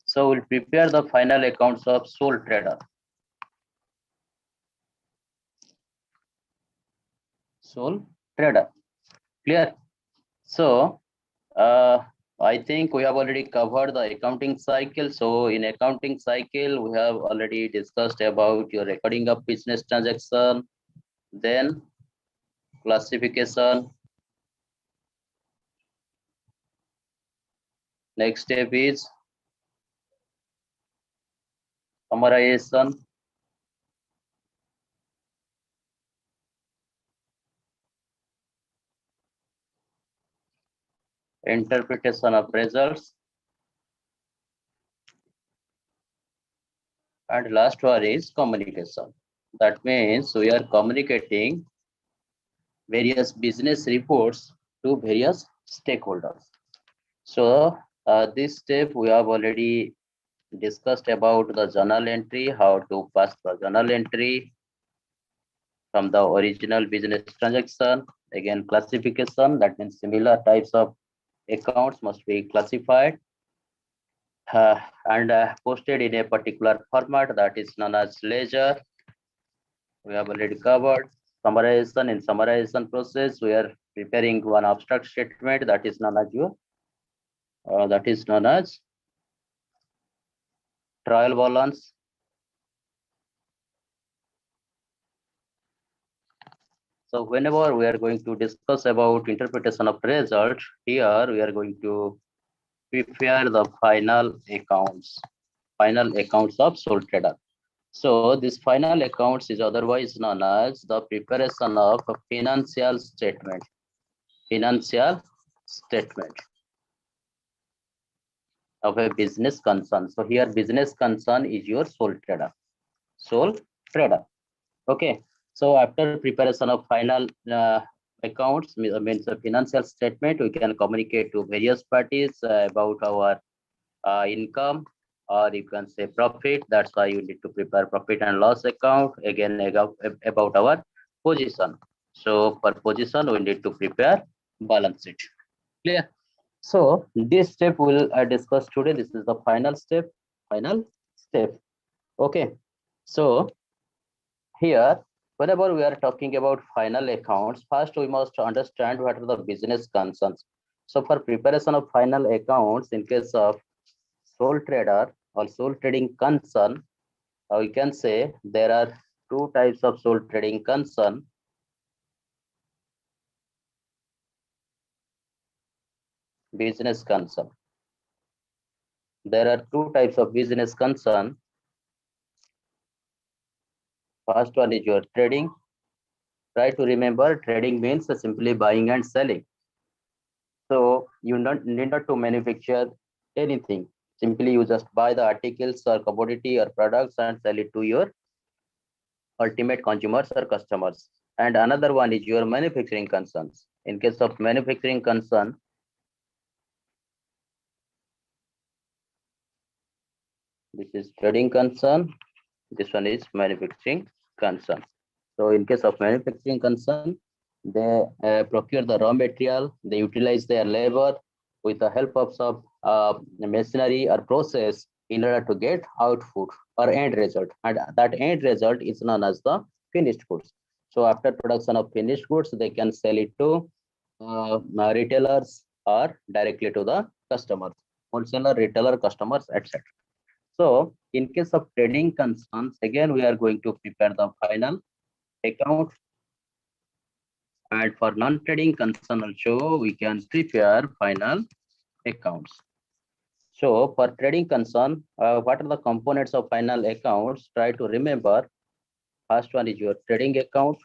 So we'll prepare the final accounts of sole trader. Sole trader. Clear? So I think we have already covered the accounting cycle. So in accounting cycle, we have already discussed about your recording of business transaction, then classification. Next step is summarization. Interpretation of results. And last one is communication. That means we are communicating various business reports to various stakeholders. So this step we have already discussed about the journal entry, how to pass the journal entry from the original business transaction. Again, classification, that means similar types of accounts must be classified and posted in a particular format that is known as ledger. We have already covered summarization. In summarization process, we are preparing one abstract statement that is known as trial balance. So whenever we are going to discuss about interpretation of result, here we are going to prepare the final accounts of sole trader. So this final accounts is otherwise known as the preparation of a financial statement. Financial statement of a business concern. So here business concern is your sole trader. Sole trader. Okay. So after preparation of final accounts, means a financial statement, we can communicate to various parties about our income, or you can say profit. That's why you need to prepare profit and loss account. Again, about our position. So for position, we need to prepare balance sheet. Clear? So this step we'll discuss today. This is the final step. Final step. Okay. So here, whenever we are talking about final accounts, first we must understand what are the business concerns. So for preparation of final accounts, in case of sole trader or sole trading concern, we can say there are two types of sole trading concern. Business concern. There are two types of business concern. First one is your trading. Try to remember, trading means simply buying and selling. So you need not to manufacture anything. Simply you just buy the articles or commodity or products and sell it to your ultimate consumers or customers. And another one is your manufacturing concerns. In case of manufacturing concern, this is trading concern. This one is manufacturing concern. So in case of manufacturing concern, they procure the raw material, they utilize their labor with the help of some machinery or process in order to get output or end result. And that end result is known as the finished goods. So after production of finished goods, they can sell it to retailers or directly to the customers, wholesaler, retailer, customers, etc. So in case of trading concerns, again, we are going to prepare the final account. And for non-trading concern also, we can prepare final accounts. So for trading concern, what are the components of final accounts? Try to remember. First one is your trading account.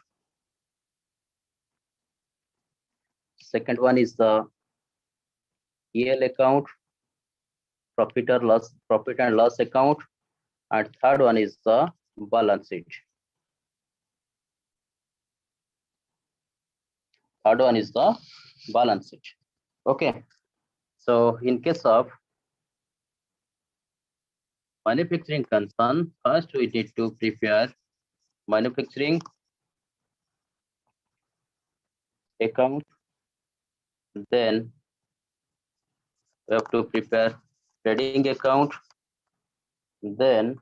Second one is the EL account, profit and loss account, and third one is the balance sheet. Third one is the balance sheet. Okay. So in case of manufacturing concern, first we need to prepare manufacturing account. Then we have to prepare trading account. Then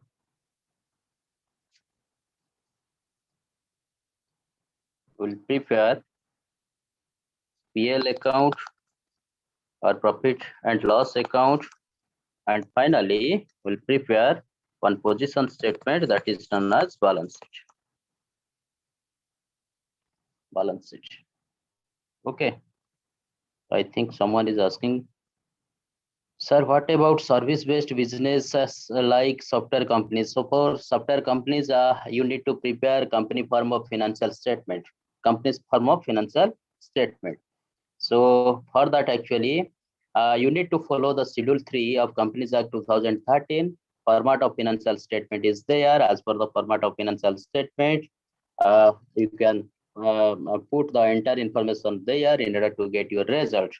we'll prepare PL account or profit and loss account. And finally, we'll prepare one position statement that is known as balance sheet. Balance sheet. Okay. I think someone is asking, sir, what about service-based businesses like software companies? So for software companies, you need to prepare company form of financial statement. Company's form of financial statement. So for that, actually, you need to follow the Schedule 3 of Companies Act 2013. Format of financial statement is there. As per the format of financial statement, you can put the entire information there in order to get your result.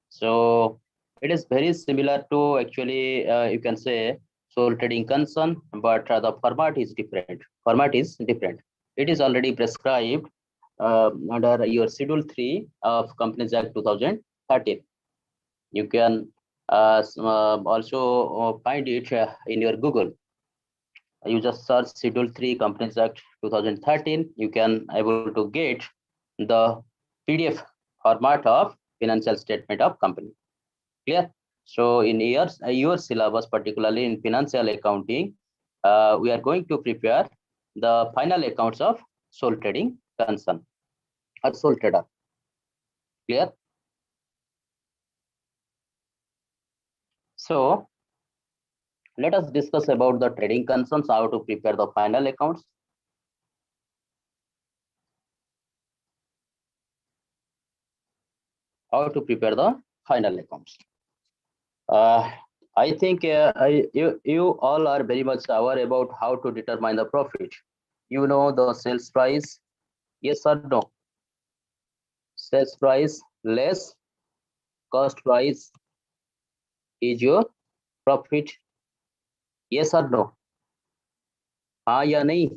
So it is very similar to actually, you can say, sole trading concern, but the format is different. Format is different. It is already prescribed under your Schedule 3 of Companies Act 2013. You can also find it in your Google. You just search Schedule 3 Companies Act 2013. You can able to get the PDF format of financial statement of company. Clear? So in your syllabus, particularly in financial accounting, we are going to prepare the final accounts of sole trading concern or sole trader. Clear? So let us discuss about the trading concerns, how to prepare the final accounts. How to prepare the final accounts. I think you all are very much aware about how to determine the profit. You know the sales price, yes or no? Sales price less cost price is your profit, yes or no? हाँ या नहीं?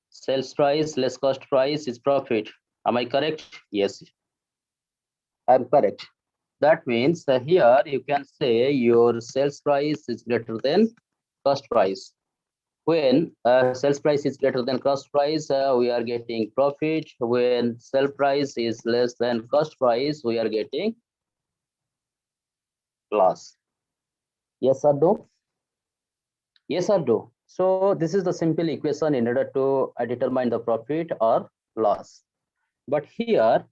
Sales price less cost price is profit. Am I correct? Yes, I'm correct. That means here you can say your sales price is greater than cost price. When sales price is greater than cost price, we are getting profit. When sell price is less than cost price, we are getting loss. Yes or no? Yes or no? So this is the simple equation in order to determine the profit or loss. But here,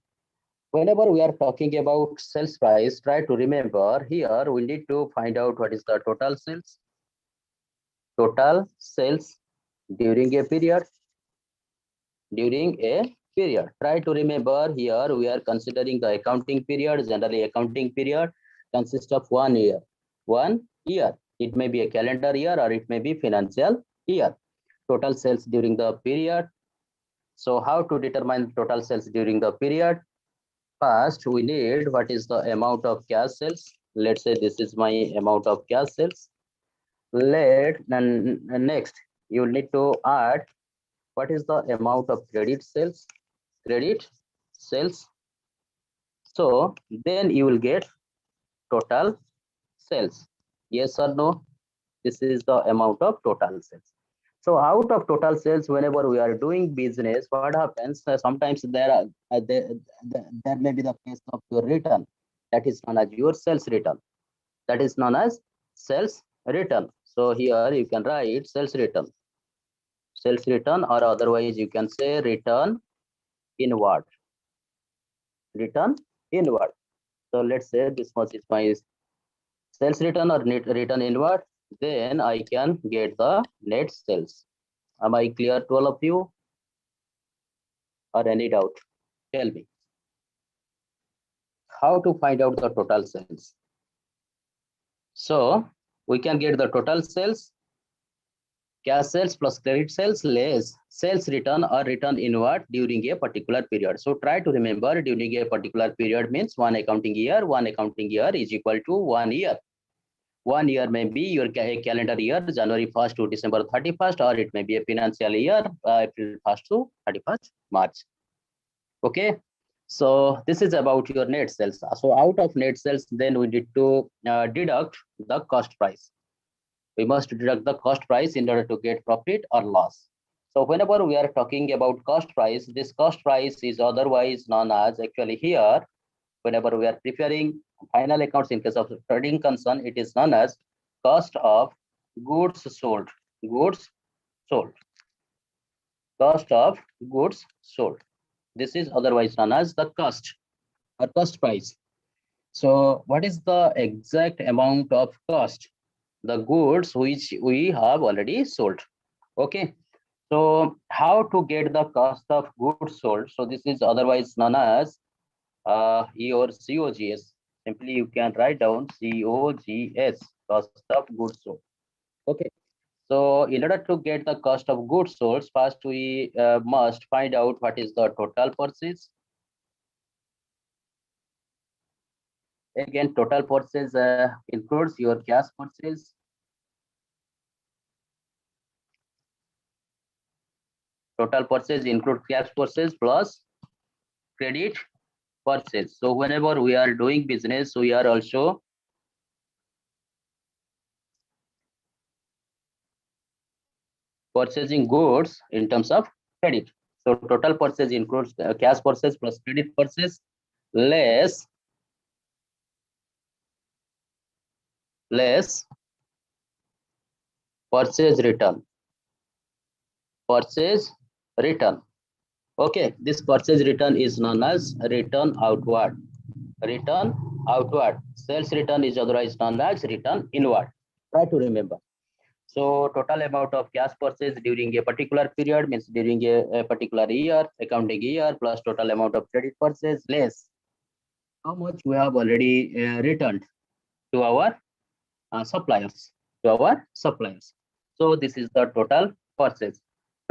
whenever we are talking about sales price, try to remember here we need to find out what is the total sales. Total sales during a period. During a period. Try to remember here we are considering the accounting period. Generally, accounting period consists of 1 year. 1 year. It may be a calendar year or it may be financial year. Total sales during the period. So how to determine total sales during the period? First, we need what is the amount of cash sales. Let's say this is my amount of cash sales. Next, you need to add what is the amount of credit sales. Credit sales. So then you will get total sales. Yes or no? This is the amount of total sales. So out of total sales, whenever we are doing business, what happens? Sometimes there may be the case of your return. That is known as your sales return. That is known as sales return. So here you can write sales return. Sales return, or otherwise you can say return inward. Return inward. So let's say this much is my sales return or net return inward. Then I can get the net sales. Am I clear to all of you? Or any doubt? Tell me. How to find out the total sales? So we can get the total sales, cash sales plus credit sales less sales return or return inward during a particular period. So try to remember, during a particular period means one accounting year. One accounting year is equal to 1 year. 1 year may be your calendar year, January 1st to December 31st, or it may be a financial year, April 1st to 31st March. Okay, so this is about your net sales. So out of net sales, then we need to deduct the cost price. We must deduct the cost price in order to get profit or loss. So whenever we are talking about cost price, this cost price is otherwise known as, actually here, whenever we are preparing final accounts in case of trading concern, it is known as cost of goods sold. Goods sold. Cost of goods sold. This is otherwise known as the cost or cost price. So what is the exact amount of cost? The goods which we have already sold. Okay. So how to get the cost of goods sold? So this is otherwise known as your COGS. Simply you can write down COGS, cost of goods sold. Okay. So in order to get the cost of goods sold, first we must find out what is the total purchase. Again, total purchase includes your cash purchase. Total purchase includes cash purchase plus credit purchase. So whenever we are doing business, we are also purchasing goods in terms of credit. So total purchase includes cash purchase plus credit purchase less purchase return. Purchase return. Okay, this purchase return is known as return outward. Return outward. Sales return is otherwise known as return inward. Try to remember. So total amount of cash purchase during a particular period means during a particular year, accounting year, plus total amount of credit purchase less how much we have already returned to our suppliers. So this is the total purchase.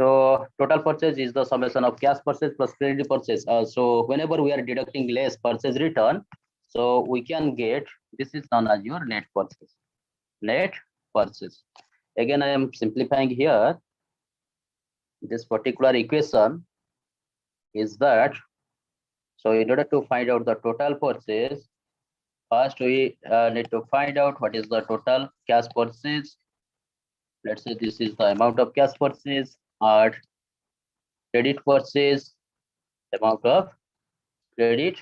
So total purchase is the summation of cash purchase plus credit purchase. So whenever we are deducting less purchase return, so we can get, this is known as your net purchase. Net purchase. Again, I am simplifying here. This particular equation is that, so in order to find out the total purchase, first we need to find out what is the total cash purchase. Let's say this is the amount of cash purchase, or credit purchase, amount of credit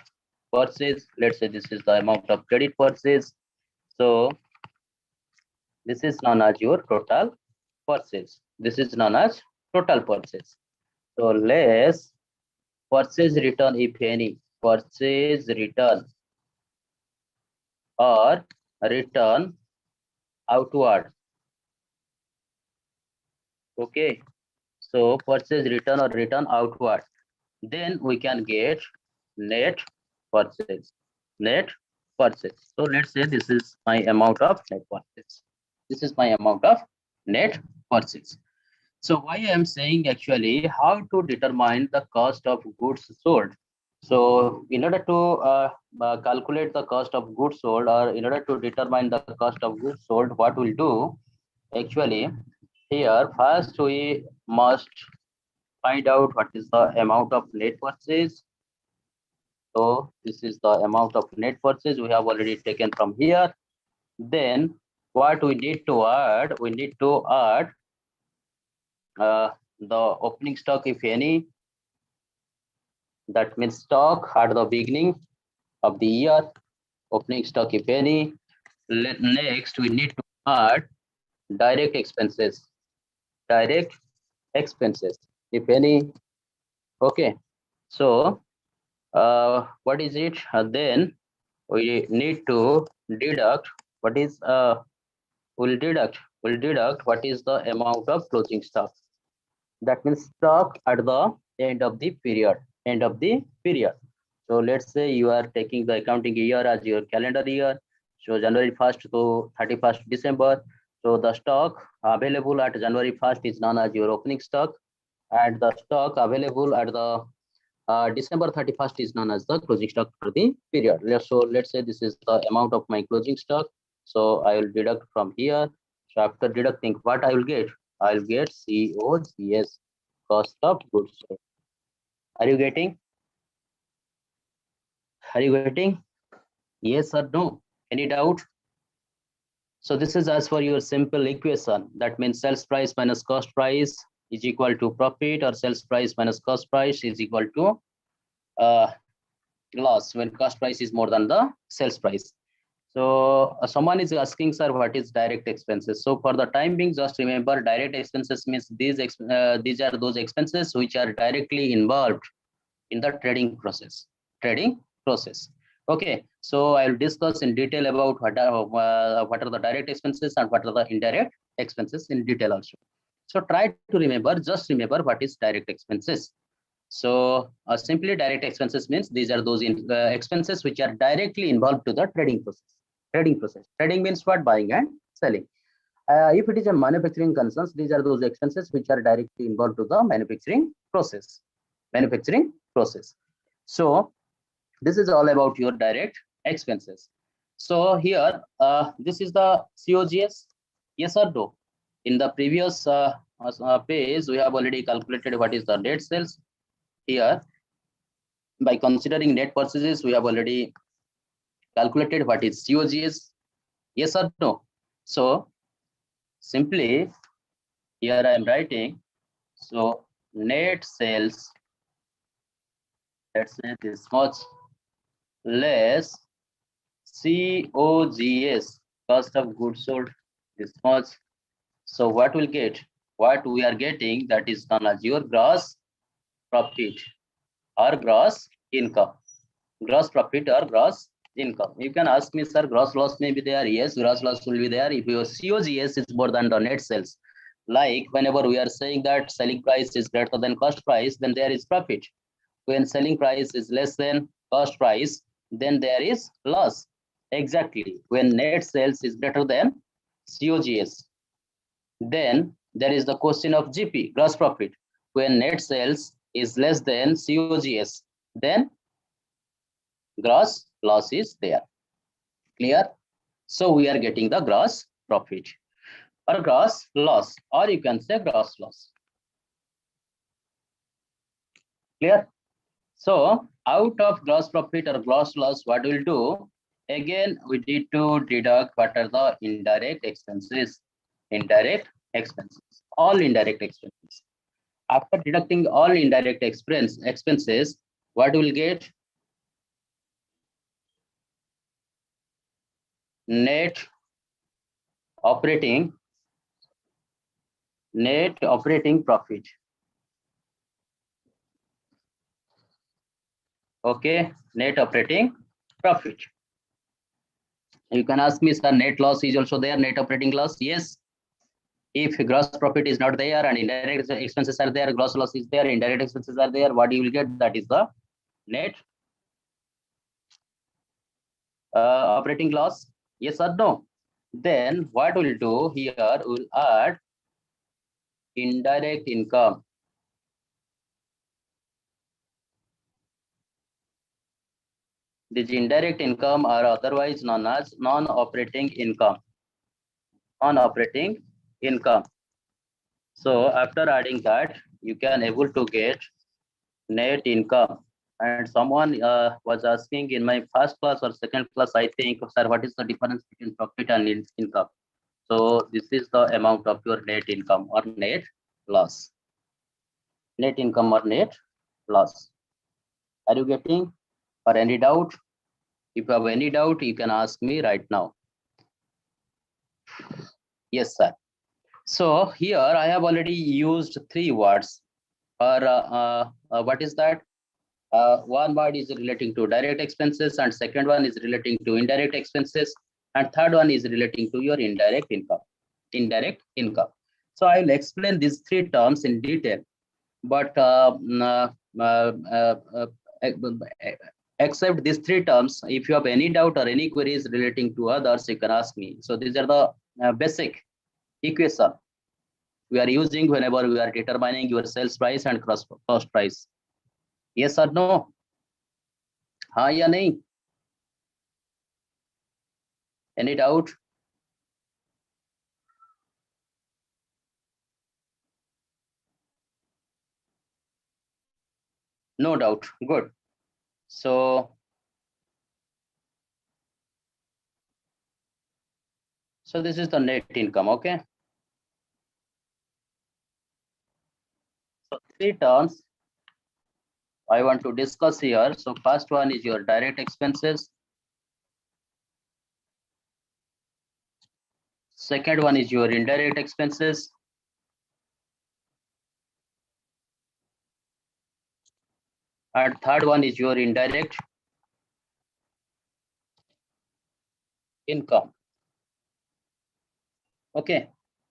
purchase. Let's say this is the amount of credit purchase. So this is known as your total purchase. This is known as total purchase. So less purchase return, if any, purchase return or return outward. Okay, so purchase return or return outward. Then we can get net purchase. Net purchase. So let's say this is my amount of net purchase. This is my amount of net purchase. So why I am saying actually how to determine the cost of goods sold. So in order to calculate the cost of goods sold, or in order to determine the cost of goods sold, what we'll do actually here, first we must find out what is the amount of net purchase. So this is the amount of net purchase we have already taken from here. Then what we need to add, we need to add the opening stock, if any. That means stock at the beginning of the year, opening stock, if any. Next we need to add direct expenses, direct expenses, if any. Okay, so what is it? Then we need to deduct what is we'll deduct what is the amount of closing stock. That means stock at the end of the period, end of the period. So let's say you are taking the accounting year as your calendar year. So January 1st to 31st December. So the stock available at January 1st is known as your opening stock, and the stock available at the December 31st is known as the closing stock for the period. So let's say this is the amount of my closing stock. So I will deduct from here. So after deducting, what I will get? I will get COGS, cost of goods sold. Are you getting? Are you getting? Yes or no? Any doubt? So this is as for your simple equation. That means sales price minus cost price is equal to profit, or sales price minus cost price is equal to loss when cost price is more than the sales price. So someone is asking, sir, what is direct expenses? So for the time being, just remember direct expenses means these are those expenses which are directly involved in the trading process. Trading process. Okay, so I'll discuss in detail about what are the direct expenses and what are the indirect expenses in detail also. So try to remember, just remember what is direct expenses. So simply direct expenses means these are those expenses which are directly involved to the trading process. Trading process. Trading means what? Buying and selling. If it is a manufacturing concerns, these are those expenses which are directly involved to the manufacturing process. Manufacturing process. So this is all about your direct expenses. So here, this is the COGS. Yes or no? In the previous page, we have already calculated what is the net sales. Here, by considering net purchases, we have already calculated what is COGS. Yes or no? So simply here I am writing, so net sales, let's say this much, less COGS, cost of goods sold, this much. So what we'll get? What we are getting, that is known as your gross profit or gross income. Gross profit or gross income. You can ask me, sir, gross loss may be there. Yes, gross loss will be there if your COGS is more than the net sales. Like whenever we are saying that selling price is greater than cost price, then there is profit. When selling price is less than cost price, then there is loss. Exactly. When net sales is greater than COGS, then there is the question of GP, gross profit. When net sales is less than COGS, then gross loss is there. Clear? So we are getting the gross profit or gross loss, or you can say gross loss. Clear? So out of gross profit or gross loss, what we'll do? Again, we need to deduct what are the indirect expenses. Indirect expenses, all indirect expenses. After deducting all indirect expenses, what we'll get? Net operating profit. Okay, net operating profit. You can ask me, sir, net loss is also there, net operating loss. Yes, if gross profit is not there and indirect expenses are there, gross loss is there, indirect expenses are there, what you will get? That is the net operating loss. Yes or no? Then what we'll do here, we'll add indirect income. These indirect income are otherwise known as non-operating income. Non-operating income. So after adding that, you can able to get net income. And someone was asking in my first class or second class, I think, sir, what is the difference between profit and income? So this is the amount of your net income or net loss. Net income or net loss. Are you getting? Or any doubt? If you have any doubt, you can ask me right now. Yes, sir. So here I have already used 3 words. Or what is that? One word is relating to direct expenses, and second one is relating to indirect expenses, and third one is relating to your indirect income. Indirect income. So I will explain these 3 terms in detail, but except these 3 terms, if you have any doubt or any queries relating to others, you can ask me. So these are the basic equation we are using whenever we are determining your sales price and cost price. Yes or no? हाँ या नहीं? Any doubt? No doubt. Good. So this is the net income. Okay. So 3 terms I want to discuss here. So first one is your direct expenses. Second one is your indirect expenses. And third one is your indirect income. Okay.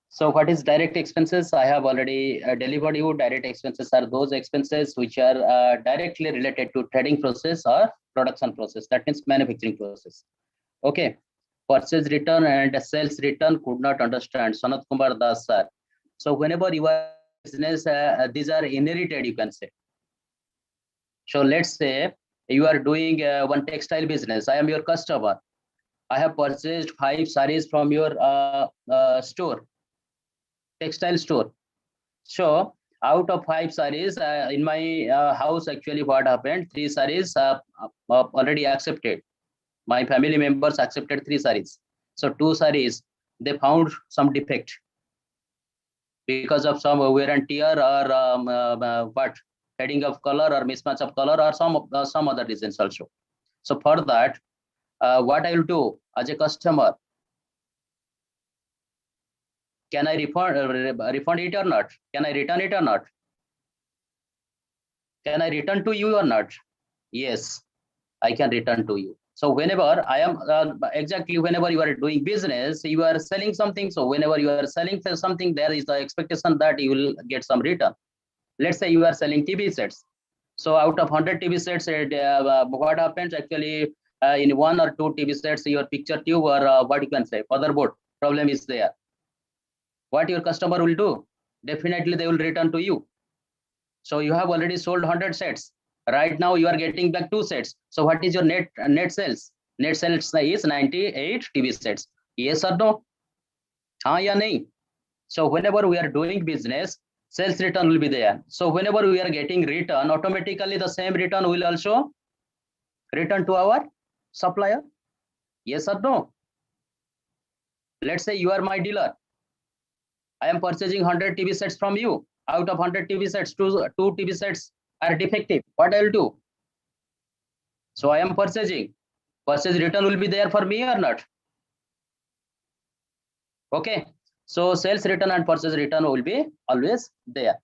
So what is direct expenses? I have already delivered you. Direct expenses are those expenses which are directly related to trading process or production process. That means manufacturing process. Okay. Purchase return and sales return could not understand. Sanat Kumar Das sir. So whenever you are business, these are inherited, you can say. So let's say you are doing one textile business. I am your customer. I have purchased 5 sarees from your store, textile store. So out of 5 sarees in my house, actually what happened, 3 sarees already accepted. My family members accepted 3 sarees. So 2 sarees, they found some defect because of some wear and tear or what, fading of color or mismatch of color or some other reasons also. So for that, what I will do as a customer, can I refund it or not? Can I return it or not? Can I return to you or not? Yes, I can return to you. So whenever I am exactly whenever you are doing business, you are selling something. So whenever you are selling something, there is the expectation that you will get some return. Let's say you are selling TV sets. So out of 100 TV sets, what happens actually in 1 or 2 TV sets, your picture tube or what you can say, motherboard problem is there. What your customer will do? Definitely they will return to you. So you have already sold 100 sets. Right now you are getting back 2 sets. So what is your net sales? Net sales is 98 TV sets. Yes or no? हाँ या नहीं? So whenever we are doing business, sales return will be there. So whenever we are getting return, automatically the same return will also return to our supplier. Yes or no? Let's say you are my dealer. I am purchasing 100 TV sets from you. Out of 100 TV sets, two TV sets are defective. What I will do? So I am purchasing. Purchase return will be there for me or not? Okay. So sales return and purchase return will be always there.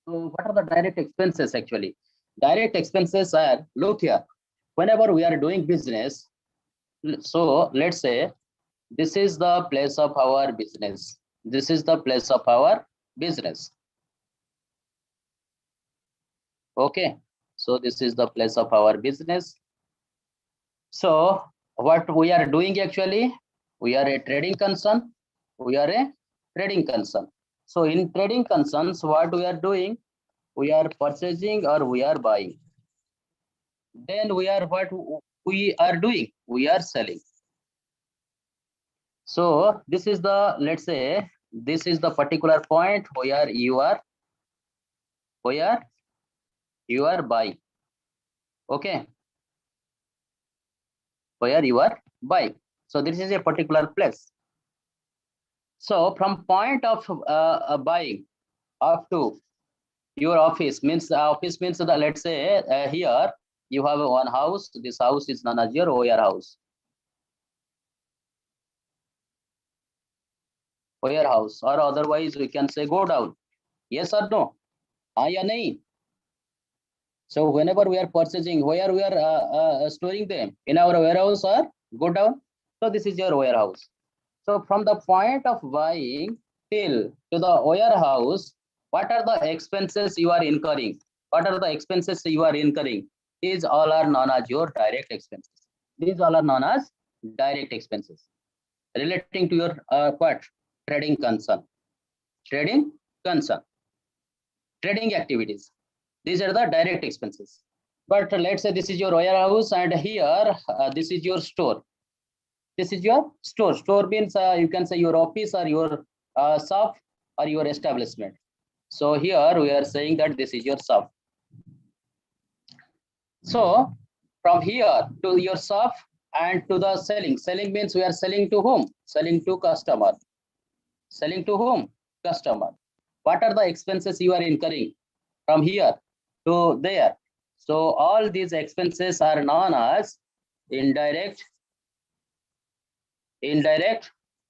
So what are the direct expenses actually? Direct expenses are, look here, whenever we are doing business, so let's say this is the place of our business. This is the place of our business. Okay. So this is the place of our business. So what we are doing actually, we are a trading concern. We are a trading concern. So in trading concerns, what we are doing, we are purchasing or we are buying. Then we are what we are doing, we are selling. So this is the, let's say, this is the particular point where you are buying. Okay. Where you are buying. So this is a particular place. So from point of buying up to your office means that, let's say here you have one house. This house is known as your warehouse. warehouse, or otherwise we can say go down. Yes or no? हाँ या नहीं? So whenever we are purchasing, where we are storing them, in our warehouse or go down. So this is your warehouse. So from the point of buying till to the warehouse, what are the expenses you are incurring? What are the expenses you are incurring? These all are known as your direct expenses. These all are known as direct expenses relating to your what? Trading concern. Trading concern. Trading activities. These are the direct expenses. But let's say this is your warehouse and here this is your store. This is your store. Store means you can say your office or your shop or your establishment. So here we are saying that this is your shop. So from here to your shop and to the selling. Selling means we are selling to whom? Selling to customer. Selling to whom? Customer. What are the expenses you are incurring from here to there? So all these expenses are known as indirect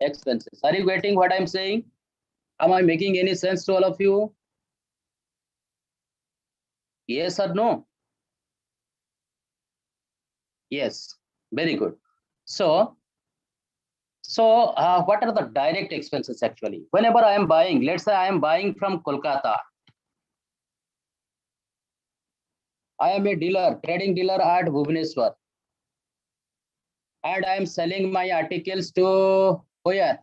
expenses. Are you getting what I'm saying? Am I making any sense to all of you? Yes or no? Yes, very good. So what are the direct expenses actually? Whenever I am buying, let's say I am buying from Kolkata. I am a dealer, trading dealer at Bhubaneswar. And I am selling my articles to where?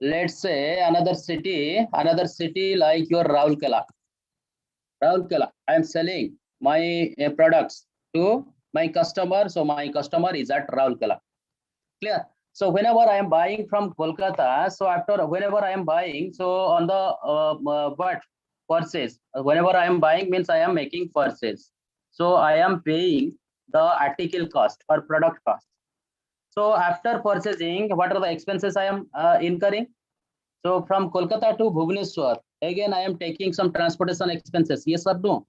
Let's say another city like your Raulkela. Raulkela, I am selling my products to my customer. So my customer is at Raulkela. Clear? So whenever I am buying from Kolkata, so after whenever I am buying, so on the what purchase, whenever I am buying means I am making purchase. So I am paying the article cost or product cost. So after purchasing, what are the expenses I am incurring? So from Kolkata to Bhubaneswar, again I am taking some transportation expenses. Yes or no?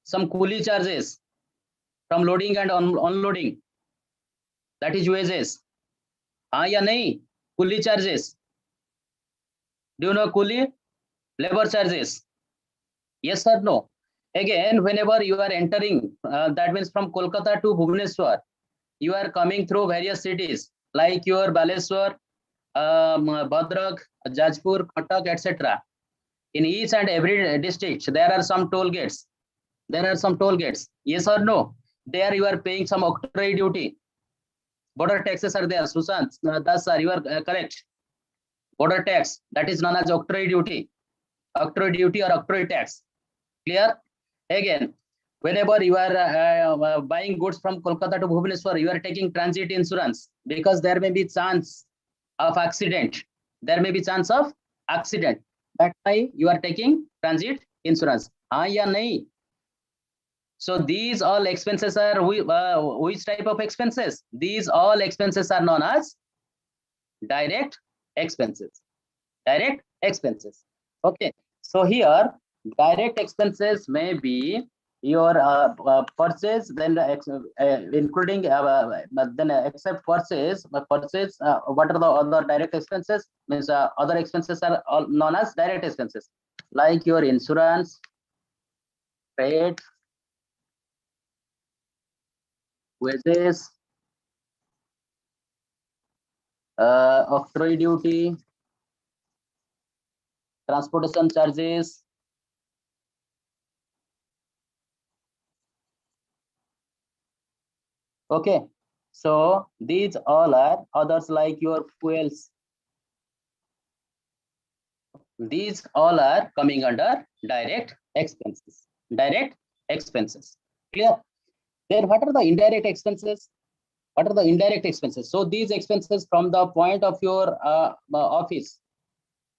Some coolie charges from loading and unloading. That is wages. हाँ या नहीं? Coolie charges. Do you know coolie? Labor charges. Yes or no? Again, whenever you are entering, that means from Kolkata to Bhubaneswar, you are coming through various cities like your Baleswar, Bhadrak, Jajpur, Katak, etc. In each and every district, there are some toll gates. There are some toll gates. Yes or no? There you are paying some octroi duty. Border taxes are there. Sushant, thus you are correct. Border tax, that is known as octroi duty. Octroi duty or octroi tax. Clear? Again, whenever you are buying goods from Kolkata to Bhubaneswar, you are taking transit insurance because there may be chance of accident. There may be chance of accident. That's why you are taking transit insurance. हाँ या नहीं? So these all expenses are which type of expenses? These all expenses are known as direct expenses. Direct expenses. Okay. So here direct expenses may be your purchase, then including then except purchase. What are the other direct expenses? Means other expenses are all known as direct expenses, like your insurance, freight, wages, octroi duty, transportation charges. Okay, so these all are others like your fuels. These all are coming under direct expenses. Direct expenses. Clear? Then what are the indirect expenses? What are the indirect expenses? So these expenses from the point of your office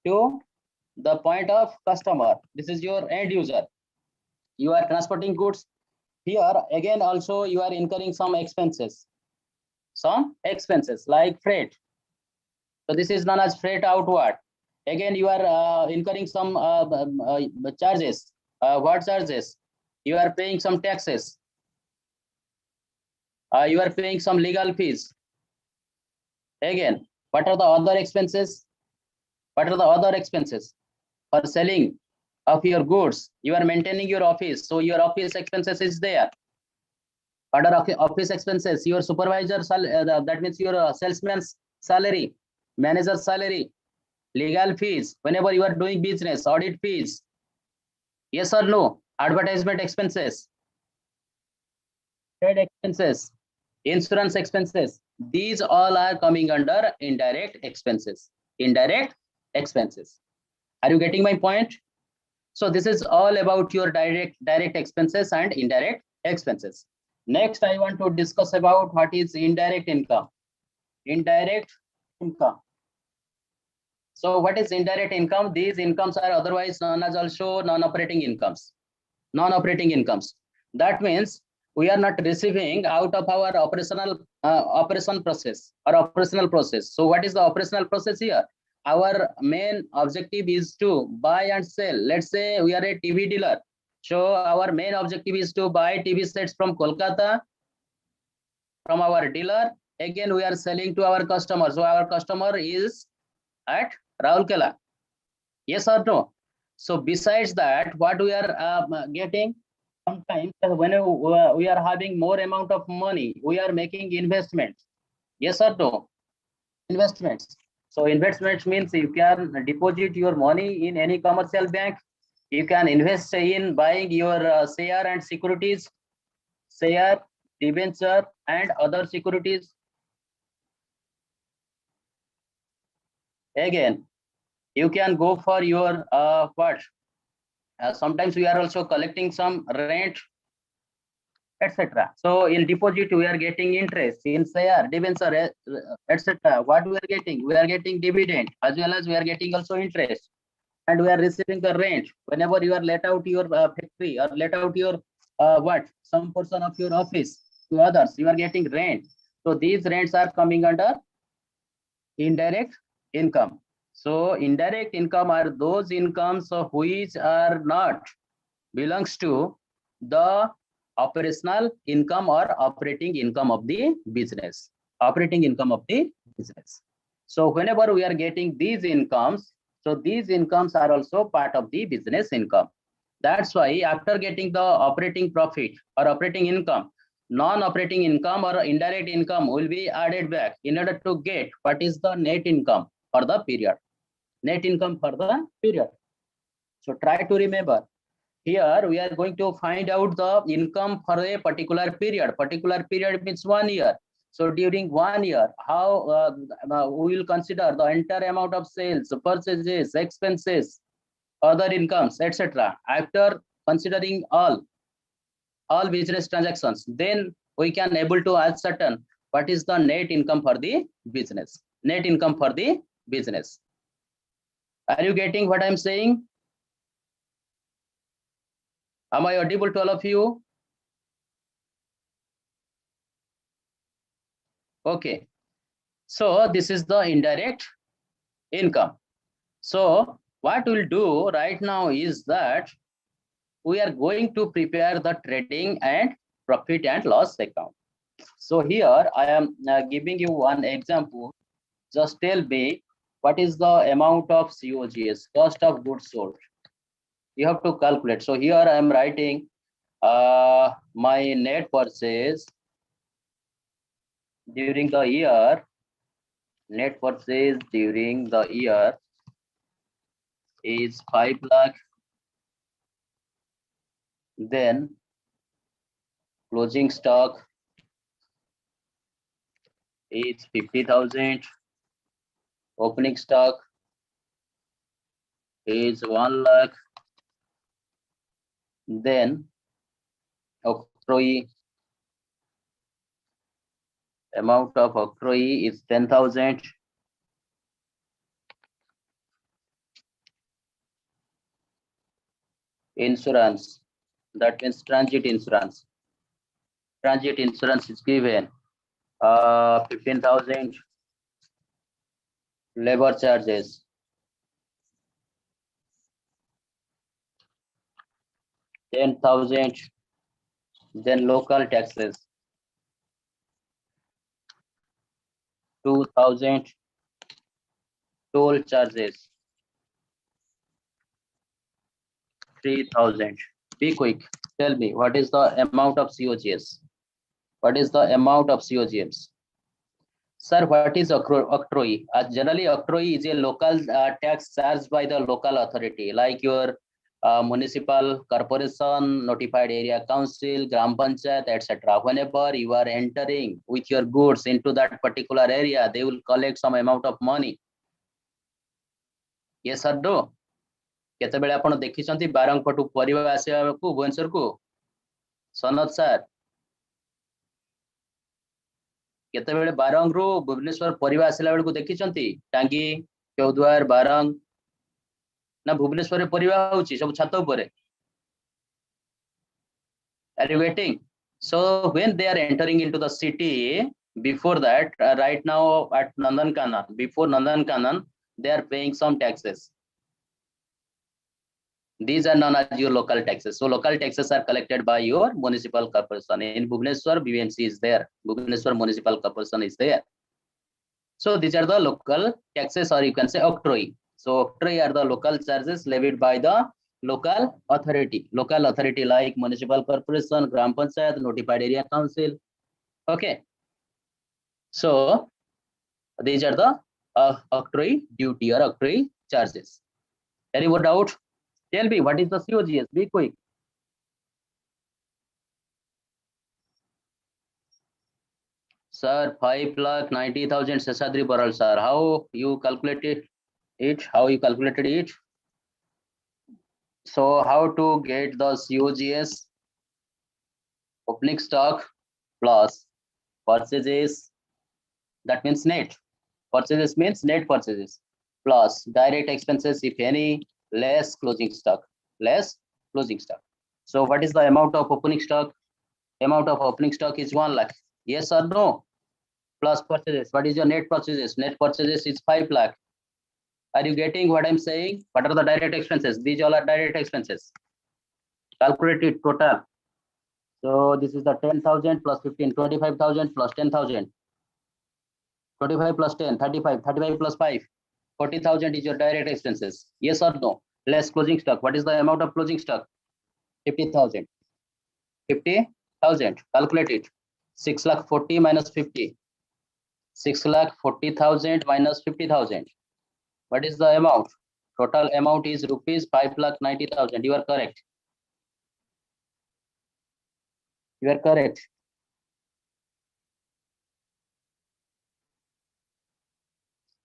to the point of customer. This is your end user. You are transporting goods. Here again also you are incurring some expenses. Some expenses like freight. So this is known as freight outward. Again you are incurring some charges. What charges? You are paying some taxes. You are paying some legal fees. Again, what are the other expenses? What are the other expenses? For selling of your goods, you are maintaining your office, so your office expenses is there. Other office expenses, your supervisor, that means your salesman's salary, manager's salary, legal fees, whenever you are doing business, audit fees. Yes or no? Advertisement expenses, trade expenses, insurance expenses. These all are coming under indirect expenses. Indirect expenses. Are you getting my point? So this is all about your direct expenses and indirect expenses. Next, I want to discuss about what is indirect income. Indirect income. So what is indirect income? These incomes are otherwise known as also non-operating incomes. Non-operating incomes. That means we are not receiving out of our operational operation process or operational process. So what is the operational process here? Our main objective is to buy and sell. Let's say we are a TV dealer. So our main objective is to buy TV sets from Kolkata, from our dealer. Again, we are selling to our customer. So our customer is at Raulkela. Yes or no? So besides that, what we are getting, sometimes when we are having more amount of money, we are making investments. Yes or no? Investments. So investments means you can deposit your money in any commercial bank. You can invest in buying your share and securities, share, debenture, and other securities. Again, you can go for your what? Sometimes we are also collecting some rent, etc. So in deposit we are getting interest, in share, debenture, etc. What we are getting? We are getting dividend, as well as we are getting also interest, and we are receiving the rent. Whenever you are let out your factory or let out your some portion of your office to others, you are getting rent. So these rents are coming under indirect income. So indirect income are those incomes of which are not belongs to the operational income or operating income of the business. Operating income of the business. So whenever we are getting these incomes, so these incomes are also part of the business income. That's why after getting the operating profit or operating income, non-operating income or indirect income will be added back in order to get what is the net income for the period. Net income for the period. So try to remember. Here we are going to find out the income for a particular period. Particular period means 1 year. So during 1 year, how we will consider the entire amount of sales, purchases, expenses, other incomes, etc. After considering all business transactions, then we can able to ascertain what is the net income for the business. Net income for the business. Are you getting what I'm saying? Am I audible to all of you? Okay. So this is the indirect income. So what we'll do right now is that we are going to prepare the trading and profit and loss account. So here I am giving you one example. Just tell me what is the amount of COGS, cost of goods sold. You have to calculate. So here I am writing my net purchase during the year. Net purchase during the year is 5 lakh. Then closing stock is 50,000. Opening stock is 1 lakh. Then octroi, amount of octroi is 10,000. Insurance, that means transit insurance. Transit insurance is given 15,000. Labor charges 10,000. Then local taxes 2,000. Toll charges 3,000. Be quick. Tell me what is the amount of COGS? What is the amount of COGS? Sir, what is octroi? Generally, octroi is a local tax charged by the local authority, like your municipal corporation, notified area council, gram panchayat, etc. Whenever you are entering with your goods into that particular area, they will collect some amount of money. Yes or no? କେତେବେଳେ ଆପଣ ଦେଖିଛନ୍ତି ବାରଙ୍ଗ ପଟୁ ପରିବା ଆସିବାକୁ ଭୁବନେଶ୍ୱରକୁ? Sanat sir, କେତେବେଳେ ବାରଙ୍ଗରୁ ଭୁବନେଶ୍ୱର ପରିବା ଆସିଲା ବେଳକୁ ଦେଖିଛନ୍ତି? ଟାଙ୍ଗୀ, ଚୌଦ୍ୱାର, ବାରଙ୍ଗ ନା ଭୁବନେଶ୍ୱରରେ ପରିବା ହଉଛି ସବୁ ଛାତ ଉପରେ? Are you waiting? So when they are entering into the city, before that, right now at Nandankanan, before Nandankanan, they are paying some taxes. These are known as your local taxes. So local taxes are collected by your municipal corporation. In Bhubaneswar, BMC is there. Bhubaneswar Municipal Corporation is there. So these are the local taxes, or you can say octroi. So octroi are the local charges levied by the local authority. Local authority like municipal corporation, gram panchayat, notified area council. Okay. So these are the octroi duty or octroi charges. Any more doubt? Tell me, what is the COGS? Be quick. Sir, 5,90,000 Seshadri Baral, sir. How you calculated it? How you calculated it? So how to get the COGS? Opening stock plus purchases. That means net. Purchases means net purchases plus direct expenses, if any, less closing stock. Less closing stock. So what is the amount of opening stock? Amount of opening stock is 1 lakh. Yes or no? Plus purchases. What is your net purchases? Net purchases is 5 lakh. Are you getting what I'm saying? What are the direct expenses? These all are direct expenses. Calculate it total. So this is the 10,000 plus 15, 25,000 plus 10,000. 25 plus 10, 35, 35 plus 5. 40,000 is your direct expenses. Yes or no? Less closing stock. What is the amount of closing stock? 50,000. 50,000. Calculate it. 6 lakh 40 minus 50. 6 lakh 40,000 minus 50,000. What is the amount? Total amount is rupees 5 lakh 90,000. You are correct. You are correct.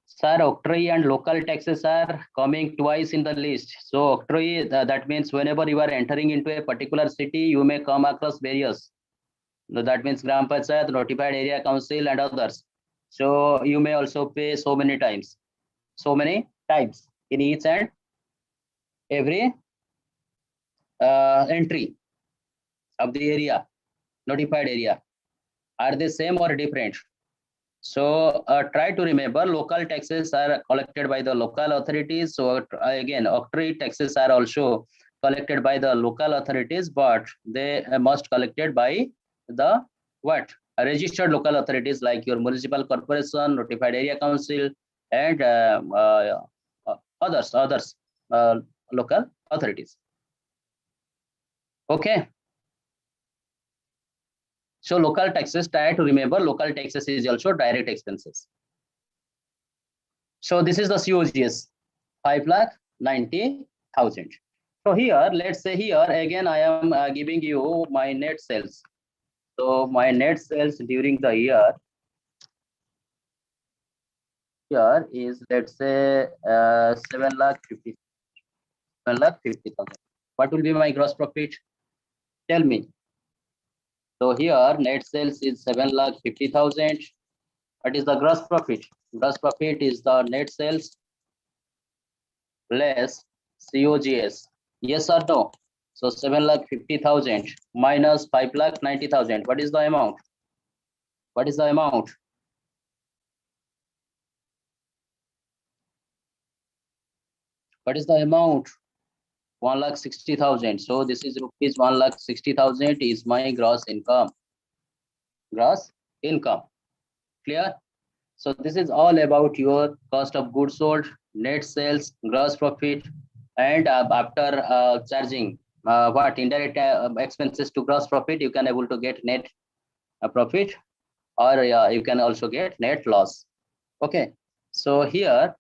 Sir, octroi and local taxes are coming twice in the list. So octroi, that means whenever you are entering into a particular city, you may come across various. That means gram panchayat, notified area council, and others. So you may also pay so many times. So many times in each and every entry of the area, notified area. Are they same or different? So try to remember, local taxes are collected by the local authorities. So again, octroi taxes are also collected by the local authorities, but they must collected by the what? Registered local authorities like your municipal corporation, notified area council, and others local authorities. Okay. So local taxes, try to remember, local taxes is also direct expenses. So this is the COGS, 5,90,000. So here, let's say here again, I am giving you my net sales. So my net sales during the year here is, let's say 7,50,000. What will be my gross profit? Tell me. So here net sales is 7,50,000. What is the gross profit? Gross profit is the net sales less COGS. Yes or no? So 7,50,000 minus 5,90,000. What is the amount? What is the amount? What is the amount? 1,60,000. So this is rupees 1,60,000 is my gross income. Gross income. Clear? So this is all about your cost of goods sold, net sales, gross profit, and after charging what indirect expenses to gross profit, you can able to get net profit, or you can also get net loss. Okay, so here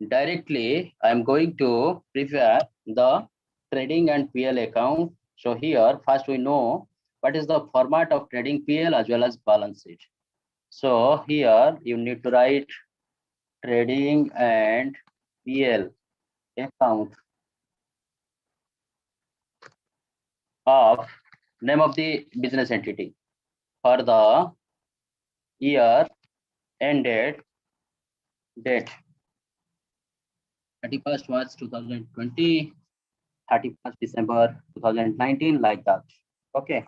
directly I'm going to prepare the trading and PL account. So here first we know what is the format of trading PL as well as balance sheet. So here you need to write trading and PL account of name of the business entity for the year ended date 31st March 2020, 31st December 2019, like that. Okay,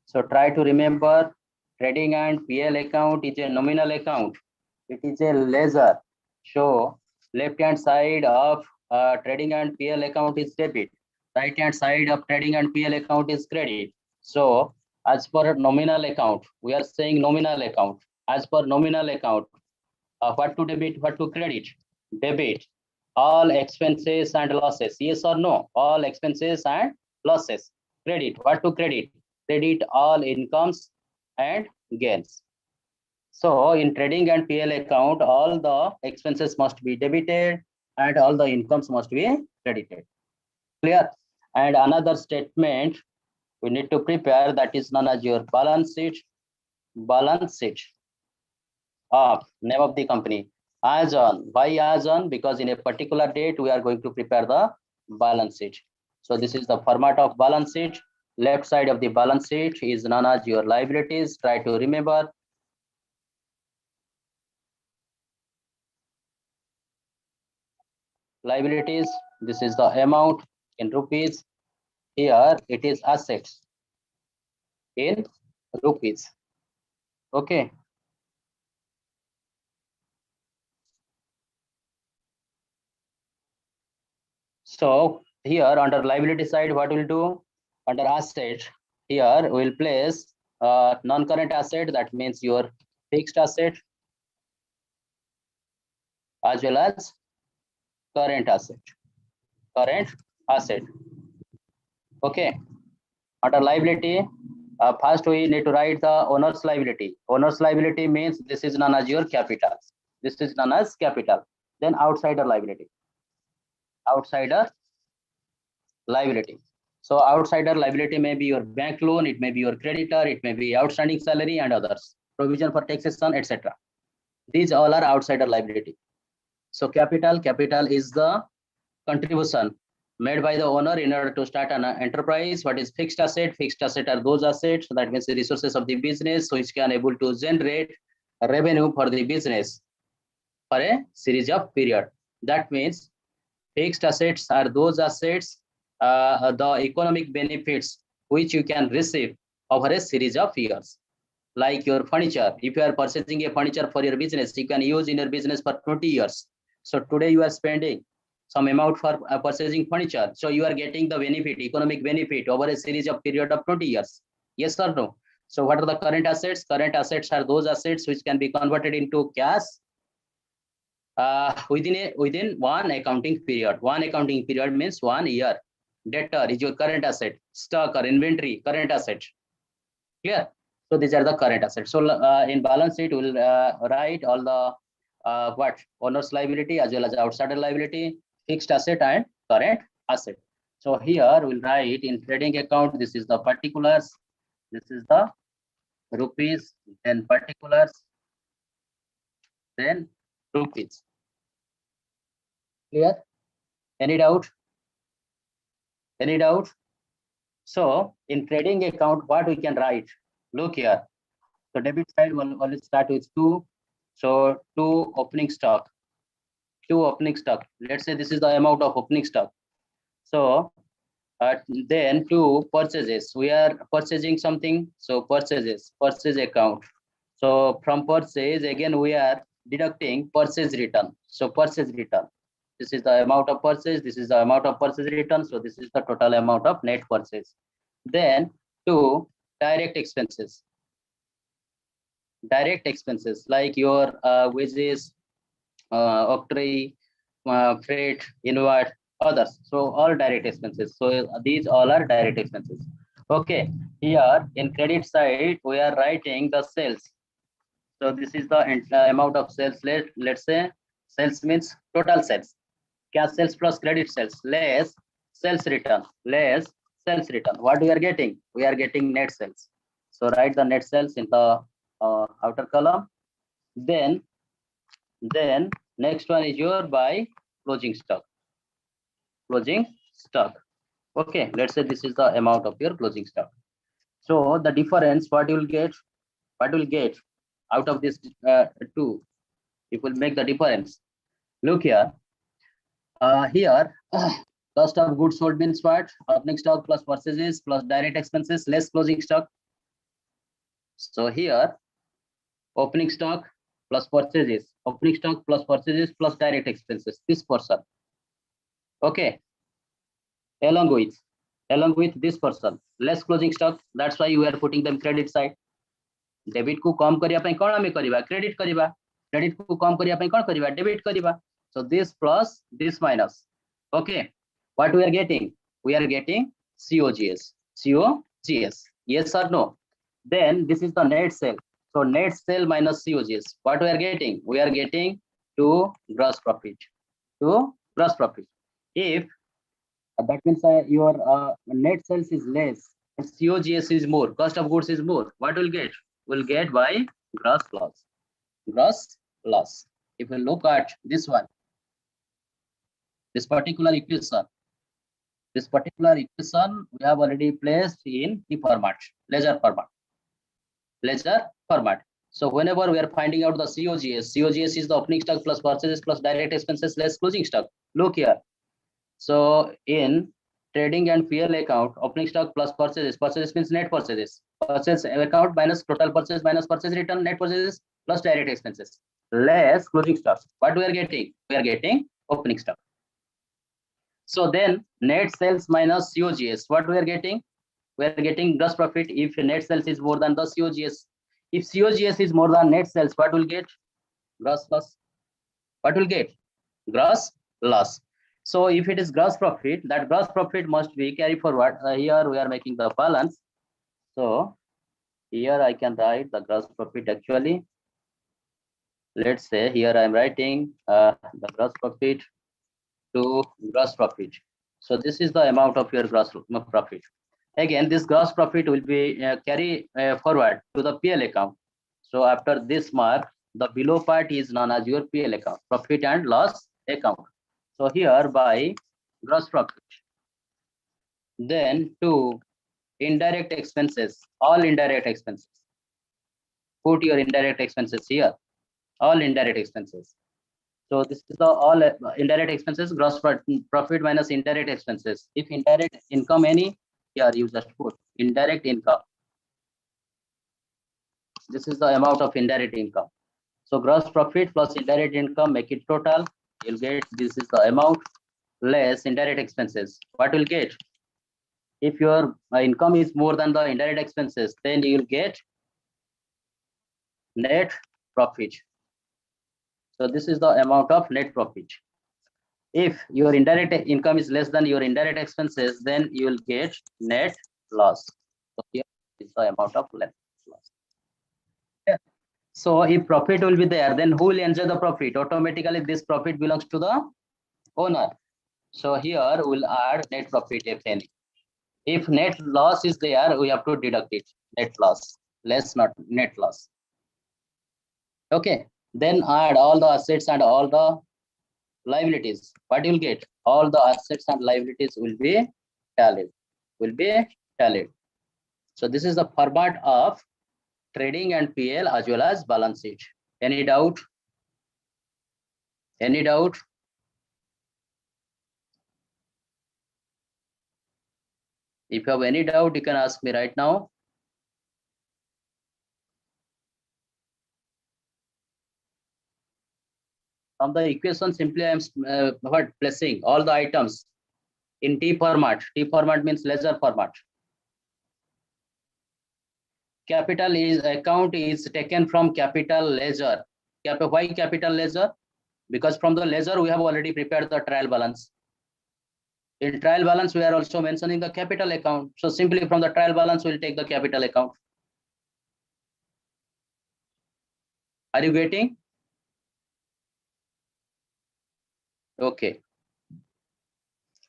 so try to remember trading and PL account is a nominal account. It is a ledger. So left hand side of trading and PL account is debit. Right hand side of trading and PL account is credit. So as per nominal account, we are saying nominal account. As per nominal account, what to debit, what to credit? Debit all expenses and losses. Yes or no? All expenses and losses. Credit, what to credit? Credit all incomes and gains. So in trading and PL account, all the expenses must be debited and all the incomes must be credited. Clear? And another statement we need to prepare, that is known as your balance sheet. Balance sheet of name of the company. As on. Why as on? Because in a particular date we are going to prepare the balance sheet. So this is the format of balance sheet. Left side of the balance sheet is known as your liabilities. Try to remember. Liabilities, this is the amount in rupees. Here it is assets in rupees. Okay. So here under liability side, what we'll do? Under asset, here we'll place non-current asset, that means your fixed asset, as well as current asset. Current asset. Okay. Under liability, first we need to write the owner's liability. Owner's liability means this is known as your capital. This is known as capital. Then outsider liability. Outsider liability. So outsider liability may be your bank loan, it may be your creditor, it may be outstanding salary and others, provision for taxation, etc. These all are outsider liability. So capital is the contribution made by the owner in order to start an enterprise. What is fixed asset? Fixed asset are those assets, that means the resources of the business which can able to generate revenue for the business for a series of period. That means fixed assets are those assets, the economic benefits which you can receive over a series of years. Like your furniture, if you are purchasing a furniture for your business, you can use in your business for 20 years. So today you are spending some amount for purchasing furniture. So you are getting the benefit, economic benefit over a series of period of 20 years. Yes or no? So what are the current assets? Current assets are those assets which can be converted into cash within one accounting period. One accounting period means 1 year. Debtor is your current asset. Stock or inventory, current asset. Clear? So these are the current assets. So in balance sheet, we'll write all the owner's liability as well as outsider liability, fixed asset and current asset. So here we'll write in trading account, this is the particulars, this is the rupees, then particulars, then rupees. Clear? Any doubt? Any doubt? So in trading account, what we can write? Look here. So debit side will always start with 2. So 2 opening stock. 2 opening stock. Let's say this is the amount of opening stock. So then 2 purchases. We are purchasing something. So purchases, purchase account. So from purchase, again we are deducting purchase return. So purchase return. This is the amount of purchase. This is the amount of purchase return. So this is the total amount of net purchase. Then 2 direct expenses. Direct expenses like your wages, octroi, freight, inward, others. So all direct expenses. So these all are direct expenses. Okay, here in credit side, we are writing the sales. So this is the amount of sales. Let's say sales means total sales. Cash sales plus credit sales less sales return, less sales return. What we are getting? We are getting net sales. So write the net sales in the outer column. Then next one is your by closing stock. Closing stock. Okay, let's say this is the amount of your closing stock. So the difference, what you will get? What will get out of this two? It will make the difference. Look here. Here, cost of goods sold means what? Opening stock plus purchases plus direct expenses less closing stock. So here, opening stock plus purchases, opening stock plus purchases plus direct expenses. This portion. Okay. Along with this person, less closing stock. That's why you are putting them credit side. Debit को कम करिया पे कौन हमें करिवा credit करिवा credit को कम करिया पे कौन करिवा debit करिवा. So this plus this minus. Okay, what we are getting COGS. Yes or no? Then this is the net sale. So net sale minus COGS. What we are getting? We are getting to gross profit. If that means your net sales is less and COGS is more, cost of goods is more, what will get? Will get by gross loss. If we look at this one, this particular equation we have already placed in the format, ledger format. So whenever we are finding out the COGS is the opening stock plus purchases plus direct expenses less closing stock. Look here. So in trading and PL account, opening stock plus purchases means net purchases. Purchase account minus total purchase minus purchase return, net purchases plus direct expenses less closing stock. What we are getting? We are getting opening stock. So then net sales minus COGS. What we are getting? We are getting gross profit if net sales is more than the COGS. If COGS is more than net sales, what will get? Gross loss. What will get? Gross loss. So if it is gross profit, that gross profit must be carry forward. Here we are making the balance. So here I can write the gross profit actually. Let's say here I am writing the gross profit to gross profit. So this is the amount of your gross profit. Again, this gross profit will be carry forward to the PL account. So after this mark, the below part is known as your PL account, profit and loss account. So here by gross profit. Then to indirect expenses, all indirect expenses. Put your indirect expenses here, all indirect expenses. So this is the all indirect expenses, gross profit minus indirect expenses. If indirect income any, here you just put indirect income. This is the amount of indirect income. So gross profit plus indirect income, make it total. You'll get this is the amount less indirect expenses. What will get? If your income is more than the indirect expenses, then you will get net profit. So this is the amount of net profit. If your indirect income is less than your indirect expenses, then you will get net loss. So here is the amount of net loss. Yeah. So if profit will be there, then who will enjoy the profit? Automatically this profit belongs to the owner. So here we'll add net profit if any. If net loss is there, we have to deduct it. Net loss, less not net loss. Okay, then add all the assets and all the liabilities. What you'll get? All the assets and liabilities will be tallied. So this is the format of trading and PL as well as balance sheet. Any doubt? Any doubt? If you have any doubt, you can ask me right now. From the equation, simply I am placing all the items in T format. T format means ledger format. Capital is account is taken from capital ledger. Why capital ledger? Because from the ledger we have already prepared the trial balance. In trial balance, we are also mentioning the capital account. So simply from the trial balance, we'll take the capital account. Are you getting? Okay.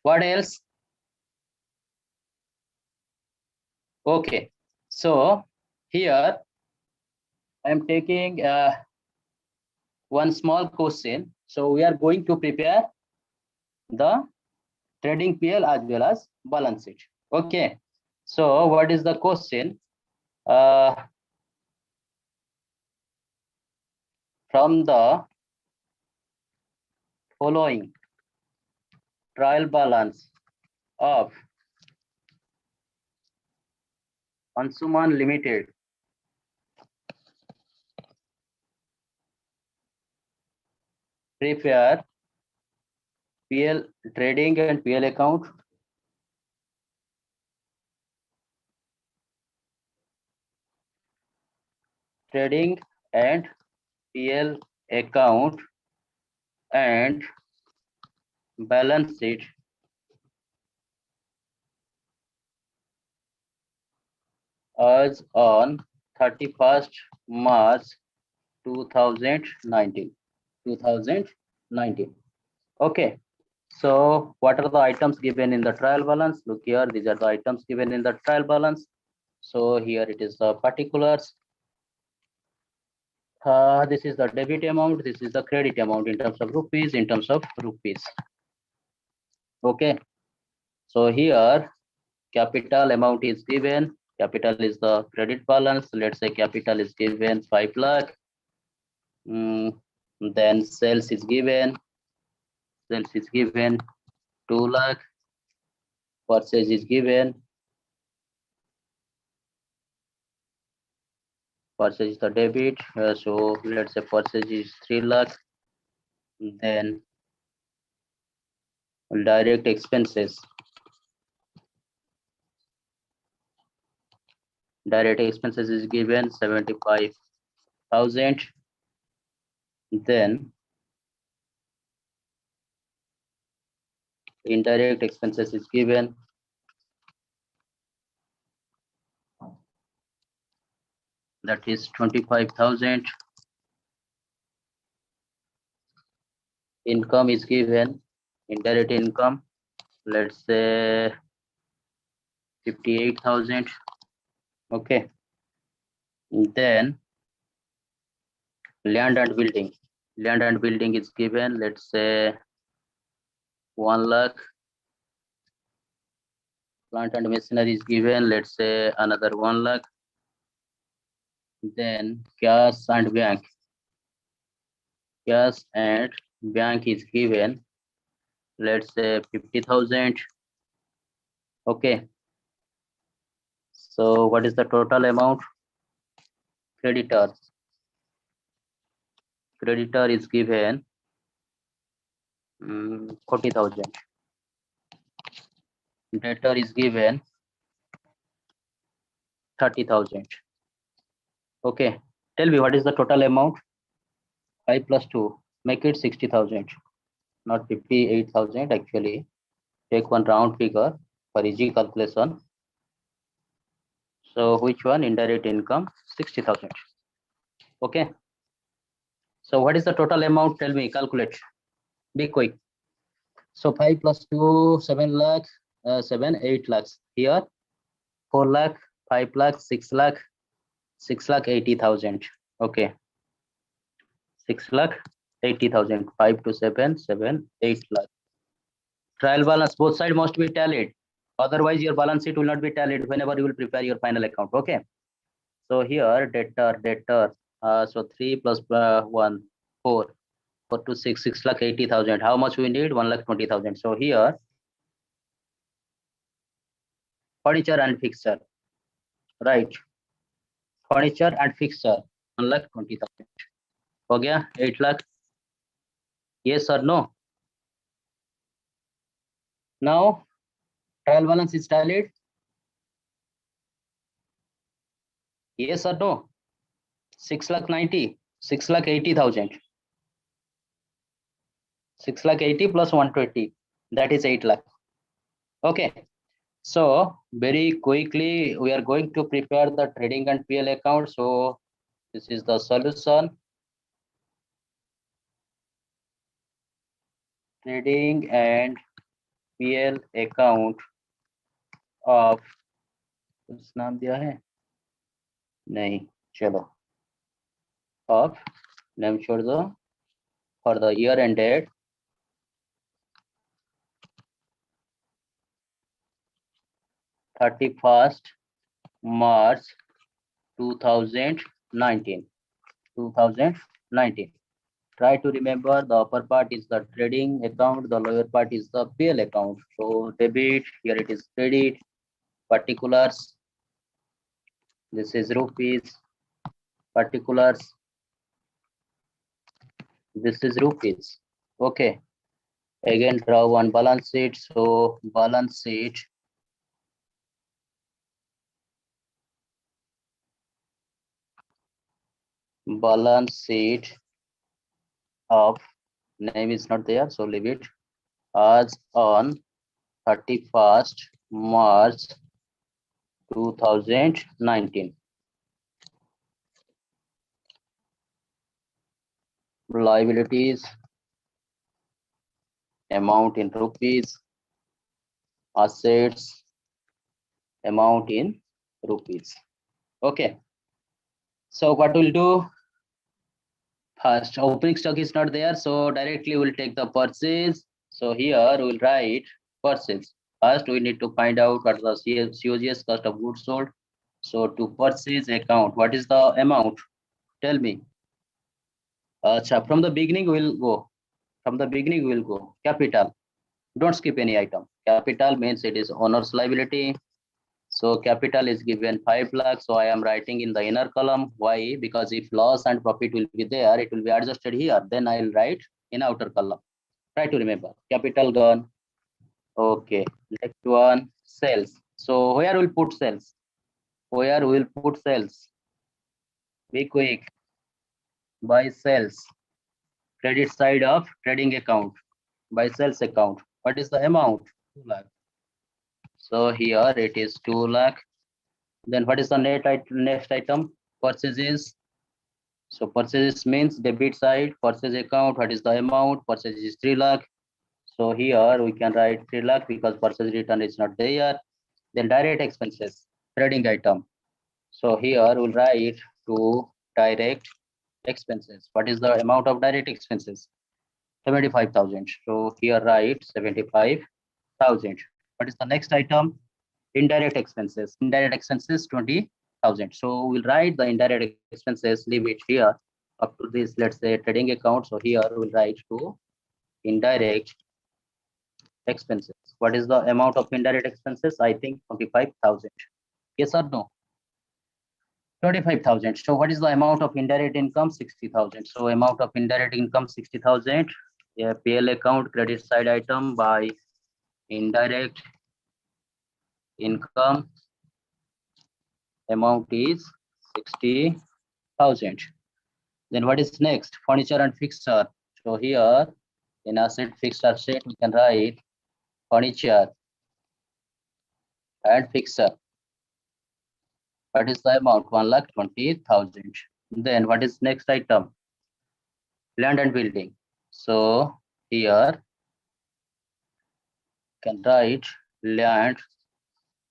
What else? Okay. So here I am taking one small question. So we are going to prepare the trading PL as well as balance sheet. Okay. So what is the question? From the following trial balance of Ansuman Limited, prepare PL trading and PL account. Trading and PL account and balance sheet as on 31st March 2019. Okay. So what are the items given in the trial balance? Look here, these are the items given in the trial balance. So here it is the particulars. This is the debit amount, this is the credit amount in terms of rupees, Okay. So here capital amount is given. Capital is the credit balance. Let's say capital is given 5 lakh. Then sales is given. 2 lakh. Purchase is given. Purchase is the debit. So let's say purchase is 3 lakh. Then direct expenses. Direct expenses is given 75,000. Then indirect expenses is given that is 25,000. Income is given, indirect income, let's say 58,000. Okay. Then land and building. Land and building is given, let's say 1 lakh. Plant and machinery is given, let's say another 1 lakh. Then cash and bank. Cash and bank is given, let's say 50,000. Okay. So what is the total amount? Creditor. Creditor is given 40,000. Debtor is given 30,000. Okay. Tell me what is the total amount? 5 plus 2 make it 60,000, not 58,000 actually. Take one round figure for easy calculation. So which one? Indirect income 60,000. Okay. So what is the total amount? Tell me, calculate. Be quick. So 5 plus 2, 7 lakh, 8 lakhs. Here 4 lakh, 5 lakh, 6 lakh, 6,80,000. Okay. 6,80,000. 5 to 7, 7, 8 lakh. Trial balance, both sides must be tallied. Otherwise, your balance sheet will not be tallied whenever you will prepare your final account. Okay. So here debtor. So 3 plus 1, 4. 4 to 6, 6,80,000. How much we need? 1,20,000. So here furniture and fixture. Right. Furniture and fixture 1,20,000. हो गया 8 lakh. Yes or no? Now trial balance is tallied. Yes or no? 6,90,000. 6,80,000. 6,80,000 plus 120. That is 8 lakh. Okay. So very quickly, we are going to prepare the trading and PL account. So this is the solution. Trading and PL account of कुछ नाम दिया है नहीं चलो of name छोड़ दो for the year ended 31st March 2019. Try to remember the upper part is the trading account, the lower part is the PL account. So debit, here it is credit, particulars, this is rupees, particulars, this is rupees. Okay, again draw one balance sheet. So balance sheet, of name is not there, so leave it, as on 31st March 2019. Liabilities, amount in rupees, assets, amount in rupees. Okay. So what we'll do first, opening stock is not there, so directly we'll take the purchase. So here we'll write purchase. First, we need to find out what the COGS, cost of goods sold. So to purchase account, what is the amount? Tell me. From the beginning we'll go. Capital. Don't skip any item. Capital means it is owner's liability. So capital is given 5 lakhs. So I am writing in the inner column. Why? Because if loss and profit will be there, it will be adjusted here. Then I'll write in outer column. Try to remember. Capital gone. Okay. Next one, sales. So where we'll put sales? Where we'll put sales? Be quick. By sales. Credit side of trading account. By sales account. What is the amount? 2 lakh. So here it is 2 lakh. Then what is the next item? Purchases. So purchases means debit side, purchase account. What is the amount? Purchase is 3 lakh. So here we can write 3 lakh because purchase return is not there. Then direct expenses, trading item. So here we'll write to direct expenses. What is the amount of direct expenses? 75,000. So here write 75,000. What is the next item? Indirect expenses. Indirect expenses 20,000. So we'll write the indirect expenses, leave it here up to this, let's say trading account. So here we'll write to indirect expenses. What is the amount of indirect expenses? I think 25,000. Yes or no? 25,000. So what is the amount of indirect income? 60,000. So amount of indirect income 60,000. Yeah, PL account credit side item by indirect income amount is 60,000. Then what is next? Furniture and fixture. So here in asset fixed asset we can write furniture and fixture. What is the amount? 1,20,000. Then what is next item? Land and building. So here can write land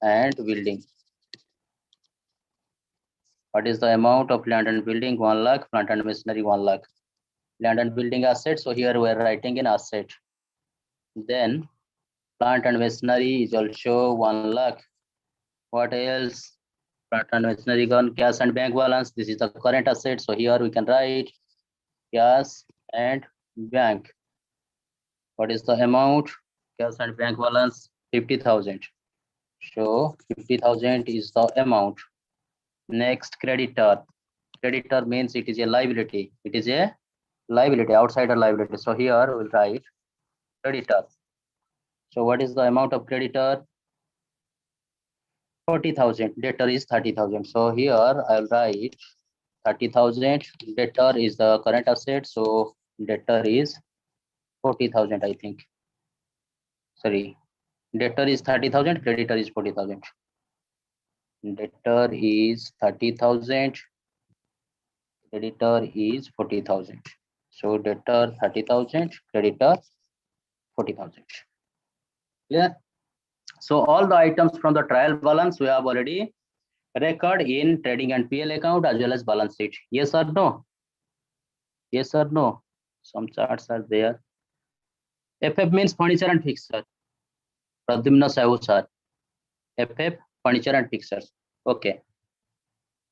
and building. What is the amount of land and building? 1 lakh. Plant and machinery 1 lakh. Land and building asset. So here we are writing in asset. Then plant and machinery is also 1 lakh. What else? Plant and machinery gone. Cash and bank balance. This is the current asset. So here we can write cash and bank. What is the amount? Cash and bank balance 50,000. So 50,000 is the amount. Next, creditor. Creditor means it is a liability. It is a liability, outsider liability. So here we'll write creditor. So what is the amount of creditor? 40,000. Debtor is 30,000. So here I'll write 30,000. Debtor is the current asset. So debtor is 40,000, I think. Sorry, Debtor is 30,000, creditor is 40,000. Debtor is 30,000, creditor is 40,000. So debtor 30,000, creditor 40,000. Clear? So all the items from the trial balance we have already record in trading and PL account as well as balance sheet. Yes or no? Yes or no? Some charts are there. FF means furniture and fixture. Pradyumna Sahu sir. FF furniture and fixtures. Okay.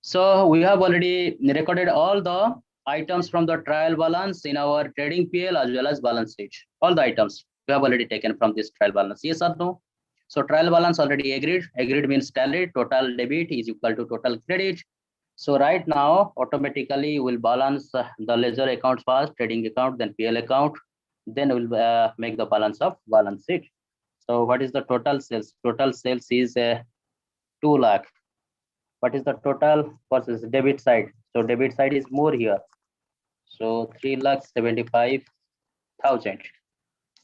So we have already recorded all the items from the trial balance in our trading PL as well as balance sheet. All the items we have already taken from this trial balance. Yes or no? So trial balance already agreed. Agreed means tallied. Total debit is equal to total credit. So right now, automatically we'll balance the ledger account first, trading account, then PL account. Then we'll make the balance of balance sheet. So what is the total sales? Total sales is 2 lakh. What is the total versus debit side? So debit side is more here. So 3,75,000.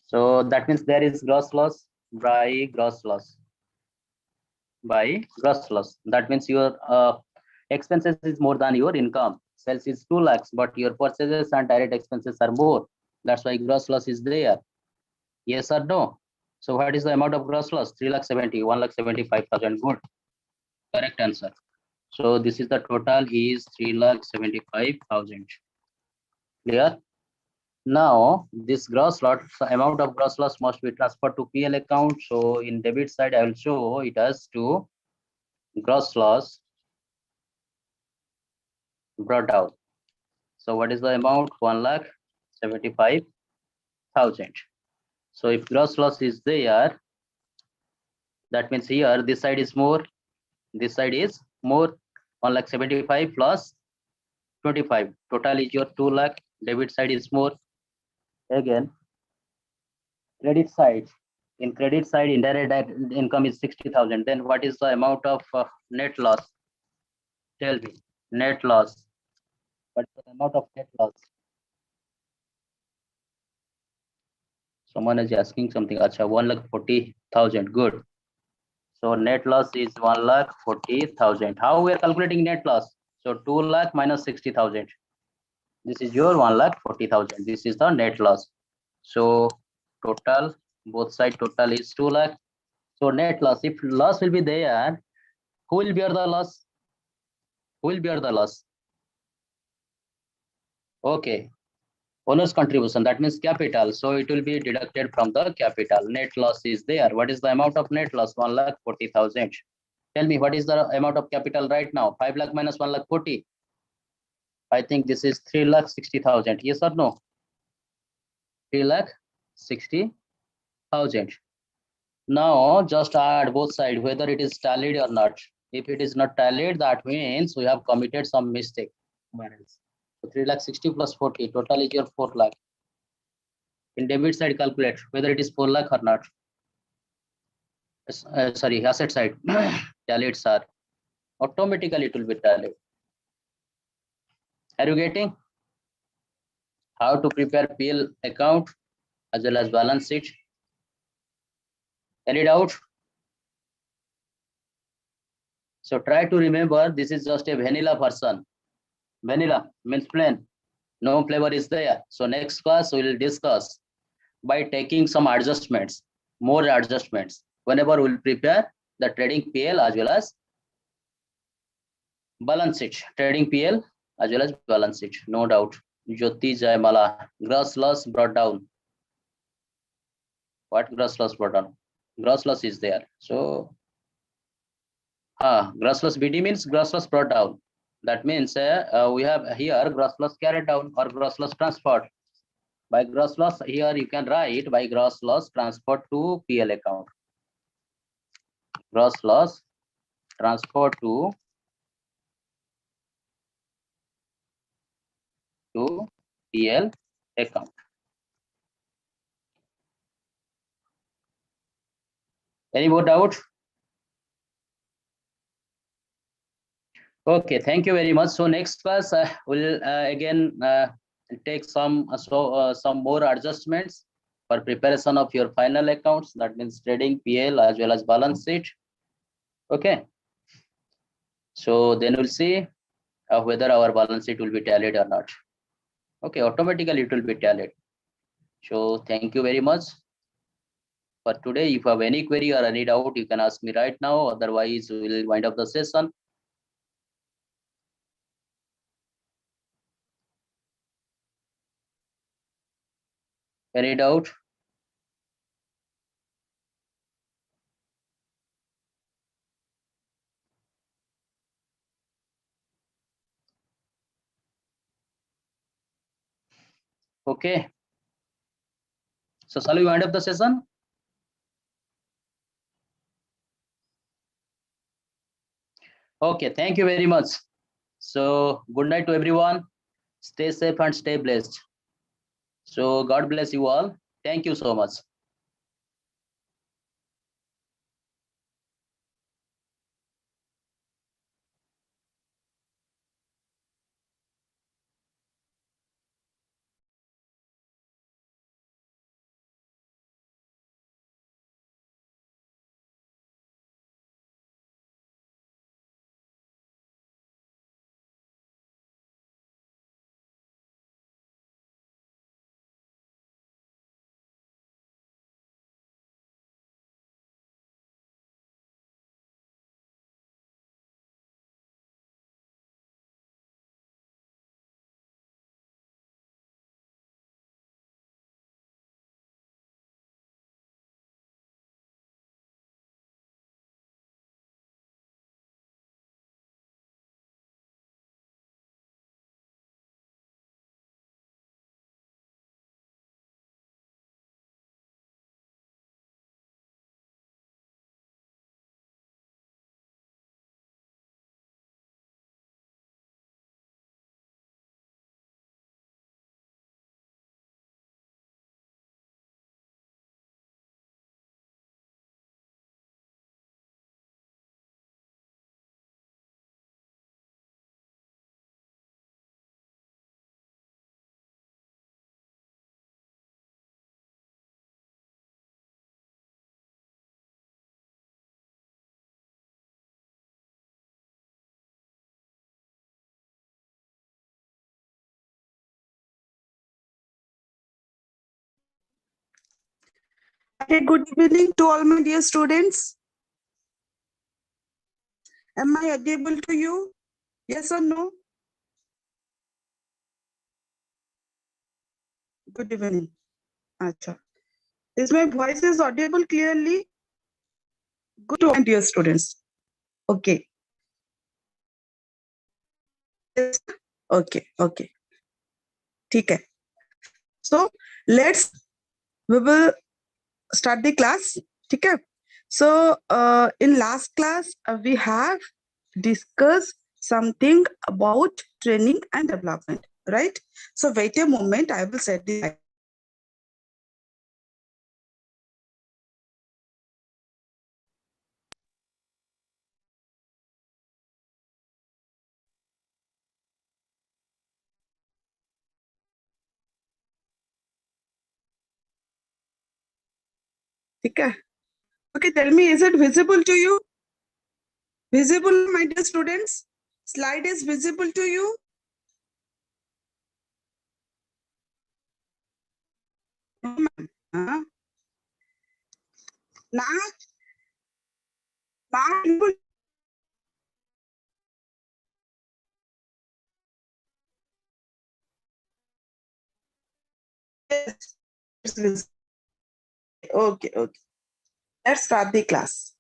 So that means there is gross loss by gross loss. By gross loss. That means your expenses is more than your income. Sales is 2 lakhs, but your purchases and direct expenses are more. That's why gross loss is there. Yes or no? So what is the amount of gross loss? 3,70,000, 1,75,000. Good. Correct answer. So this is the total is 3,75,000. Clear? Now this gross loss, amount of gross loss must be transferred to PL account. So in debit side, I will show it as to gross loss brought down. So what is the amount? 1,75,000. So if gross loss is there, that means here this side is more, this side is more. 1,75,000 plus 25. Total is your 2 lakh. Debit side is more. Again, credit side. In credit side, indirect income is 60,000. Then what is the amount of net loss? Tell me. Net loss. What is the amount of net loss? Someone is asking something. Acha, 1,40,000. Good. So net loss is 1,40,000. How we are calculating net loss? So 2 lakh minus 60,000. This is your 1,40,000. This is the net loss. So total, both side total is 2 lakh. So net loss, if loss will be there, who will bear the loss? Who will bear the loss? Okay. Owner's contribution, that means capital. So it will be deducted from the capital. Net loss is there. What is the amount of net loss? 1,40,000. Tell me, what is the amount of capital right now? 5 lakh minus 1,40,000. I think this is 3,60,000. Yes or no? 3,60,000. Now just add both sides, whether it is tallied or not. If it is not tallied, that means we have committed some mistake. So 3,60,000 plus 40, total is your 4 lakh. In debit side, calculate whether it is 4 lakh or not. Sorry, asset side, tallied, sir. Automatically it will be tallied. Are you getting how to prepare PL account as well as balance sheet? Any doubt? So try to remember, this is just a vanilla version. Vanilla means plain, no flavor is there. So next class we will discuss by taking some adjustments, more adjustments, whenever we'll prepare the trading PL as well as balance sheet. Trading PL as well as balance sheet, no doubt. Jyoti Jaimala, gross loss brought down. What gross loss brought down? Gross loss is there. So gross loss BD means gross loss brought down. That means we have here gross loss carried down or gross loss transferred. By gross loss, here you can write by gross loss transferred to PL account. Gross loss transferred to PL account. Any more doubt? Okay, thank you very much. So next class will again take some more adjustments for preparation of your final accounts. That means trading PL as well as balance sheet. Okay. So then we'll see whether our balance sheet will be tallied or not. Okay, automatically it will be tallied. So thank you very much for today. If you have any query or any doubt, you can ask me right now. Otherwise, we will wind up the session. Any doubt? Okay. So shall we wind up the session? Okay, thank you very much. So good night to everyone. Stay safe and stay blessed. So God bless you all. Thank you so much. Okay, good evening to all my dear students. Am I audible to you? Yes or no? Good evening. Acha. Is my voice is audible clearly? Good to all my dear students. Okay. Yes. Okay. Okay. So we will start the class. Okay. So in last class, we have discussed something about training and development, right? So wait a moment, I will set the okay. Okay, tell me, is it visible to you? Visible, my dear students? Slide is visible to you? No, ma'am. Huh? Now, visible. Yes, it's visible. Okay. Let's start the class.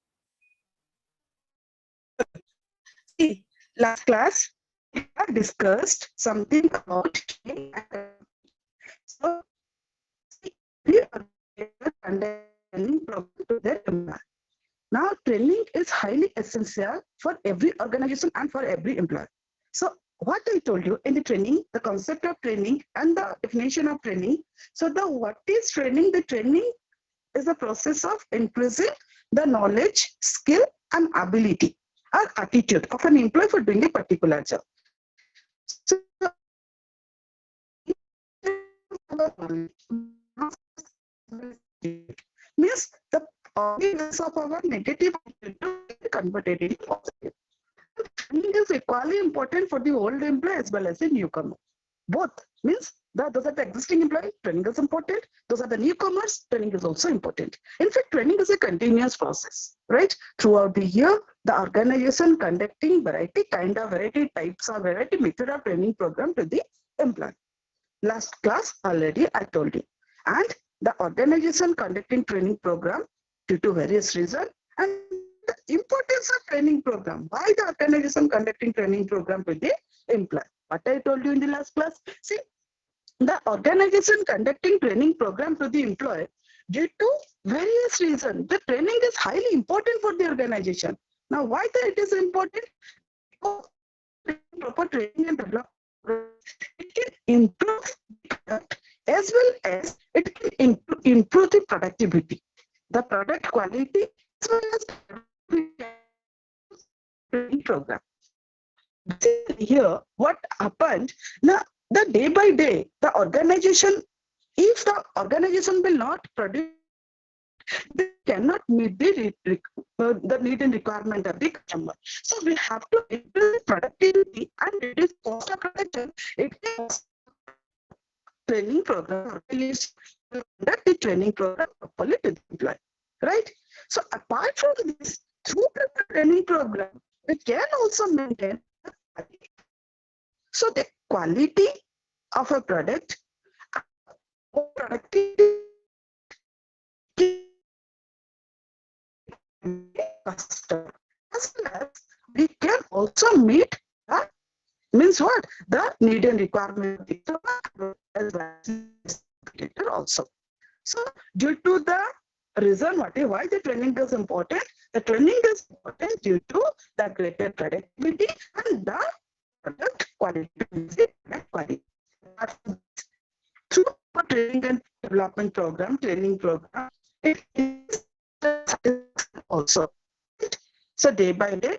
See, last class, we have discussed something about training and so we are understanding problem to their employer. Now, training is highly essential for every organization and for every employer. So, what I told you in the training, the concept of training and the definition of training. So, what is training? The training is the process of increasing the knowledge, skill, and ability or attitude of an employee for doing a particular job. So, organs of our negative attitude get converted into positive. Training is equally important for the old employee as well as the newcomer. Both means that those are the existing employees, training is important. Those are the newcomers, training is also important. In fact, training is a continuous process, right? Throughout the year, the organization conducting variety types of variety method of training program to the employee. Last class already I told you. And the organization conducting training program due to various reasons and the importance of training program. Why the organization conducting training program to the employee? What I told you in the last class. See, the organization conducting training program to the employee due to various reasons. The training is highly important for the organization. Now, why it is important? Because proper training and development, it can improve the product as well as it can improve the productivity, the product quality as well as training program. Here, what happened now? The day by day, the organization, if the organization will not produce, they cannot meet the need and requirement of the customer. So we have to increase productivity and reduce cost of production. It is training program, conduct the training program properly to the employee, right? So apart from this, through the training program, we can also maintain the quality. So the quality of a product, productivity, customer, as well as we can also meet the means what the need and requirement of the customer as well as also. So due to the reason why the training is important, the training is important due to the greater productivity and the product quality. Through a training and development program, training program, it is also. So day by day,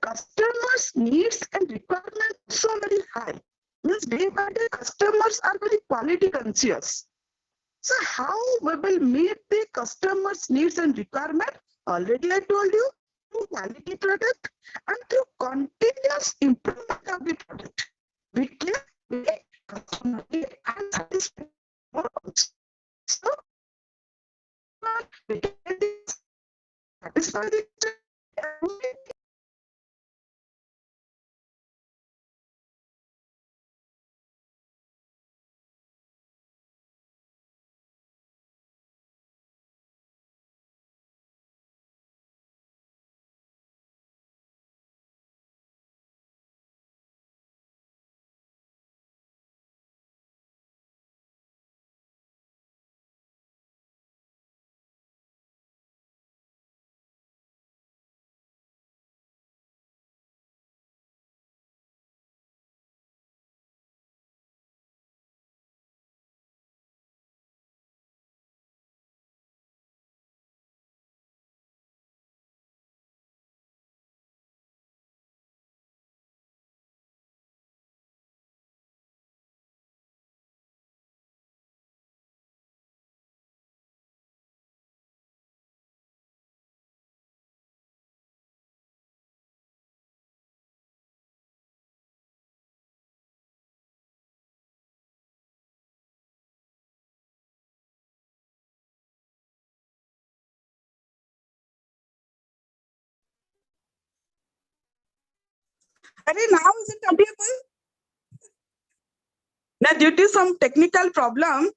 customers' needs and requirements are so very high. Means day by day, customers are very quality conscious. So how we will meet the customers' needs and requirement? Already I told you, through quality product and through continuous improvement of the product. We can make customer and satisfy more also. So we can satisfy the now is it audible? Now, due to some technical problem,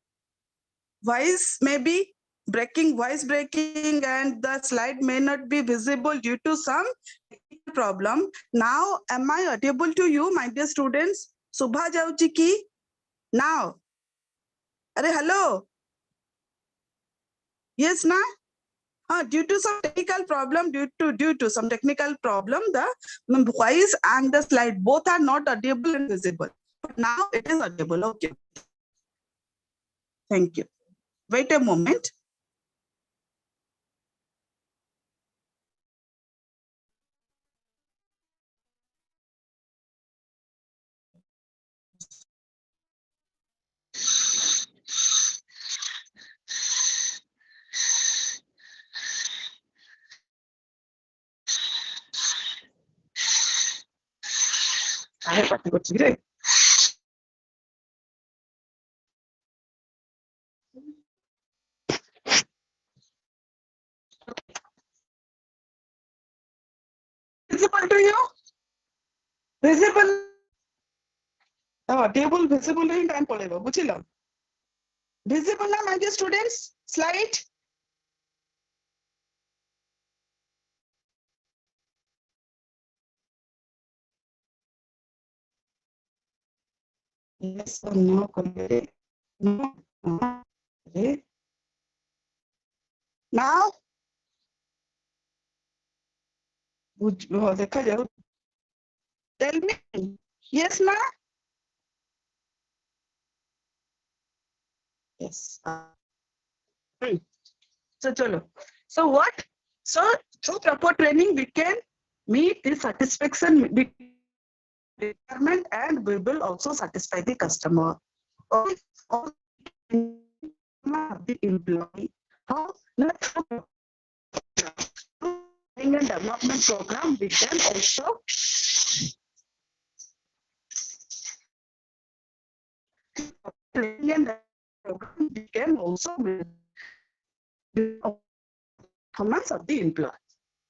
voice may be voice breaking, and the slide may not be visible due to some technical problem. Now, am I audible to you, my dear students? Subha jauchi ki? Now. Are hello? Yes, na? Due to some technical problem, due to some technical problem, the voice and the slide both are not audible and visible. But now it is audible. Okay. Thank you. Wait a moment. ପାଟି କରୁଛି ରେ। Visible to you? Visible? Table visible ହିଁ time ପଳେଇବ ବୁଝିଲ? Visible ନା my dear students? Slide. Yes or no କହିବେ? No. Now? ଦେଖାଯାଉ। Tell me. Yes na? Yes. So chalo. So what? So through proper training we can meet the satisfaction requirement and we will also satisfy the customer. Okay. The employee. How? Training and development program we can also training and program we can also performance of the employee.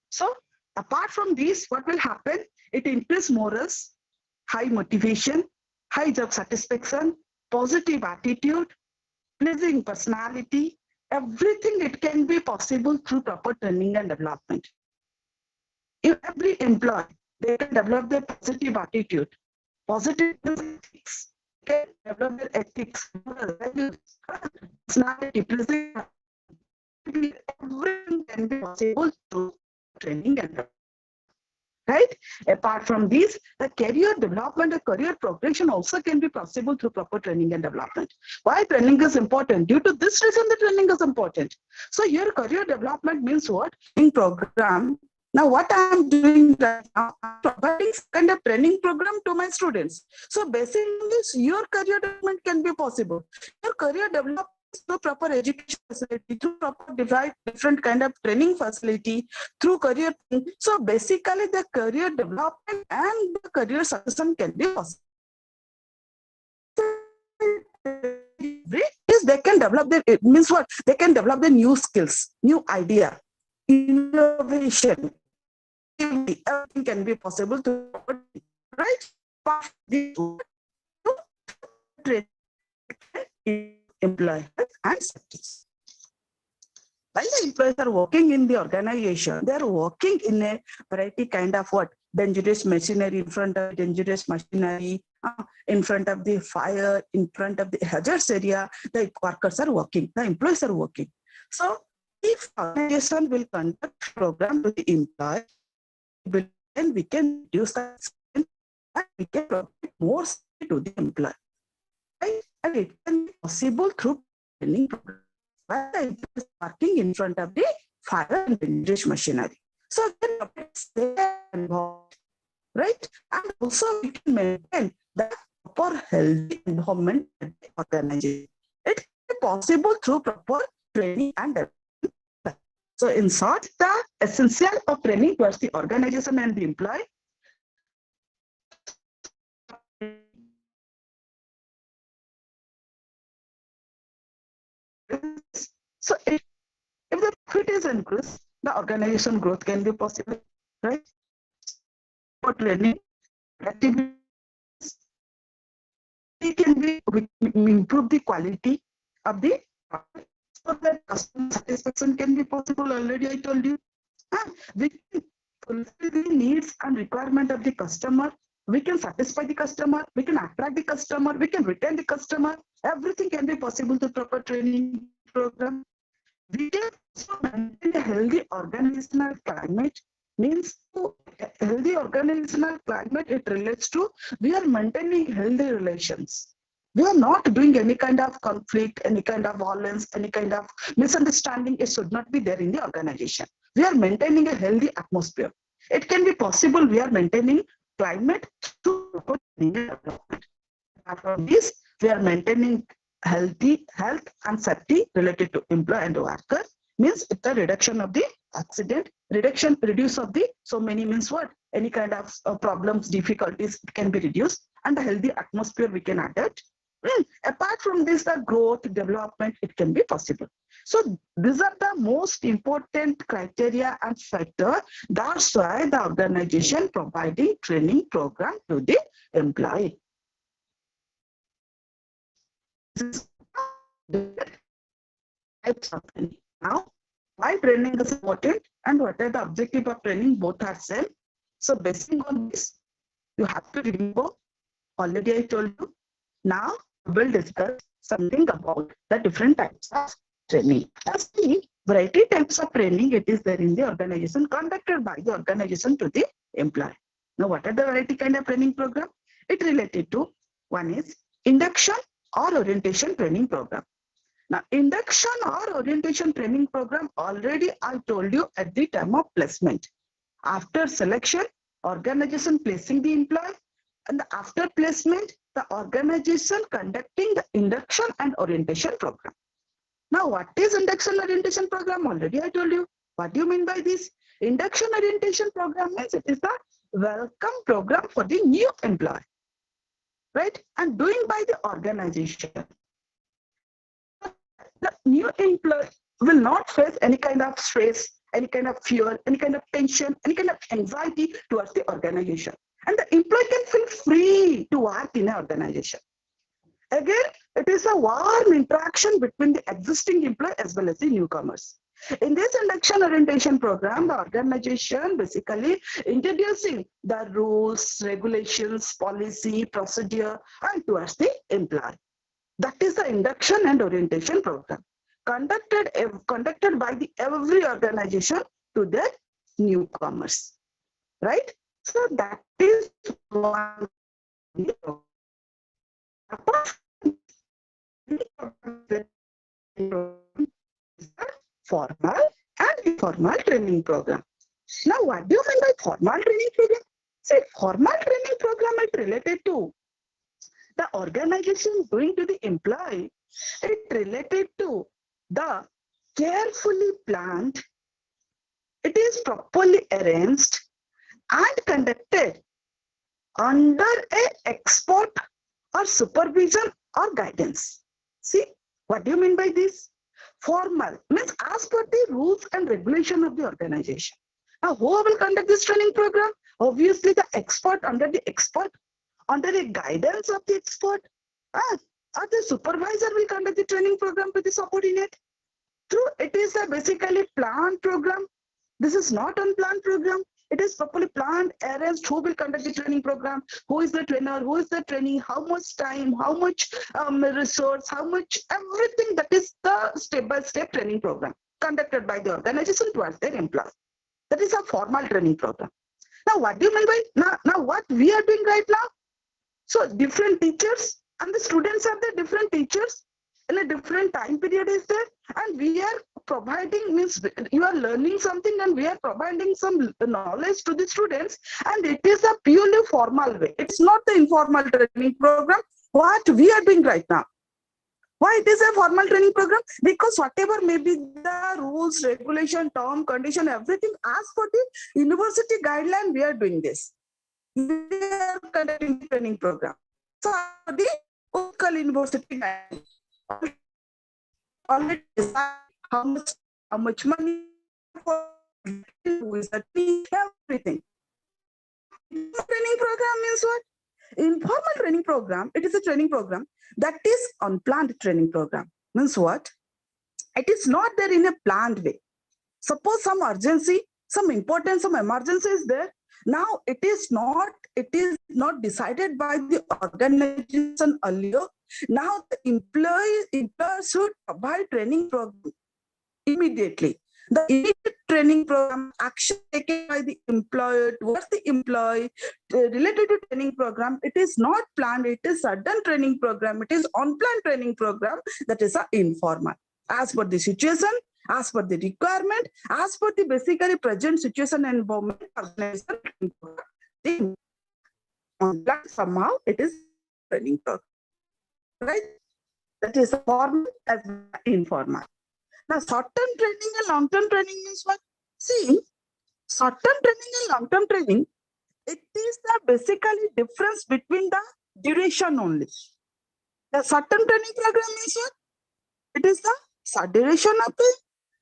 So apart from this, what will happen? It increases morals, high motivation, high job satisfaction, positive attitude, pleasing personality, everything it can be possible through proper training and development. If every employee, they can develop their positive attitude, positive ethics, can develop their ethics, values, personality, pleasing, everything can be possible through training and development. Right? Apart from this, the career development, the career progression also can be possible through proper training and development. Why training is important? Due to this reason, the training is important. So here, career development means what? In program. Now, what I am doing right now, I'm providing kind of training program to my students. So basically, your career development can be possible. Your career development through proper education facility, through proper different kind of training facility, through career. So basically the career development and the career succession can be possible. Is they can develop their, it means what? They can develop their new skills, new idea, innovation. Everything can be possible to, right? Employee and safety. While the employees are working in the organization, they are working in a variety kind of what? Dangerous machinery, in front of dangerous machinery, in front of the fire, in front of the hazardous area, the workers are working, the employees are working. So if organization will conduct program to the employee, then we can reduce that and we can provide more to the employee. Right? And it can be possible through training program. While the employee is working in front of the fire and dangerous machinery. So they are involved, right? And also we can maintain the proper healthy environment at the organization. It can be possible through proper training and development. So in short, the essential of training towards the organization and the employee. So if the profit is increased, the organization growth can be possible, right? For training, activities, we improve the quality of the product so that customer satisfaction can be possible. Already I told you. We can fulfill the needs and requirement of the customer. We can satisfy the customer. We can attract the customer. We can retain the customer. Everything can be possible through proper training program. We can also maintain a healthy organizational climate. Means a healthy organizational climate, it relates to we are maintaining healthy relations. We are not doing any kind of conflict, any kind of violence, any kind of misunderstanding. It should not be there in the organization. We are maintaining a healthy atmosphere. It can be possible we are maintaining climate through development. Apart from this, we are maintaining health and safety related to employee and worker. Means the reduction of the accident, reduce of the, so many means what? any kind of problems, difficulties can be reduced, and the healthy atmosphere we can adapt. Apart from this, the growth, development, it can be possible. So these are the most important criteria and factor. That's why the organization providing training program to the employee. Types of training. Now, why training is important and what are the objective of training? Both are same. So basing on this, you have to remember, already I told you. Now we'll discuss something about the different types of training. As the variety types of training, it is there in the organization, conducted by the organization to the employee. Now, what are the variety kind of training program? It related to, one is induction or orientation training program. Now, induction or orientation training program, already I told you at the time of placement. After selection, organization placing the employee, and after placement, the organization conducting the induction and orientation program. Now, what is induction orientation program? Already I told you. What do you mean by this? Induction orientation program means it is the welcome program for the new employee, right? And doing by the organization. The new employee will not face any kind of stress, any kind of fear, any kind of tension, any kind of anxiety towards the organization. And the employee can feel free to work in an organization. Again, it is a warm interaction between the existing employee as well as the newcomers. In this induction orientation program, the organization basically introducing the rules, regulations, policy, procedure, and towards the employee. That is the induction and orientation program conducted by the every organization to their newcomers, right? So that is one. Formal and informal training program. Now, what do you mean by formal training program? Say, formal training program is related to the organization doing to the employee. It related to the carefully planned, it is properly arranged and conducted under a expert or supervision or guidance. See, what do you mean by this? Formal means as per the rules and regulation of the organization. Now, who will conduct this training program? Obviously, the expert, under the guidance of the expert, or the supervisor will conduct the training program with the subordinate. True, it is a basically planned program. This is not unplanned program. It is properly planned, arranged. Who will conduct the training program? Who is the trainer? Who is the trainee? How much time? How much resource? How much everything? That is the step-by-step training program conducted by the organization towards their employees. That is a formal training program. Now, what do you mean by now? What we are doing right now? So, different teachers and the students are the different teachers in a different time period is there, and we are providing, means you are learning something and we are providing some knowledge to the students, and it is a purely formal way. It's not the informal training program what we are doing right now. Why it is a formal training program? Because whatever may be the rules, regulation, term, condition, everything as per the university guideline, we are doing this. We are conducting the training program. So the local university guideline already decide how much money for who is the team, everything. Training program means what? Informal training program, it is a training program that is unplanned training program. Means what? It is not there in a planned way. Suppose some urgency, some importance, some emergency is there. Now it is not decided by the organization earlier. Now the employer should provide training program immediately. The immediate training program, action taken by the employer towards the employee related to training program, it is not planned, it is sudden training program, it is unplanned training program, that is a informal. As per the situation, as per the requirement, as per the basically present situation and environment, somehow it is training program, right? That is formal as informal. Now, short-term training and long-term training means what? See, short-term training and long-term training, It is the basically difference between the duration only. The short-term training program is what? It is the short duration of the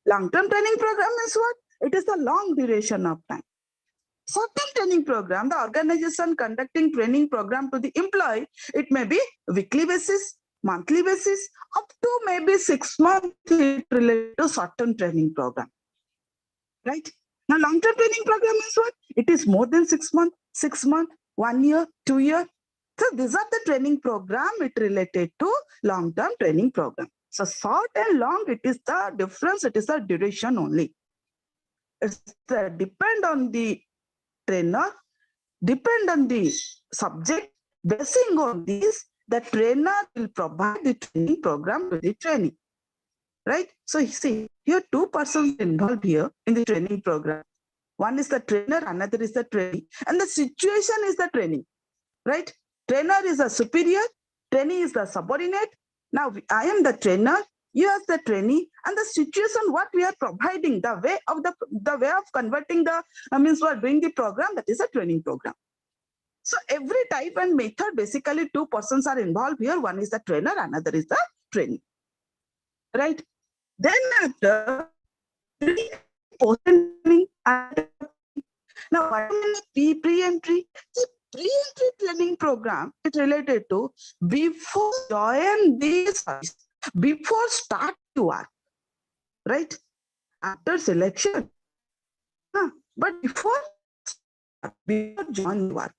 long-term training program is what? It is the long duration of time. Short-term training program, the organization conducting training program to the employee, it may be weekly basis, monthly basis, up to maybe 6 months it related to short-term training program. Right? Now, long-term training program is what? It is more than 6 months, 1 year, 2 years. So these are the training program it related to long-term training program. So short and long, it is the difference, it is the duration only. It's the depend on the trainer, depend on the subject. Basing on this, the trainer will provide the training program to the trainee. Right? So you see, here 2 persons involved here in the training program. One is the trainer, another is the trainee, and the situation is the training. Right? Trainer is a superior, trainee is the subordinate. Now I am the trainer, you are the trainee, and the situation what we are providing, the way of converting the means we are doing the program, that is a training program. So every type and method, basically 2 persons are involved here. One is the trainer, another is the trainee. Right? Then after post-training, now what is the pre-entry? The pre-entry training program is related to before join the service, before start to work, right? After selection, but before join work,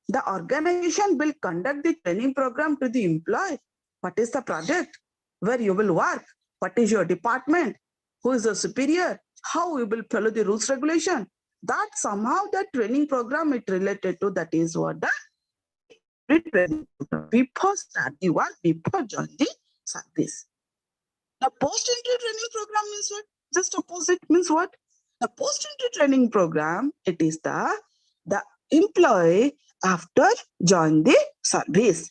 the organization will conduct the training program to the employee. What is the project? Where you will work? What is your department? Who is the superior? How you will follow the rules regulation? That somehow the training program is related to, that is what the training program. Before start the work, before join the service. The post-entry training program means what? Just opposite means what? The post-entry training program, it is the employee after join the service.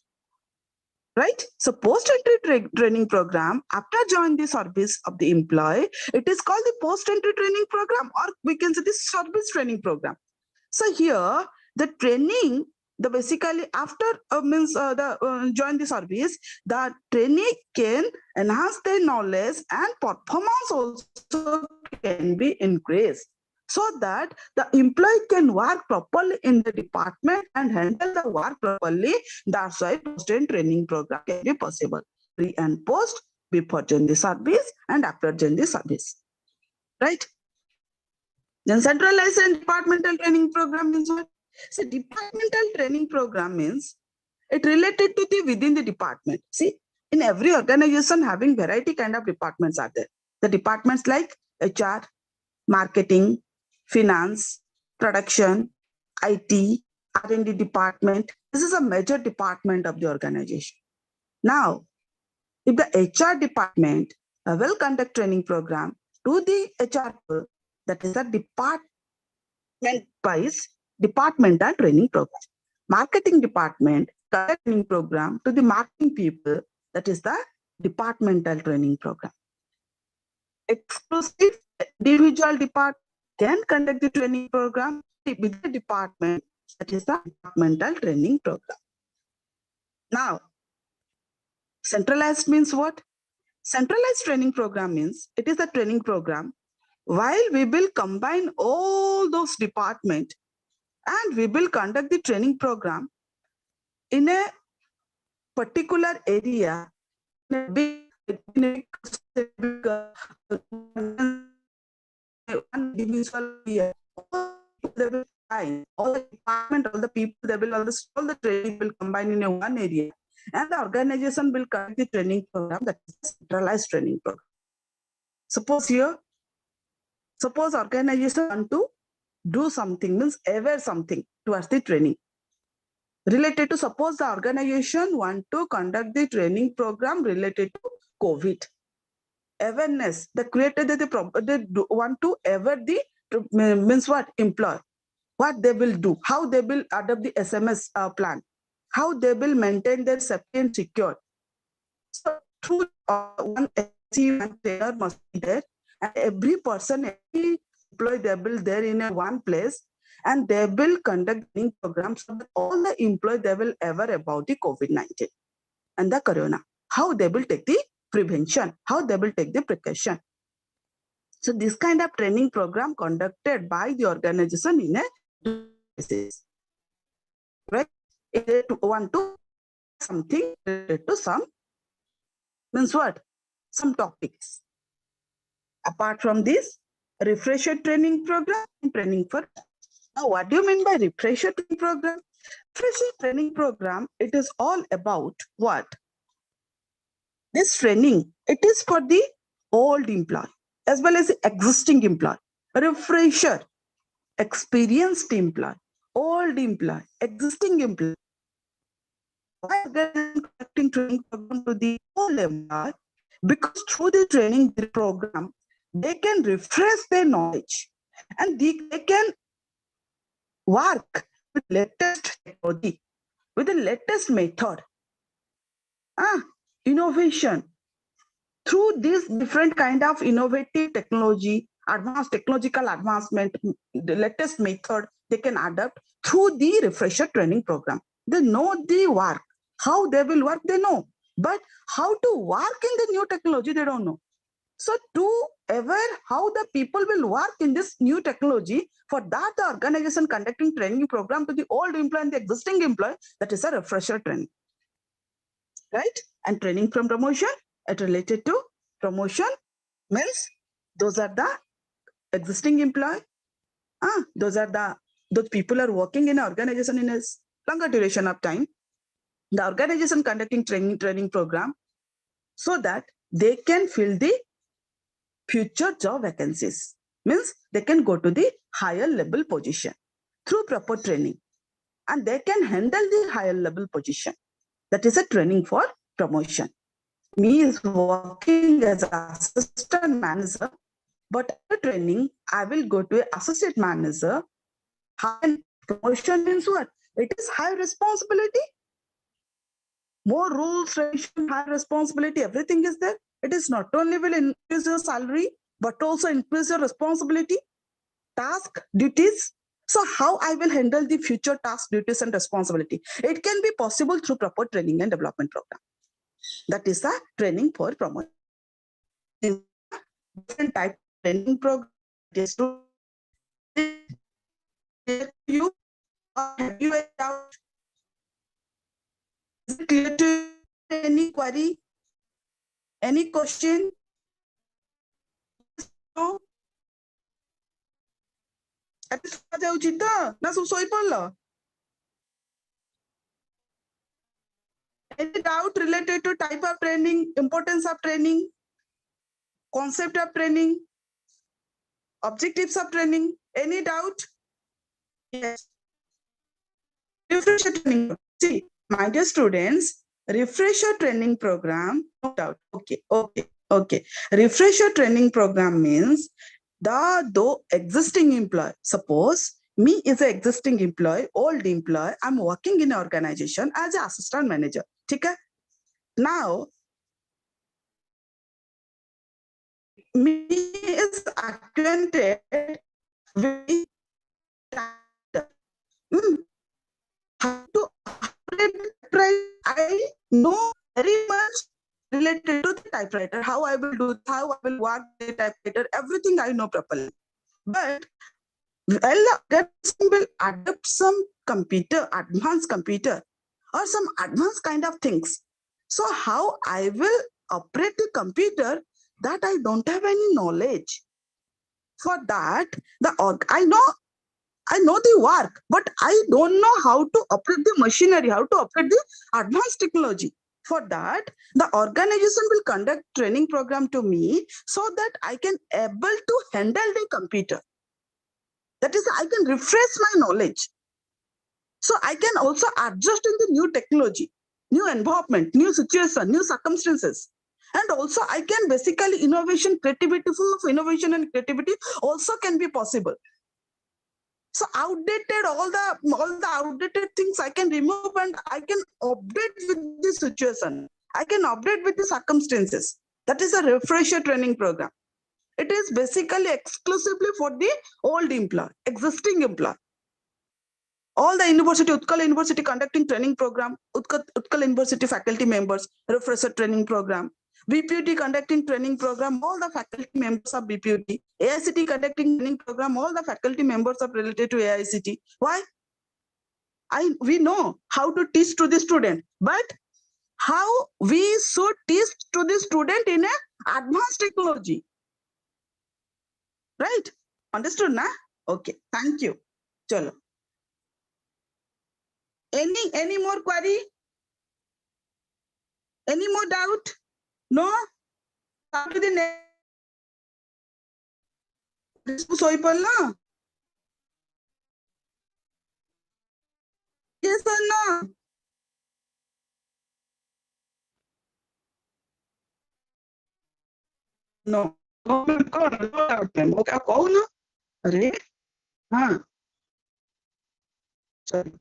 Right? So post-entry training program after join the service of the employee, it is called the post-entry training program, or we can say the service training program. So here the training, the basically after join the service, the trainee can enhance their knowledge and performance also can be increased, so that the employee can work properly in the department and handle the work properly. That's why post-entry training program can be possible. Pre and post, before join the service and after join the service. Right? Then centralized and departmental training program means what? So departmental training program means it related to the within the department. See, in every organization having variety kind of departments are there. The departments like HR, marketing, finance, production, IT, R&D department. This is a major department of the organization. Now, if the HR department will conduct training program to the HR, that is the department-wise departmental training program. Marketing department conduct training program to the marketing people, that is the departmental training program. Exclusive individual department can conduct the training program with the department, that is the departmental training program. Now, centralized means what? Centralized training program means it is a training program while we will combine all those departments and we will conduct the training program in a particular area, in a big individual area. All the department, all the people, they will all the training will combine in a one area, and the organization will conduct the training program, that is a centralized training program. Suppose organization want to do something, means aware something towards the training related to, suppose the organization want to conduct the training program related to COVID. Awareness, the creator they want to aware the means what? Employee, what they will do, how they will adopt the SMS plan, how they will maintain their safety and secure. So through one trainer must be there, and every person, every employee, they will there in a one place, and they will conduct training programs for all the employees they will ever about the COVID-19 and the corona, how they will take the prevention, how they will take the precaution. So this kind of training program conducted by the organization in a basis, right? If they want to something related to some, means what? Some topics. Apart from this, refresher training program and training for. Now, what do you mean by refresher training program? Refresher training program, it is all about what? This training, it is for the old employee as well as the existing employee. Refresher, experienced employee, old employee, existing employee. Why are they conducting training program to the old employee? Because through the training program, they can refresh their knowledge and they can work with latest technology, with the latest method, innovation. Through this different kind of innovative technology, advanced technological advancement, the latest method they can adapt through the refresher training program. They know the work, how they will work, they know. But how to work in the new technology, they don't know. So to aware how the people will work in this new technology, for that the organization conducting training program to the old employee and the existing employee, that is a refresher training, right? And training from promotion, it related to promotion means those are the existing employee. Those people are working in an organization in a longer duration of time. The organization conducting training program so that they can fill the future job vacancies. Means they can go to the higher level position through proper training and they can handle the higher level position. That is a training for promotion. Me is working as an assistant manager, but after training, I will go to an associate manager. High promotion means what? It is high responsibility. More rules, regulation, high responsibility, everything is there. It is not only will increase your salary, but also increase your responsibility, task, duties. So how I will handle the future task, duties and responsibility? It can be possible through proper training and development program. That is a training for promotion. Different type of training program. Just to you, or have you a doubt? Is it clear to you? Any query? Any question? No? Any doubt related to type of training, importance of training, concept of training, objectives of training? Any doubt? Yes. Refresher training. See, my dear students, refresher training program, no doubt. Okay. Refresher training program means the existing employee. Suppose me is an existing employee, old employee. I'm working in an organization as an assistant manager. Okay? Now, me is acquainted with how to operate. I know very much related to the typewriter, how I will do, how I will work the typewriter, everything I know properly. But well, will adopt some computer, advanced computer, or some advanced kind of things. So how I will operate the computer, that I don't have any knowledge. For that, I know the work, but I don't know how to operate the machinery, how to operate the advanced technology. For that, the organization will conduct training program to me so that I can able to handle the computer. That is, I can refresh my knowledge. So I can also adjust in the new technology, new environment, new situation, new circumstances. And also I can basically innovation, creativity, full of innovation and creativity also can be possible. So outdated, all the outdated things I can remove and I can update with the situation. I can update with the circumstances. That is a refresher training program. It is basically exclusively for the old employee, existing employee. All the university, Utkal University conducting training program, Utkal University faculty members, refresher training program, BPUT conducting training program, all the faculty members of BPUT, AICT conducting training program, all the faculty members are related to AICT. Why? We know how to teach to the student, but how we should teach to the student in a advanced technology. Right? Understood, na? Okay, thank you. Chalo. Any more query? Any more doubt? No? Come to the next. Yes or no? No. No, okay, call no? Are? Huh? Sorry.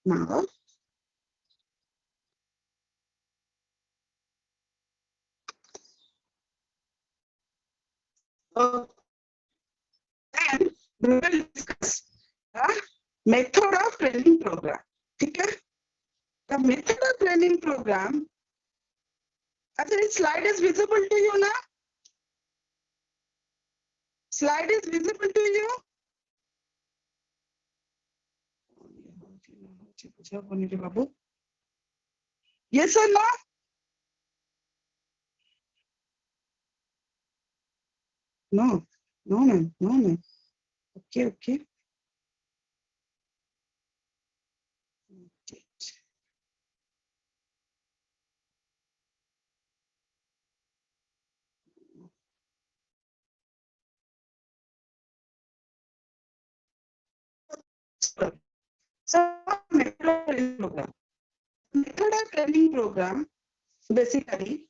Now. And we will discuss the method of training program. Okay? The method of training program. Actually, slide is visible to you now. Slide is visible to you. Yes or no? No, no, ma'am, no, ma'am. Okay, okay. So, method of training program. Method of training program, basically,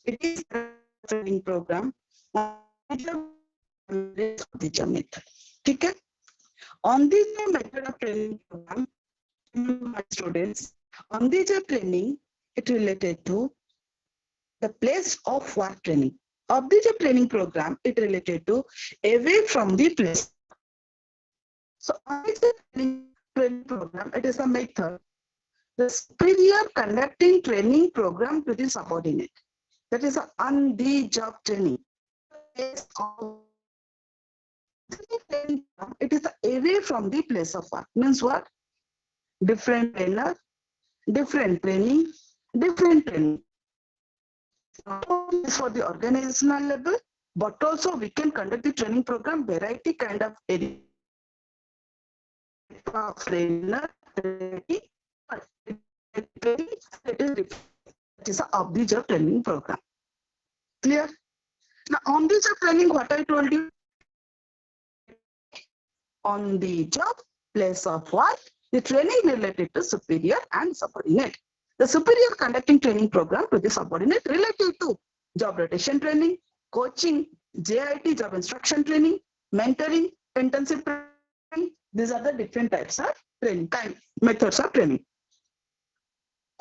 it is a training program. Teacher method. Okay? On this method of training program, my students, on this training, it related to the place of work training. Of this training program, it related to away from the place. So on this training program, it is a method. The superior conducting training program to the subordinate. That is on the job training. It is away from the place of work. Means what? Different trainer, different training, different training. Not only for the organizational level, but also we can conduct the training program variety kind of area. Trainer, it is of the job training program. Clear? Now on the job training, what I told you, on the job place of work, the training related to superior and subordinate. The superior conducting training program to the subordinate related to job rotation training, coaching, JIT, job instruction training, mentoring, intensive training. These are the different types of training, methods of training.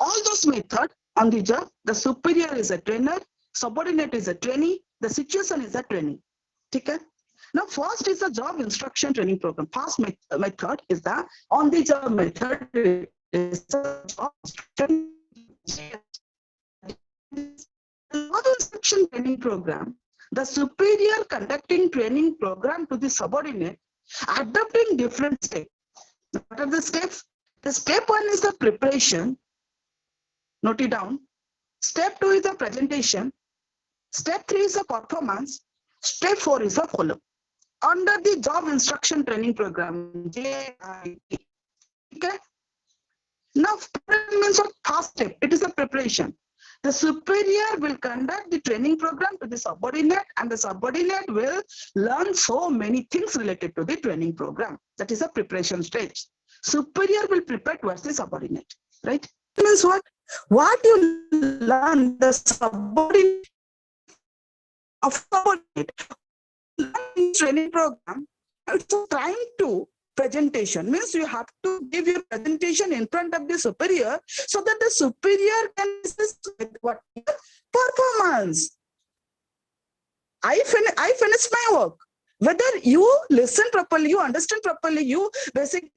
All those methods on the job, the superior is a trainer, subordinate is a trainee, the situation is a training. Okay? Now, first is the job instruction training program. First method is the on-the-job method. Is the job instruction training program. The superior conducting training program to the subordinate, adopting different steps. What are the steps? The step 1 is the preparation. Note it down. Step 2 is the presentation. Step 3 is the performance. Step 4 is the follow. Under the job instruction training program, JIT. Okay. Now, means what? First step. It is a preparation. The superior will conduct the training program to the subordinate, and the subordinate will learn so many things related to the training program. That is a preparation stage. Superior will prepare towards the subordinate. Right? Means what? What you learn, the subordinate of subordinate training program, it's trying to presentation. Means you have to give your presentation in front of the superior so that the superior can assist with what performance. I finished my work. Whether you listen properly, you understand properly, you basically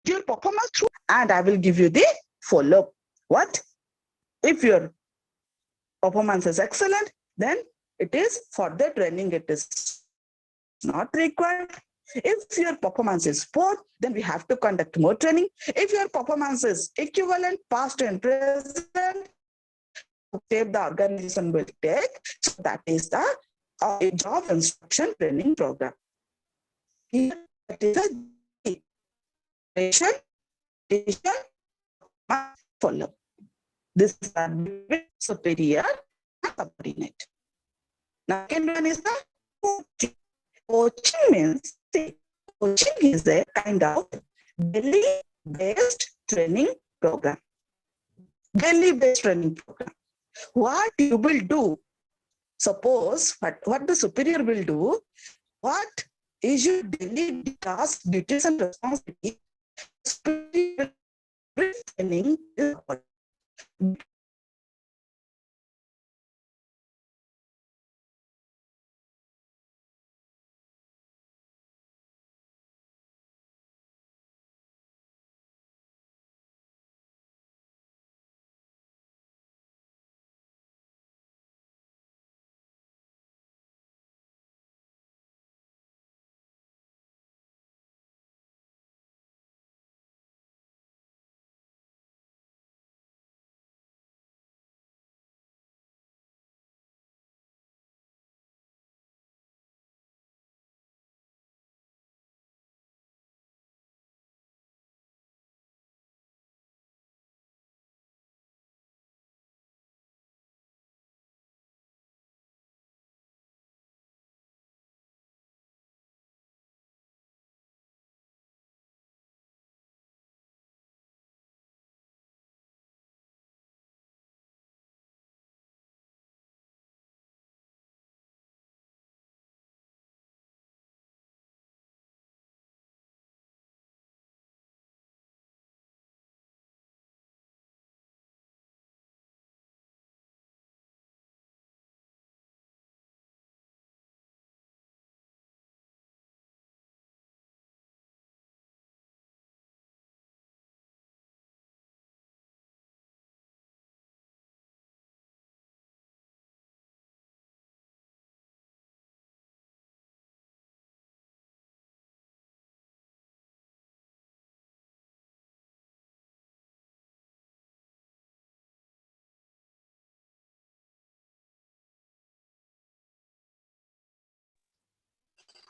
your performance through, and I will give you the follow-up. What? If your performance is excellent, then it is further training, it is not required. If your performance is poor, then we have to conduct more training. If your performance is equivalent, past and present, step the organization will take. So that is the job instruction training program. Here it is a follow. This is the superior and subordinate. Now, second one is the coaching. Coaching means, coaching is a kind of daily-based training program. Daily-based training program. What you will do, suppose what the superior will do, what is your daily task, duties and responsibility, superior training is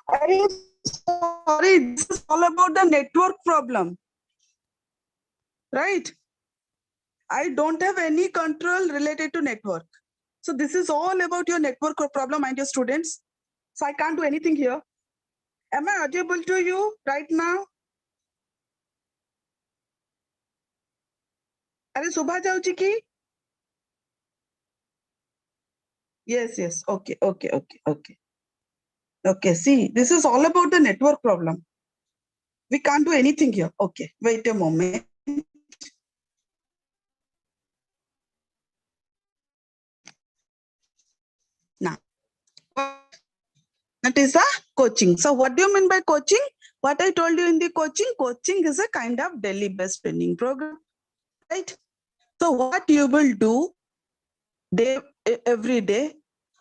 I'm sorry, this is all about the network problem, right? I don't have any control related to network. So this is all about your network problem, my dear students. So I can't do anything here. Am I audible to you right now? Are Subha Jauji ki? Yes, yes. Okay. Okay, see, this is all about the network problem. We can't do anything here. Okay, wait a moment. Now, that is a coaching. So what do you mean by coaching? What I told you in the coaching is a kind of daily-based training program, right? So what you will do every day,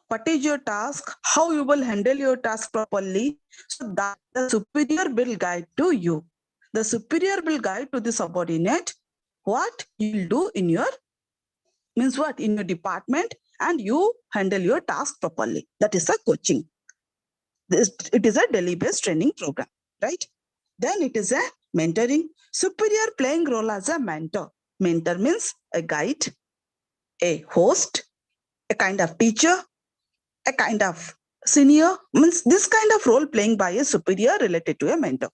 what is your task, how you will handle your task properly, so that the superior will guide to you. The superior will guide to the subordinate what you'll do in your, means what, in your department, and you handle your task properly. That is a coaching. It is a daily-based training program, right? Then it is a mentoring. Superior playing role as a mentor. Mentor means a guide, a host, a kind of teacher, a kind of senior, means this kind of role playing by a superior related to a mentor.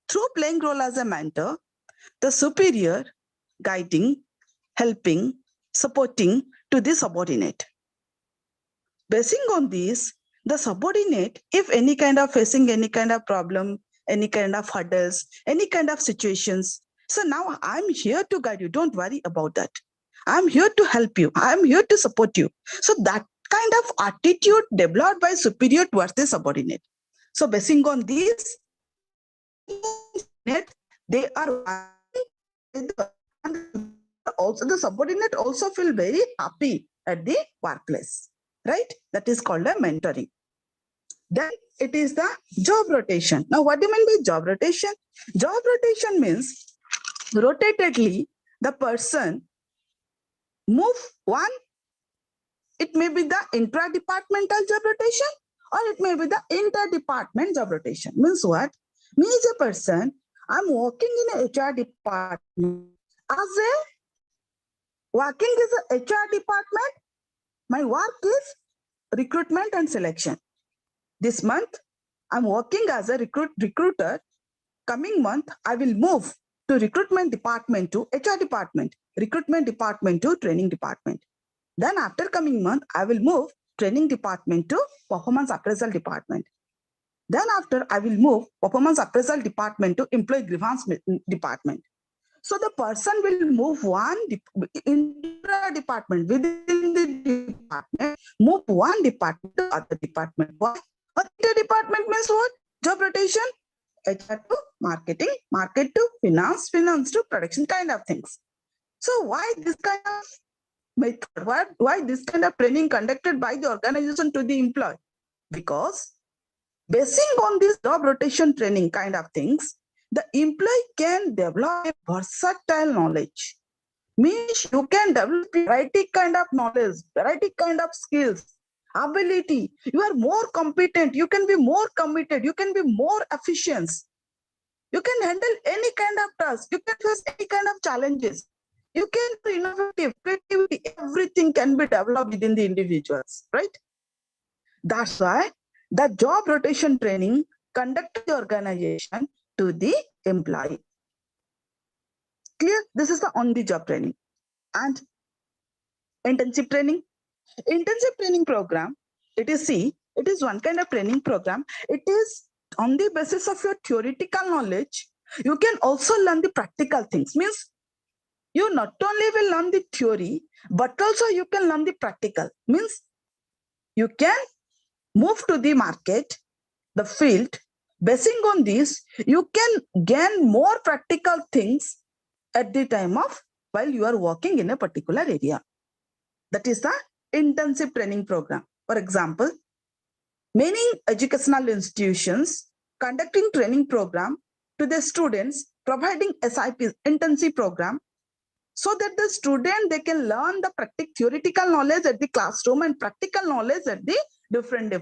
Through playing role as a mentor, the superior guiding, helping, supporting to the subordinate. Basing on this, the subordinate, if any kind of facing any kind of problem, any kind of hurdles, any kind of situations. So now I'm here to guide you. Don't worry about that. I'm here to help you. I'm here to support you. So that kind of attitude developed by superior towards the subordinate. So basing on this, they are also the subordinate also feel very happy at the workplace, right? That is called a mentoring. Then it is the job rotation. Now, what do you mean by job rotation? Job rotation means rotatedly the person move one. It may be the intra-departmental job rotation or it may be the inter-department job rotation. Means what? Me as a person, I'm working in a HR department. Working as a HR department, my work is recruitment and selection. This month, I'm working as a recruiter. Coming month, I will move to recruitment department to HR department, recruitment department to training department. Then after coming month, I will move training department to performance appraisal department. Then after, I will move performance appraisal department to employee grievance department. So the person will move one intra-department within the department, move one department to other department. Why? Inter-department means what? Job rotation, HR to marketing, market to finance, finance to production, kind of things. So why this kind of method? Why this kind of training conducted by the organization to the employee? Because basing on this job rotation training kind of things, the employee can develop a versatile knowledge. Means you can develop variety kind of knowledge, variety kind of skills, ability. You are more competent. You can be more committed. You can be more efficient. You can handle any kind of task. You can face any kind of challenges. You can be innovative, creativity. Everything can be developed within the individuals, right? That's why the job rotation training conducted the organization to the employee. Clear? This is the on-the-job training. And internship training. Internship training program, it is one kind of training program. It is on the basis of your theoretical knowledge. You can also learn the practical things. Means you not only will learn the theory, but also you can learn the practical. Means you can move to the market, the field. Basing on this, you can gain more practical things at the time of while you are working in a particular area. That is the intensive training program. For example, many educational institutions conducting training program to the students, providing SIP intensive program, so that the student they can learn the theoretical knowledge at the classroom and practical knowledge at the different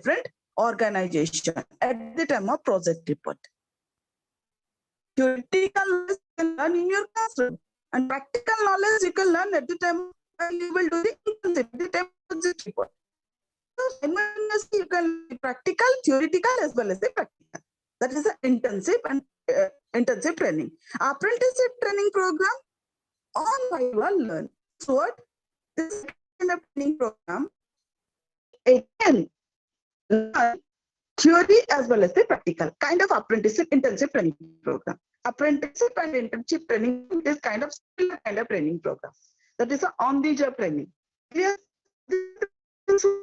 organization at the time of project report. Theoretical knowledge you can learn in your classroom and practical knowledge you can learn at the time you will do the internship at the time of project report. So simultaneously you can learn practical, theoretical as well as the practical. That is the intensive and intensive training. Apprenticeship training program on while learn. So what this kind of training program again learn theory as well as the practical kind of apprenticeship intensive training program. Apprenticeship and internship training is kind of similar kind of training program. That is on the job training. Yes. This is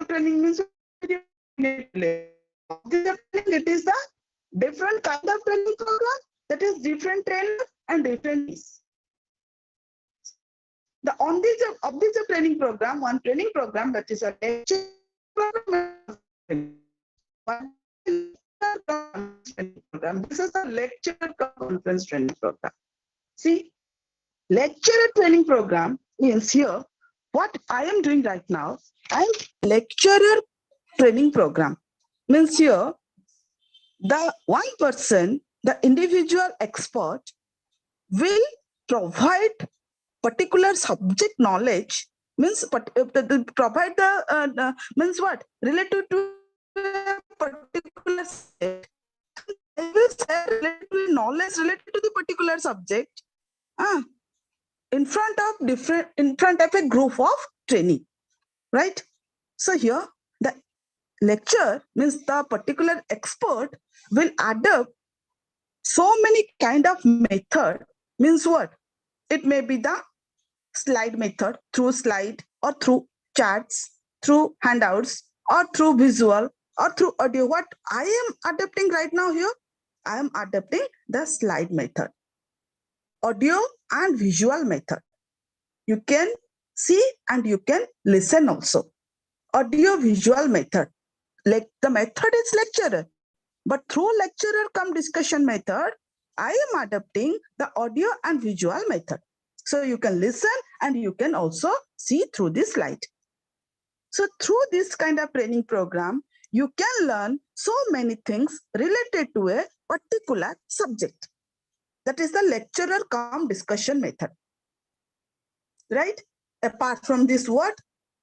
training means it is the different kind of training program, that is different trainer and different needs. The on the job of the job training program, one training program that is a lecture program. This is a lecture conference training program. See, lecturer training program means here what I am doing right now. I am lecturer training program means here the one person, the individual expert will provide particular subject knowledge, means provide the means what related to a particular subject. Related to knowledge related to the particular subject in front of a group of trainee, right? So here the lecture means the particular expert will adopt so many kind of method. Means what? It may be the slide method, through slide or through charts, through handouts or through visual or through audio. What I am adapting right now here, I am adapting the slide method, audio and visual method. You can see and you can listen also. Audio visual method. Like the method is lecturer, but through lecturer come discussion method, I am adapting the audio and visual method. So you can listen and you can also see through this slide. So through this kind of training program, you can learn so many things related to a particular subject. That is the lecturer come discussion method. Right? Apart from this, what?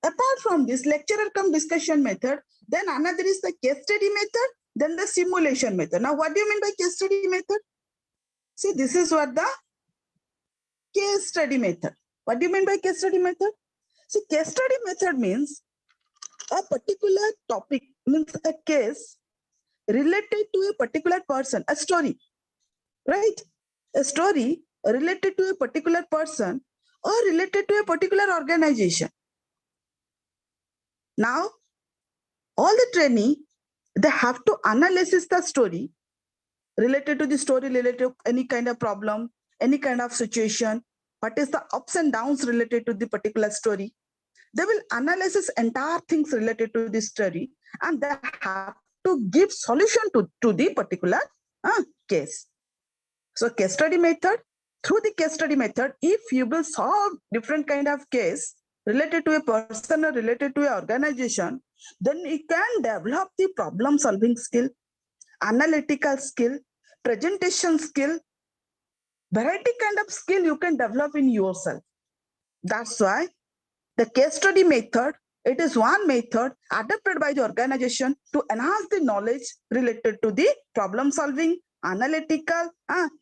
Apart from this lecturer come discussion method, then another is the case study method, then the simulation method. Now, what do you mean by case study method? See, this is what the case study method. What do you mean by case study method? See, case study method means a particular topic, means a case related to a particular person, a story, right? A story related to a particular person or related to a particular organization. Now, all the trainee, they have to analyze the story related to the story, related to any kind of problem, any kind of situation, what is the ups and downs related to the particular story. They will analyze entire things related to this story and they have to give solution to the particular case. So case study method, through the case study method, if you will solve different kind of case related to a person or related to an organization, then you can develop the problem solving skill, analytical skill, presentation skill, variety kind of skill you can develop in yourself. That's why the case study method, it is one method adopted by the organization to enhance the knowledge related to the problem solving, analytical,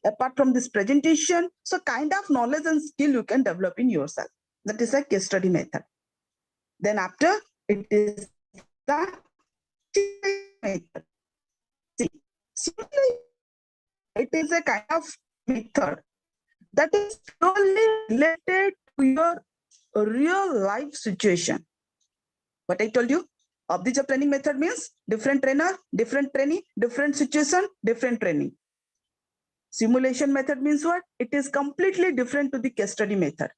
apart from this presentation. So kind of knowledge and skill you can develop in yourself. That is a case study method. Then after, it is the method. See, it is a kind of method that is purely related to your real life situation. What I told you, objective training method means different trainer, different trainee, different situation, different training. Simulation method means what? It is completely different to the case study method.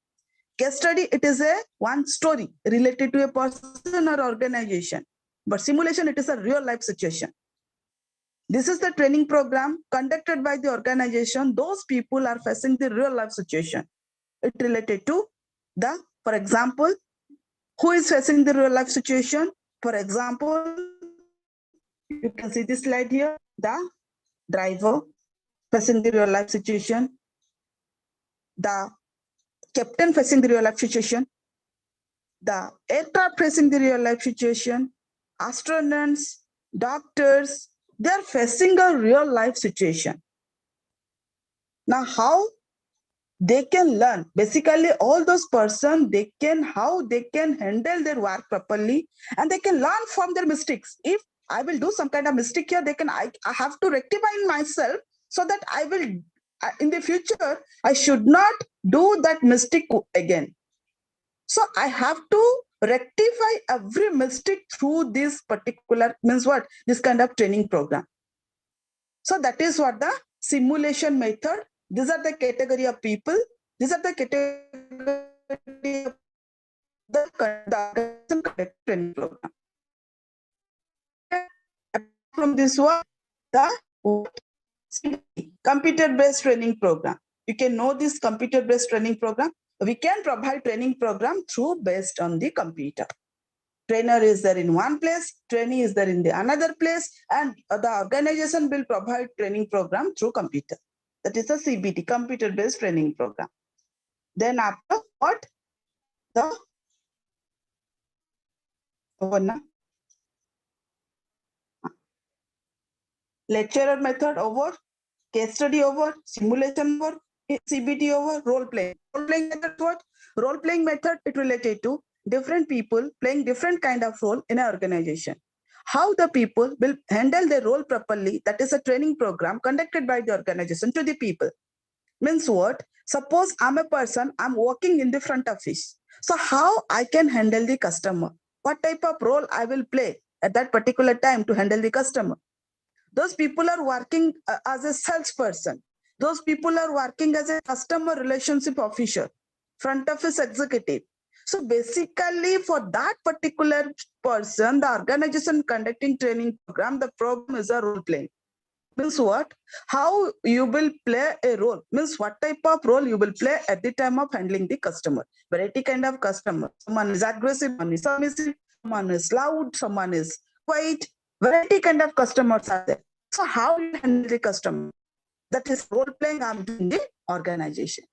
Case study, it is a one story related to a person or organization. But simulation, it is a real life situation. This is the training program conducted by the organization. Those people are facing the real life situation. It related to the, for example, who is facing the real life situation? For example, you can see this slide here, the driver facing the real life situation, the captain facing the real life situation, the aircraft facing the real life situation, astronauts, doctors, they are facing a real life situation. Now, how they can learn? Basically, all those persons, how they can handle their work properly and they can learn from their mistakes. If I will do some kind of mistake here, I have to rectify in myself so that I will, in the future, I should not do that mistake again. So I have to rectify every mistake through this particular, means what? This kind of training program. So that is what the simulation method. These are the category of people. These are the category of the training program. From this one, the computer-based training program. You can know this computer-based training program. We can provide training program through based on the computer. Trainer is there in one place, trainee is there in the another place, and the organization will provide training program through computer. That is a CBT, computer-based training program. Then after what? The lecturer method over, case study over, simulation over. CBT over role playing. Role playing method what? Role playing method, it related to different people playing different kind of role in an organization. How the people will handle their role properly, that is a training program conducted by the organization to the people. Means what? Suppose I'm a person, I'm working in the front office. So how I can handle the customer? What type of role I will play at that particular time to handle the customer? Those people are working as a salesperson. Those people are working as a customer relationship officer, front office executive. So basically for that particular person, the organization conducting training program, the problem is a role playing. Means what? How you will play a role. Means what type of role you will play at the time of handling the customer. Variety kind of customer. Someone is aggressive, someone is submissive, someone is loud, someone is quiet. Variety kind of customers are there. So how you handle the customer? That is role playing I'm doing the organization.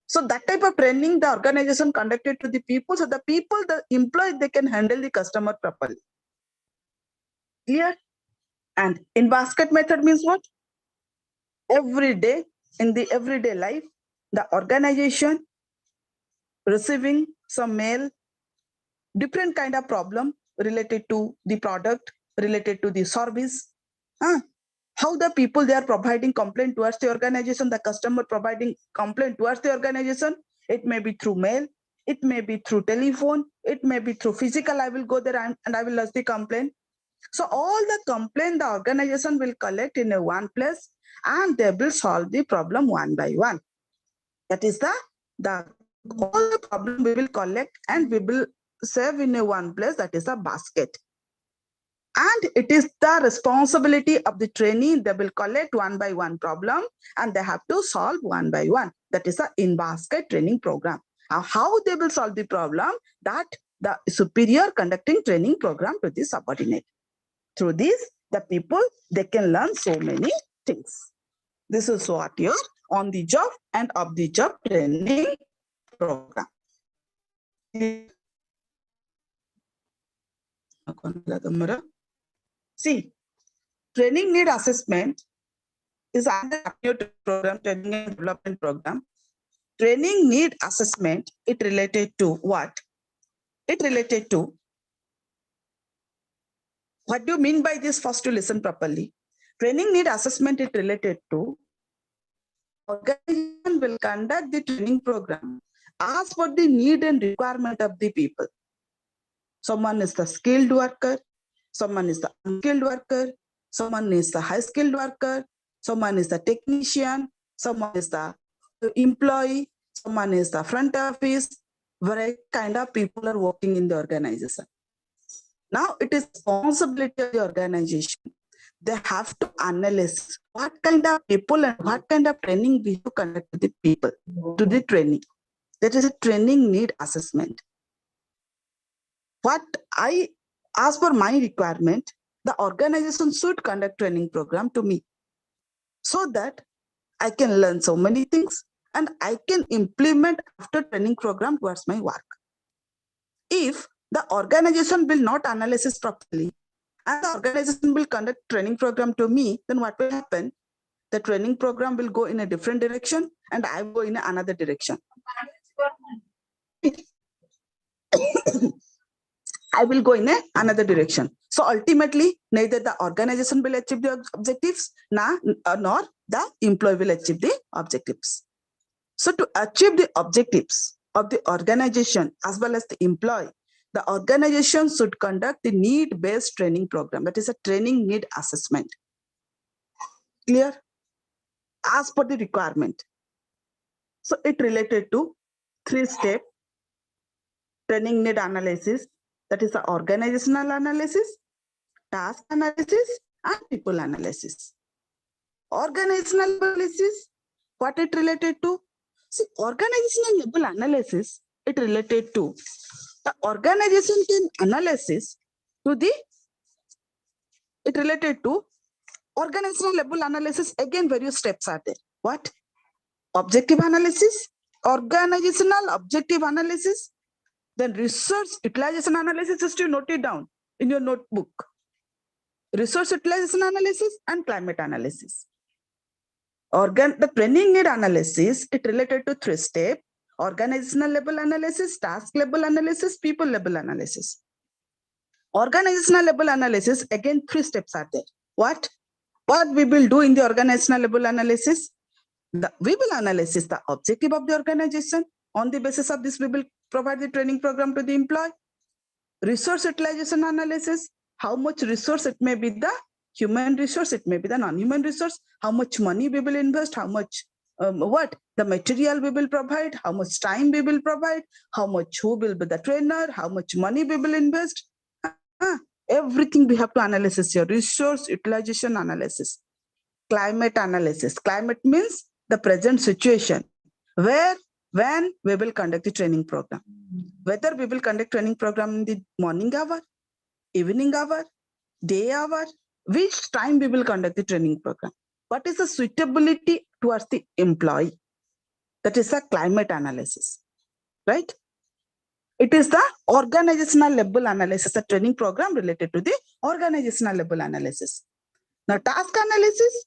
So that type of training the organization conducted to the people. So the people, the employee, they can handle the customer properly. Clear? And in basket method means what? Every day, in the everyday life, the organization receiving some mail, different kind of problem related to the product, related to the service. How the people, they are providing complaint towards the organization, the customer providing complaint towards the organization. It may be through mail, it may be through telephone, it may be through physical. I will go there and I will lodge the complaint. So all the complaint the organization will collect in a one place and they will solve the problem one by one. That is the all the problem we will collect and we will save in a one place, that is a basket. And it is the responsibility of the trainee, they will collect one by one problem and they have to solve one by one. That is a in-basket training program. Now, how they will solve the problem, that the superior conducting training program to the subordinate. Through this, the people, they can learn so many things. This is what your on the job and off the job training program. See, training need assessment is under program, training and development program. Training need assessment, it related to what? It related to, what do you mean by this? First, to listen properly. Training need assessment, it related to organization will conduct the training program as per the need and requirement of the people. Someone is the skilled worker, someone is the unskilled worker, someone is the high skilled worker, someone is the technician, someone is the employee, someone is the front office. Variety kind of people are working in the organization. Now it is responsibility of the organization. They have to analyze what kind of people and what kind of training we have conduct to the people, to the training. That is a training need assessment. What as per my requirement, the organization should conduct training program to me so that I can learn so many things and I can implement after training program towards my work. If the organization will not analyze this properly and the organization will conduct training program to me, then what will happen? The training program will go in a different direction and I will go in another direction. I will go in another direction. So ultimately, neither the organization will achieve the objectives nor the employee will achieve the objectives. So to achieve the objectives of the organization as well as the employee, the organization should conduct the need-based training program. That is a training need assessment. Clear? As per the requirement. So it related to 3-step training need analysis. That is the organizational analysis, task analysis, and people analysis. Organizational analysis, what it related to? See, organizational level analysis, it related to the organization can analysis to the, it related to organizational level analysis. Again, various steps are there. What? Objective analysis, organizational objective analysis, then resource utilization analysis. Just to note it down in your notebook. Resource utilization analysis and climate analysis. The training need analysis, it related to 3 steps: organizational level analysis, task level analysis, people level analysis. Organizational level analysis, again, 3 steps are there. What we will do in the organizational level analysis? We will analyze the objective of the organization. On the basis of this, we will provide the training program to the employee. Resource utilization analysis, how much resource, it may be the human resource, it may be the non-human resource, how much money we will invest, how much the material we will provide, how much time we will provide, how much, who will be the trainer, how much money we will invest. Everything we have to analyze here. Resource utilization analysis. Climate analysis. Climate means the present situation, where, when we will conduct the training program. Whether we will conduct training program in the morning hour, evening hour, day hour, which time we will conduct the training program. What is the suitability towards the employee? That is a climate analysis, right? It is the organizational level analysis, a training program related to the organizational level analysis. Now, task analysis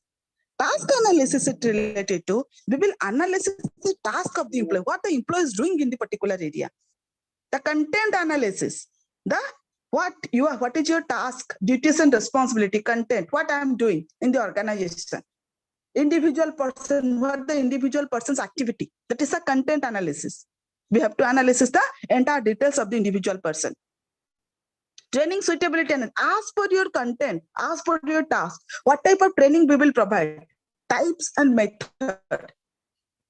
is related to, we will analyze the task of the employee, what the employee is doing in the particular area. The content analysis, what is your task, duties and responsibility, content, what I am doing in the organization. Individual person, what the individual person's activity, that is a content analysis. We have to analyze the entire details of the individual person. Training suitability, and as per your content, as per your task, what type of training we will provide, types and method.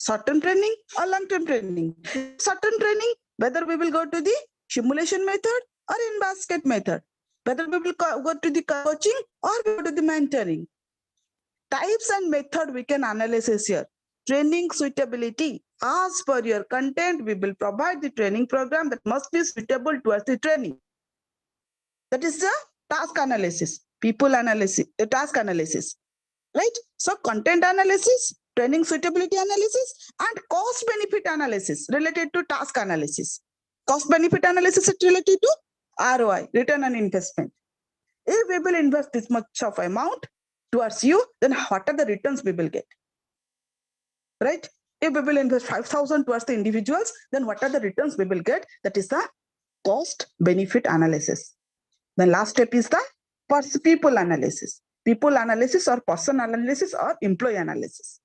Short-term training or long-term training. Short-term training, whether we will go to the simulation method or in basket method, whether we will go to the coaching or go to the mentoring. Types and method we can analyze here. Training suitability, as per your content, we will provide the training program that must be suitable towards the training. That is the task analysis, people analysis, the task analysis, right? So content analysis, training suitability analysis, and cost benefit analysis related to task analysis. Cost benefit analysis is related to ROI, return on investment. If we will invest this much of amount towards you, then what are the returns we will get, right? If we will invest 5,000 towards the individuals, then what are the returns we will get? That is the cost benefit analysis. The last step is the people analysis. People analysis or person analysis or employee analysis.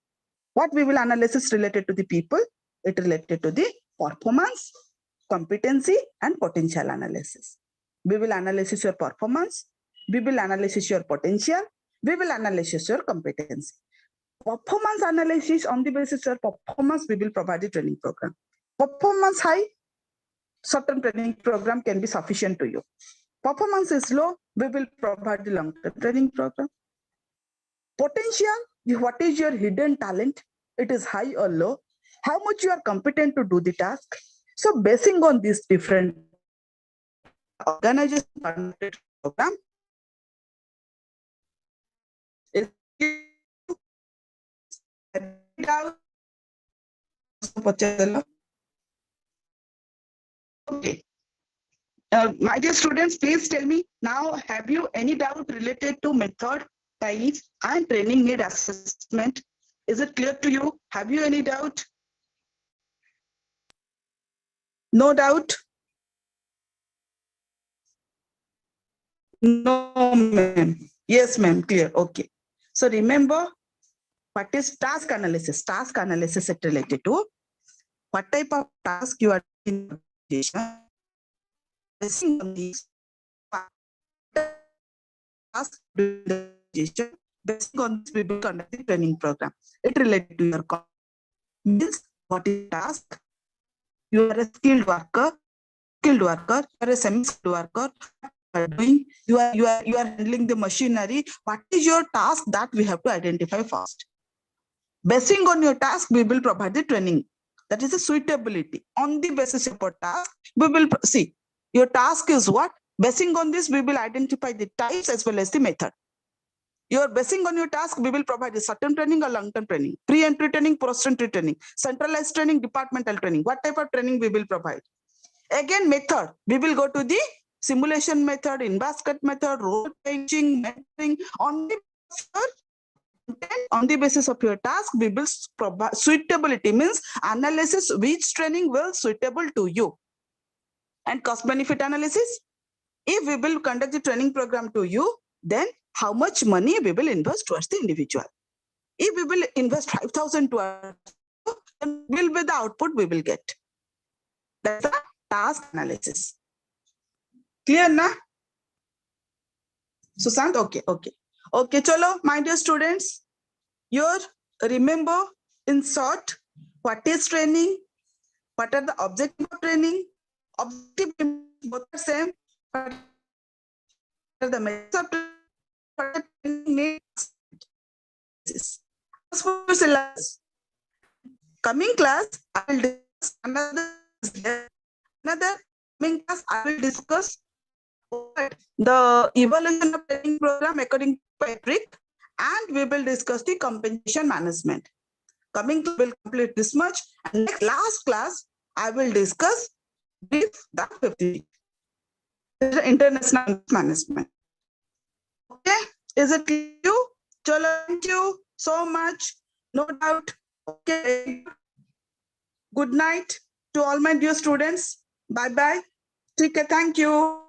What we will analysis related to the people, it related to the performance, competency, and potential analysis. We will analysis your performance, we will analysis your potential, we will analysis your competency. Performance analysis, on the basis of performance, we will provide the training program. Performance high, certain training program can be sufficient to you. Performance is low, we will provide the long-term training program. Potential, what is your hidden talent? It is high or low. How much you are competent to do the task. So basing on these different organization program, okay. My dear students, please tell me now, have you any doubt related to method, types, and training need assessment? Is it clear to you? Have you any doubt? No doubt? No, ma'am. Yes, ma'am, clear. Okay. So remember, what is task analysis? Task analysis is related to what type of task you are in. Basing on these tasks, basing on this, we will conduct the training program. It related to your means what is task. You are a skilled worker, you are a semi-skilled worker. You are handling the machinery. What is your task that we have to identify first? Basing on your task, we will provide the training. That is the suitability. On the basis of your task, we will see. Your task is what? Basing on this, we will identify the types as well as the method. You're basing on your task, we will provide a short-term training or long-term training, pre-entry training, post-entry training, centralized training, departmental training. What type of training we will provide? Again, method. We will go to the simulation method, in-basket method, role playing, mentoring. On the On the basis of your task, we will provide suitability, means analysis which training will suitable to you. And cost benefit analysis, if we will conduct the training program to you, then how much money we will invest towards the individual. If we will invest 5,000 towards you, then will be the output we will get. That's the task analysis. Clear na? Sushant, okay. Okay, chalo, my dear students, you remember in short, what is training? What are the objectives of training? Objective both are same. What are the methods of training? What are the syllabus? Coming class, I will discuss another coming class, I will discuss the evaluation of training program according to Patrick, and we will discuss the compensation management. Coming to will complete this much, and next last class I will discuss with the 50 international management. Okay, is it you? Chalo, thank you so much. No doubt. Okay. Good night to all my dear students. Bye bye. Take care. Thank you.